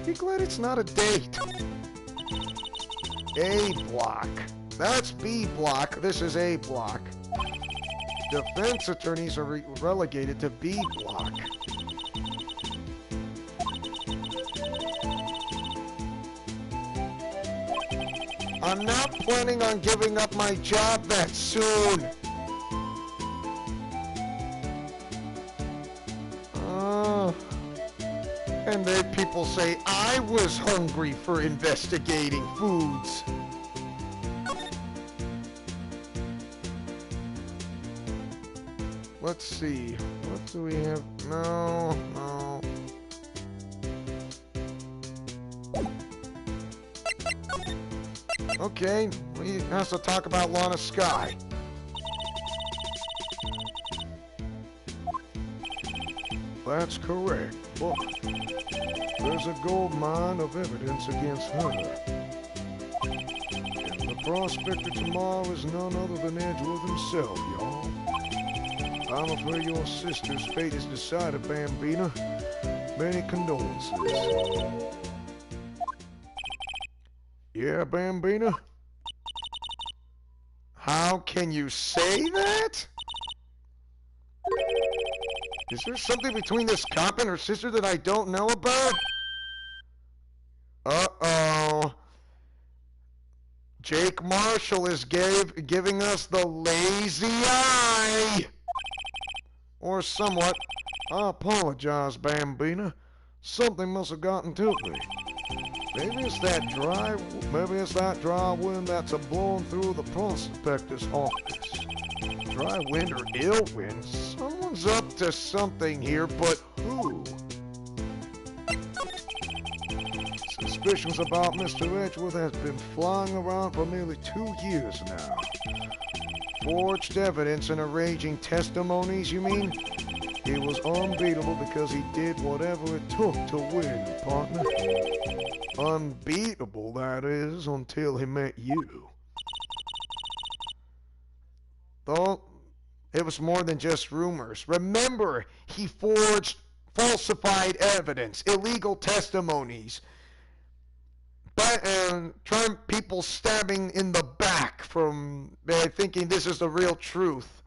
Be glad it's not a date. A block. That's B block. This is A block. Defense attorneys are relegated to B block. I'm not planning on giving up my job that soon. And then people say I was hungry for investigating foods. Let's see. What do we have? No. Okay, he has to talk about Lana Sky. That's correct, but there's a gold mine of evidence against her. And the prospector tomorrow is none other than Edgeworth himself, y'all. I'm afraid your sister's fate is decided, Bambina. Many condolences. Yeah, Bambina? How can you say that? Is there something between this cop and her sister that I don't know about? Uh-oh. Jake Marshall is giving us the lazy eye. Or somewhat. I apologize, Bambina. Something must have gotten to me. Maybe it's that dry wind that's a-blowing through the prospector's office. Dry wind or ill wind? Someone's up to something here, but who? Suspicions about Mr. Edgeworth has been flying around for nearly 2 years now. Forged evidence and arranging testimonies, you mean? He was unbeatable because he did whatever it took to win, partner. Unbeatable, that is, until he met you. Though, it was more than just rumors. Remember, he forged falsified evidence, illegal testimonies, trying people stabbing in the back from thinking this is the real truth.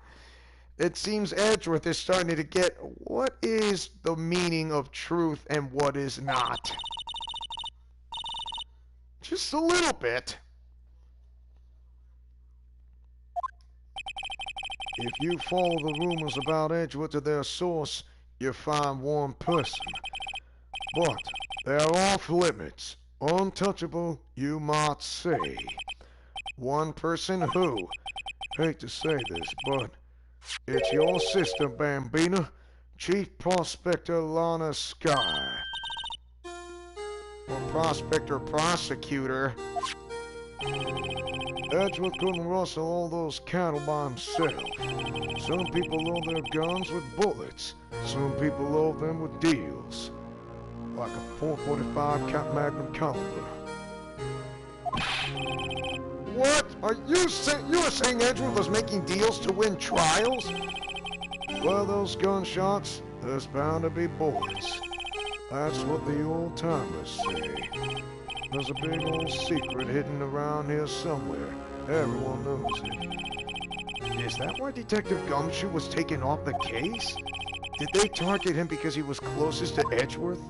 It seems Edgeworth is starting to get what is the meaning of truth and what is not. Just a little bit. If you follow the rumors about Edgeworth to their source, you find one person. But they're off limits. Untouchable, you might say. One person who, hate to say this, but it's your sister, Bambina, Chief Prospector Lana Sky. Or Prospector Prosecutor. Edgeworth couldn't rustle all those cattle by himself. Some people load their guns with bullets. Some people load them with deals. Like a .445 Cat Magnum caliber. What? Are you saying Edgeworth was making deals to win trials? Well, those gunshots, there's bound to be bullets. That's what the old-timers say. There's a big old secret hidden around here somewhere. Everyone knows it. Is that why Detective Gumshoe was taken off the case? Did they target him because he was closest to Edgeworth?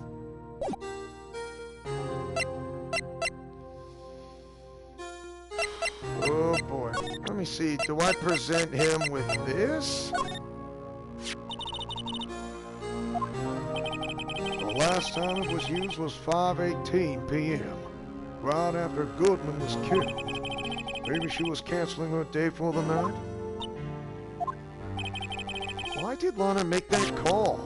Oh boy. Let me see. Do I present him with this? The last time it was used was 5:18 p.m. right after Goodman was killed. Maybe she was canceling her day for the night? Why did Lana make that call?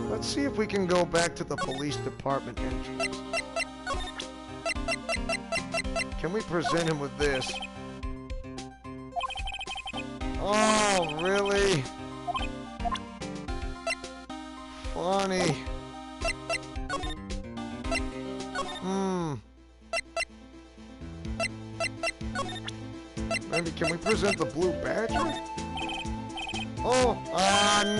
Let's see if we can go back to the police department entrance. Can we present him with this? Oh, really? Funny. Maybe can we present the blue badger? Oh,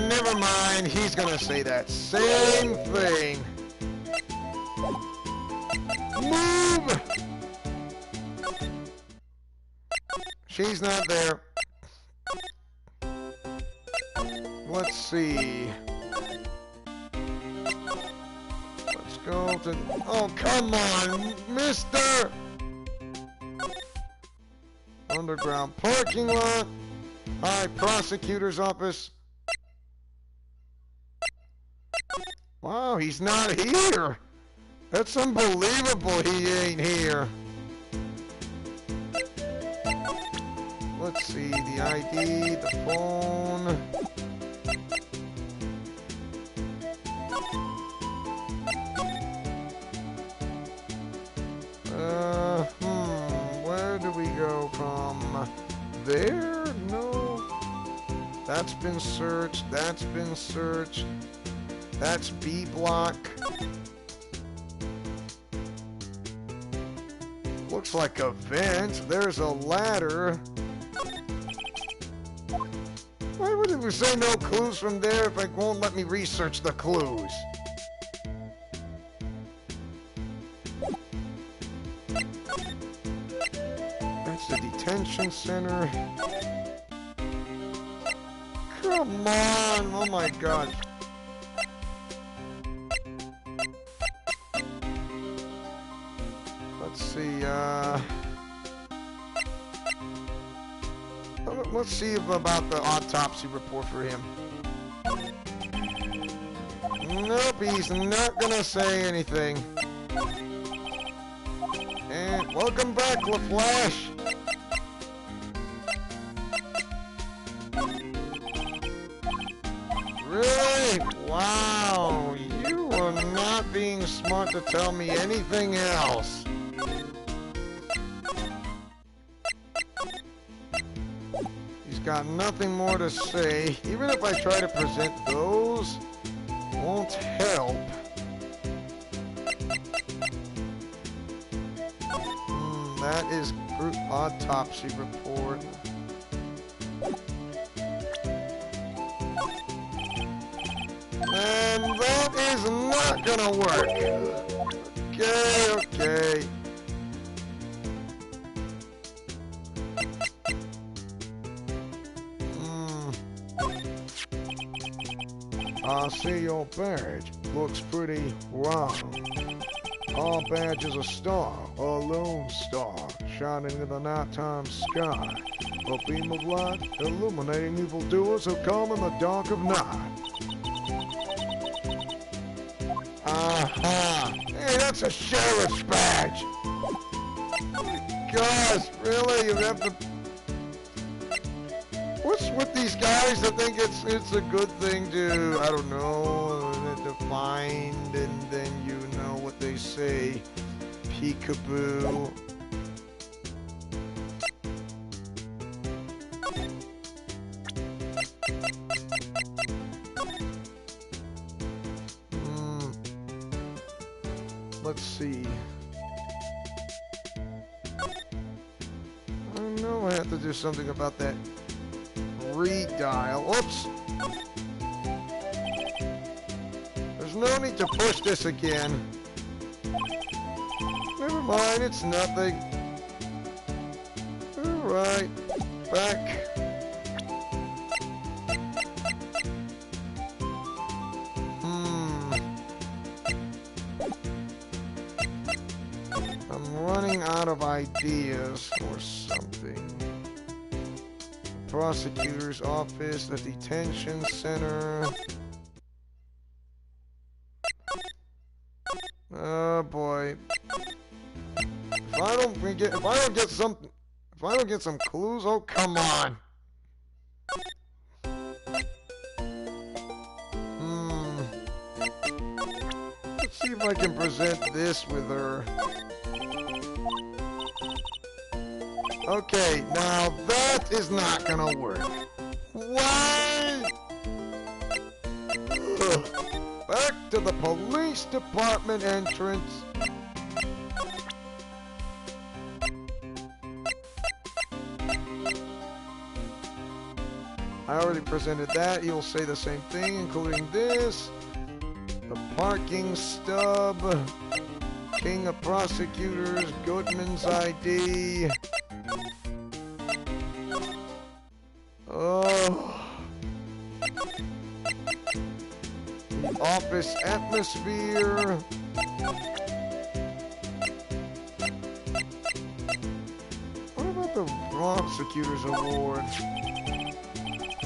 never mind. He's gonna say that same thing. Move! She's not there. Let's see. Let's go to... Oh, come on, mister! Underground parking lot. Hi, prosecutor's office. Wow, he's not here. That's unbelievable he ain't here. Let's see, the ID, the phone. Where do we go from? There? No. That's been searched. That's been searched. That's B block. Looks like a vent. There's a ladder. Why would it say no clues from there if it won't let me research the clues? detention center. Come on! Oh my god. Let's see, let's see about the autopsy report for him. Nope, he's not gonna say anything. And welcome back, LaFlash. Really? Wow, you are not being smart to tell me anything else. He's got nothing more to say. Even if I try to present those, won't help. That is group autopsy report. And that is not gonna work. Okay. I see your badge. Looks pretty wrong. Our badge is a star, a lone star, shining in the nighttime sky. A beam of light, illuminating evildoers who come in the dark of night. Aha! Hey, that's a sheriff's badge! Gosh, really? You have to... What's with these guys that think it's a good thing to, I don't know, to find, and then you know what they say, peekaboo. Let's see. I know I have to do something about that redial. Oops. There's no need to push this again. Never mind, it's nothing. Alright. Back. I'm running out of ideas or something. Prosecutor's office, the detention center. Oh boy. If I don't get some clues, oh come on. Let's see if I can present this with her. Okay, now that is not gonna work. Why? Ugh. Back to the police department entrance. I already presented that. You'll say the same thing, including this. The parking stub. King of prosecutors. Goodman's ID. Oh. The office atmosphere. What about the prosecutor's award?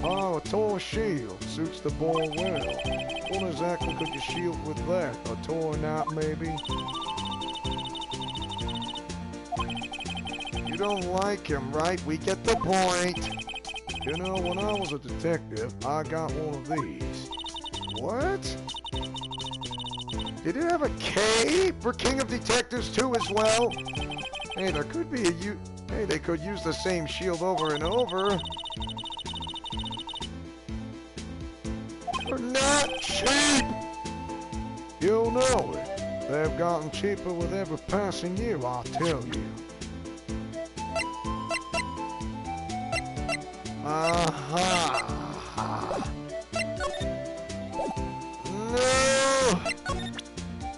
Oh, a tall shield. Suits the boy well. What exactly could you shield with that? A toy knot, maybe? You don't like him, right? We get the point. You know, when I was a detective, I got one of these. What? Did it have a K for King of Detectives too as well? Hey, there could be a Hey, they could use the same shield over and over. They're not cheap! You'll know it. They've gotten cheaper with every passing year, I'll tell you. Aha! No!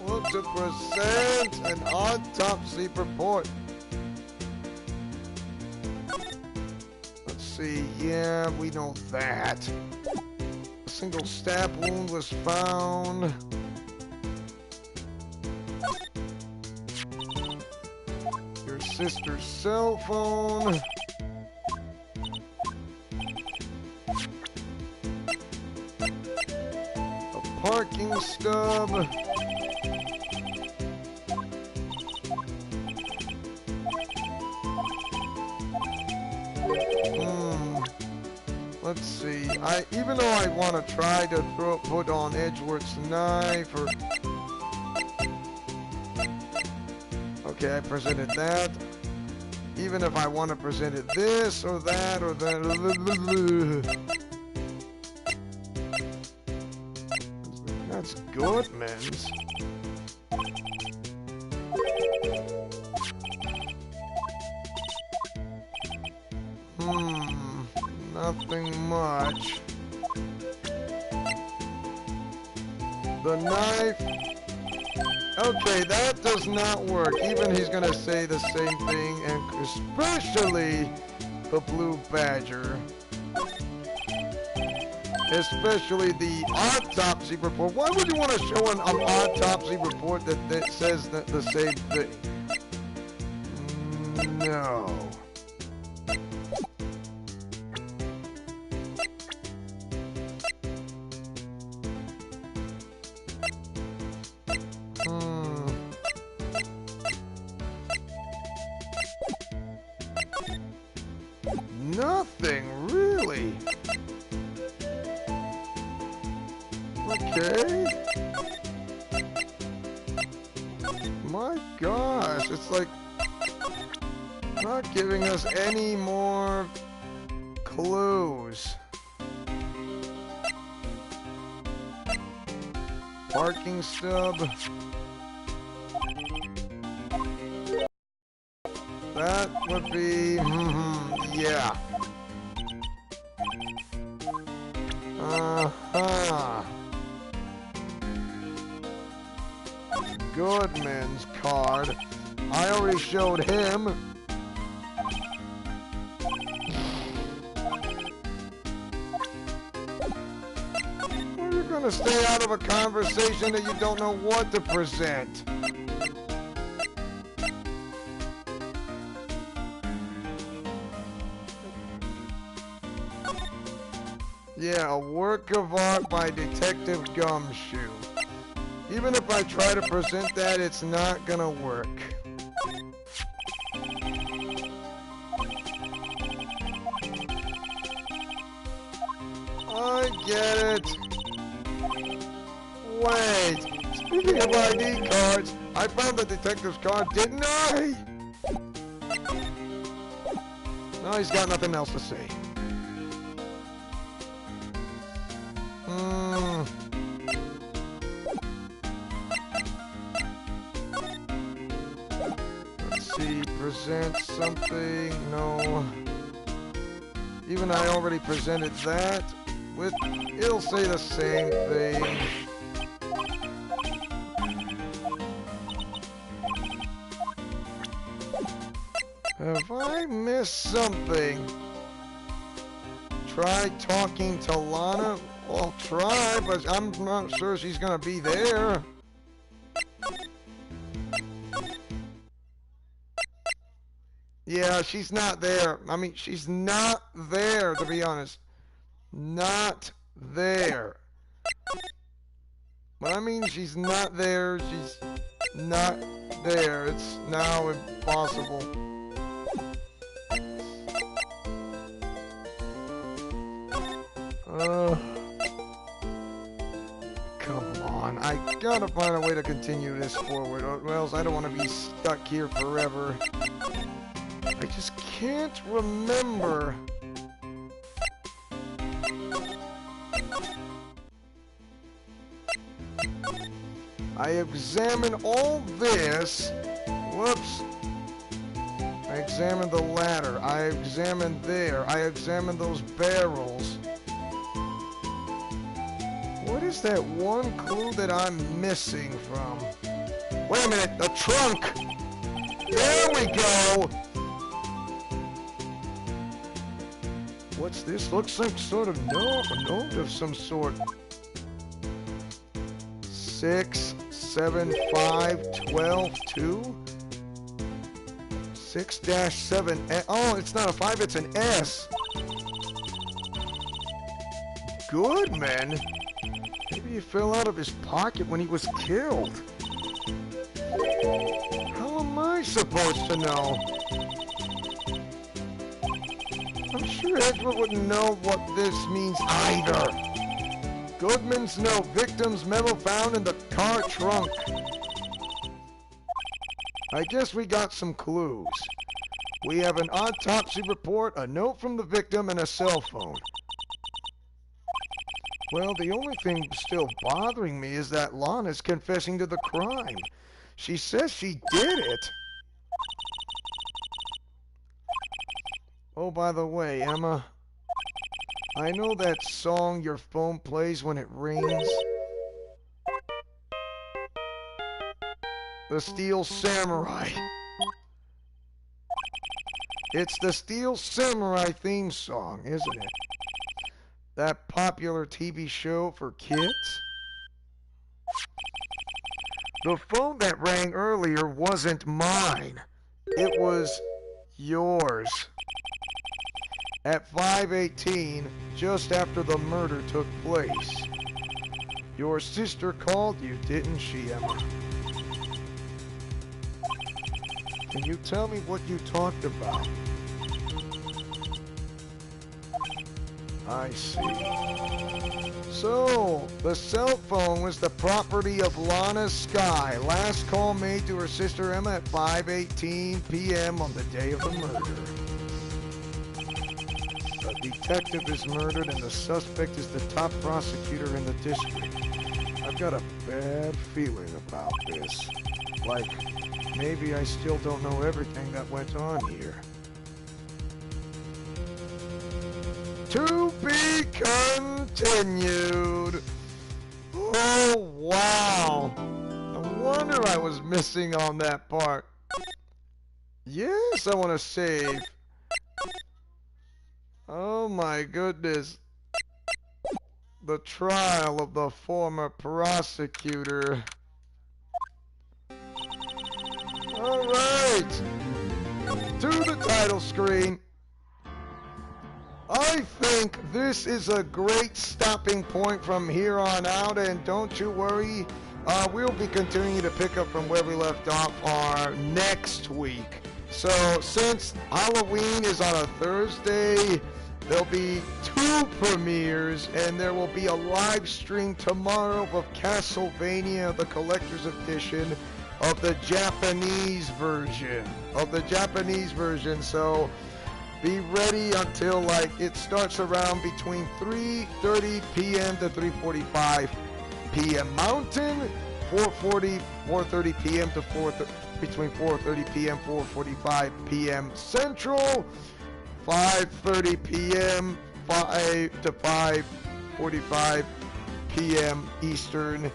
Want to present an autopsy report. see. Yeah, we know that. A single stab wound was found. Your sister's cell phone. A parking stub. Let's see. Even though I want to try to put on Edgeworth's knife, or okay, I presented that. Even if I want to present it this or that or that, that's Goodman's. Nothing much. The knife. Okay, that does not work. Even he's gonna say the same thing, and especially the blue badger. Especially the autopsy report. Why would you want to show an autopsy report that says the same thing? No. Nothing, really. Okay. My gosh, it's like not giving us any more clues. Parking stub. That would be, yeah. Uh-huh. Goodman's card. I already showed him. You're gonna stay out of a conversation that you don't know what to present. Yeah, a work of art by Detective Gumshoe. Even if I try to present that, it's not gonna work. I get it. Wait, speaking of ID cards, I found the detective's card, didn't I? No, he's got nothing else to say. Let's see, present something, no. Even I already presented that. It'll say the same thing. Have I missed something? Try talking to Lana? I'll try, but I'm not sure she's gonna be there. Yeah, she's not there. I mean, she's not there, to be honest. Not there. But I mean, she's not there. She's not there. It's now impossible. Come on. I gotta find a way to continue this forward, or else I don't want to be stuck here forever. I just can't remember. I examined all this. Whoops. I examined the ladder. I examined there. I examined those barrels. What is that one clue that I'm missing from? Wait a minute, the trunk! There we go! What's this? Looks like sort of a note of some sort. 6, 7, 5, 12, 2. 6-7. Oh, it's not a 5, it's an S. Goodman? Maybe he fell out of his pocket when he was killed. How am I supposed to know? I'm sure Edward wouldn't know what this means either. Goodman's note, victim's memo found in the car trunk. I guess we got some clues. We have an autopsy report, a note from the victim, and a cell phone. Well, the only thing still bothering me is that Lana's confessing to the crime. She says she did it. Oh, by the way, Emma, I know that song your phone plays when it rings. The Steel Samurai. It's the Steel Samurai theme song, isn't it? That popular TV show for kids? The phone that rang earlier wasn't mine. It was yours. At 5:18, just after the murder took place. Your sister called you, didn't she, Emma? Can you tell me what you talked about? I see. So, the cell phone was the property of Lana Skye. Last call made to her sister Emma at 5:18 p.m. on the day of the murder. A detective is murdered and the suspect is the top prosecutor in the district. I've got a bad feeling about this. Like, maybe I still don't know everything that went on here. To be continued. Oh, wow. No wonder I was missing on that part. Yes, I want to save. Oh my goodness. The trial of the former prosecutor. Alright. To the title screen. I think this is a great stopping point from here on out, and don't you worry, we'll be continuing to pick up from where we left off our next week. So, since Halloween is on a Thursday, there'll be 2 premieres, and there will be a live stream tomorrow of Castlevania, the Collector's Edition of the Japanese version. So, be ready until, like, it starts around between 3:30 p.m. to 3:45 p.m. Mountain, 4:30 p.m. to between 4:30 p.m. 4:45 p.m. Central, 5:30 p.m. 5 to 5:45 p.m. Eastern,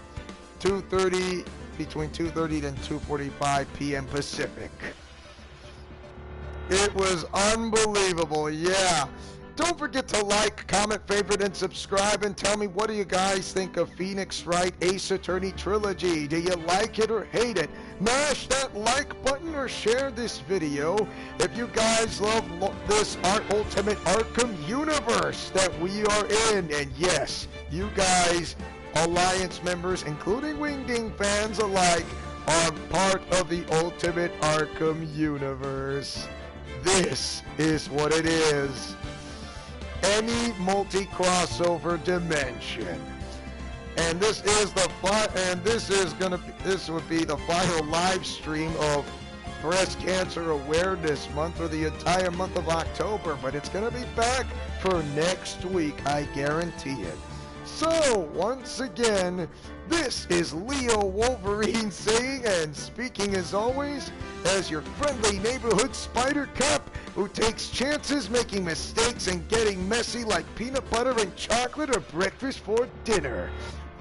2:30 between 2:30 and 2:45 p.m. Pacific. It was unbelievable, yeah. Don't forget to like, comment, favorite, and subscribe, and tell me, what do you guys think of Phoenix Wright Ace Attorney Trilogy? Do you like it or hate it? Mash that like button or share this video if you guys love this Ultimate Arkham universe that we are in. And yes, you guys, Alliance members, including Wingding fans alike, are part of the Ultimate Arkham universe. This is what it is. Any multi-crossover dimension. And this is the this would be the final live stream of Breast Cancer Awareness Month for the entire month of October, but it's gonna be back for next week, I guarantee it. So, once again, this is Leo Wolverine saying and speaking as always as your friendly neighborhood spider cop who takes chances making mistakes and getting messy like peanut butter and chocolate or breakfast for dinner.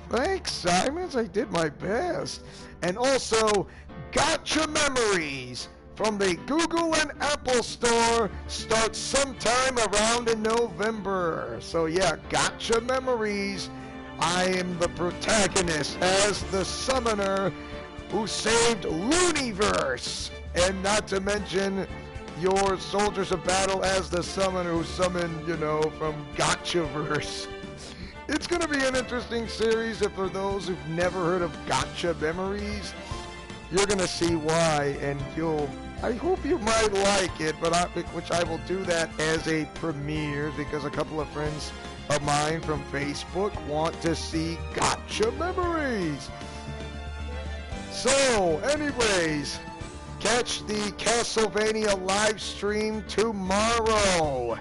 Thanks, Simons. I did my best. And also, gotcha memories. from the Google and Apple Store starts sometime around in November. So yeah, Gotcha Memories. I am the protagonist as the summoner who saved Looniverse. And not to mention your soldiers of battle as the summoner who summoned, from Gotchaverse. It's going to be an interesting series, and for those who've never heard of Gotcha Memories, you're going to see why, and I hope you might like it, which I will do that as a premiere, because a couple of friends of mine from Facebook want to see Gotcha Memories. So, anyways, catch the Castlevania live stream tomorrow.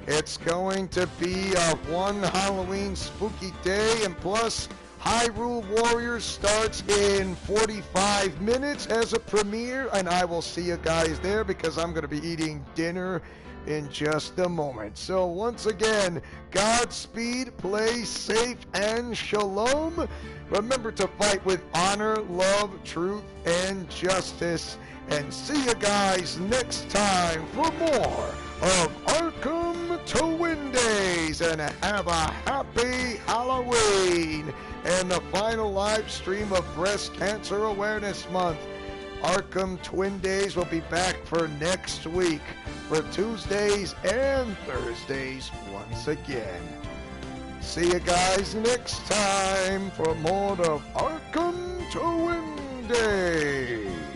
It's going to be one Halloween spooky day, and plus Hyrule Warriors starts in 45 minutes as a premiere, and I will see you guys there because I'm going to be eating dinner in just a moment. So once again, Godspeed, play safe, and shalom. Remember to fight with honor, love, truth, and justice. And see you guys next time for more of Arkham Twin Days. And have a happy Halloween and the final live stream of Breast Cancer Awareness Month. Arkham Twin Days will be back for next week for Tuesdays and Thursdays once again. See you guys next time for more of Arkham Twin Days.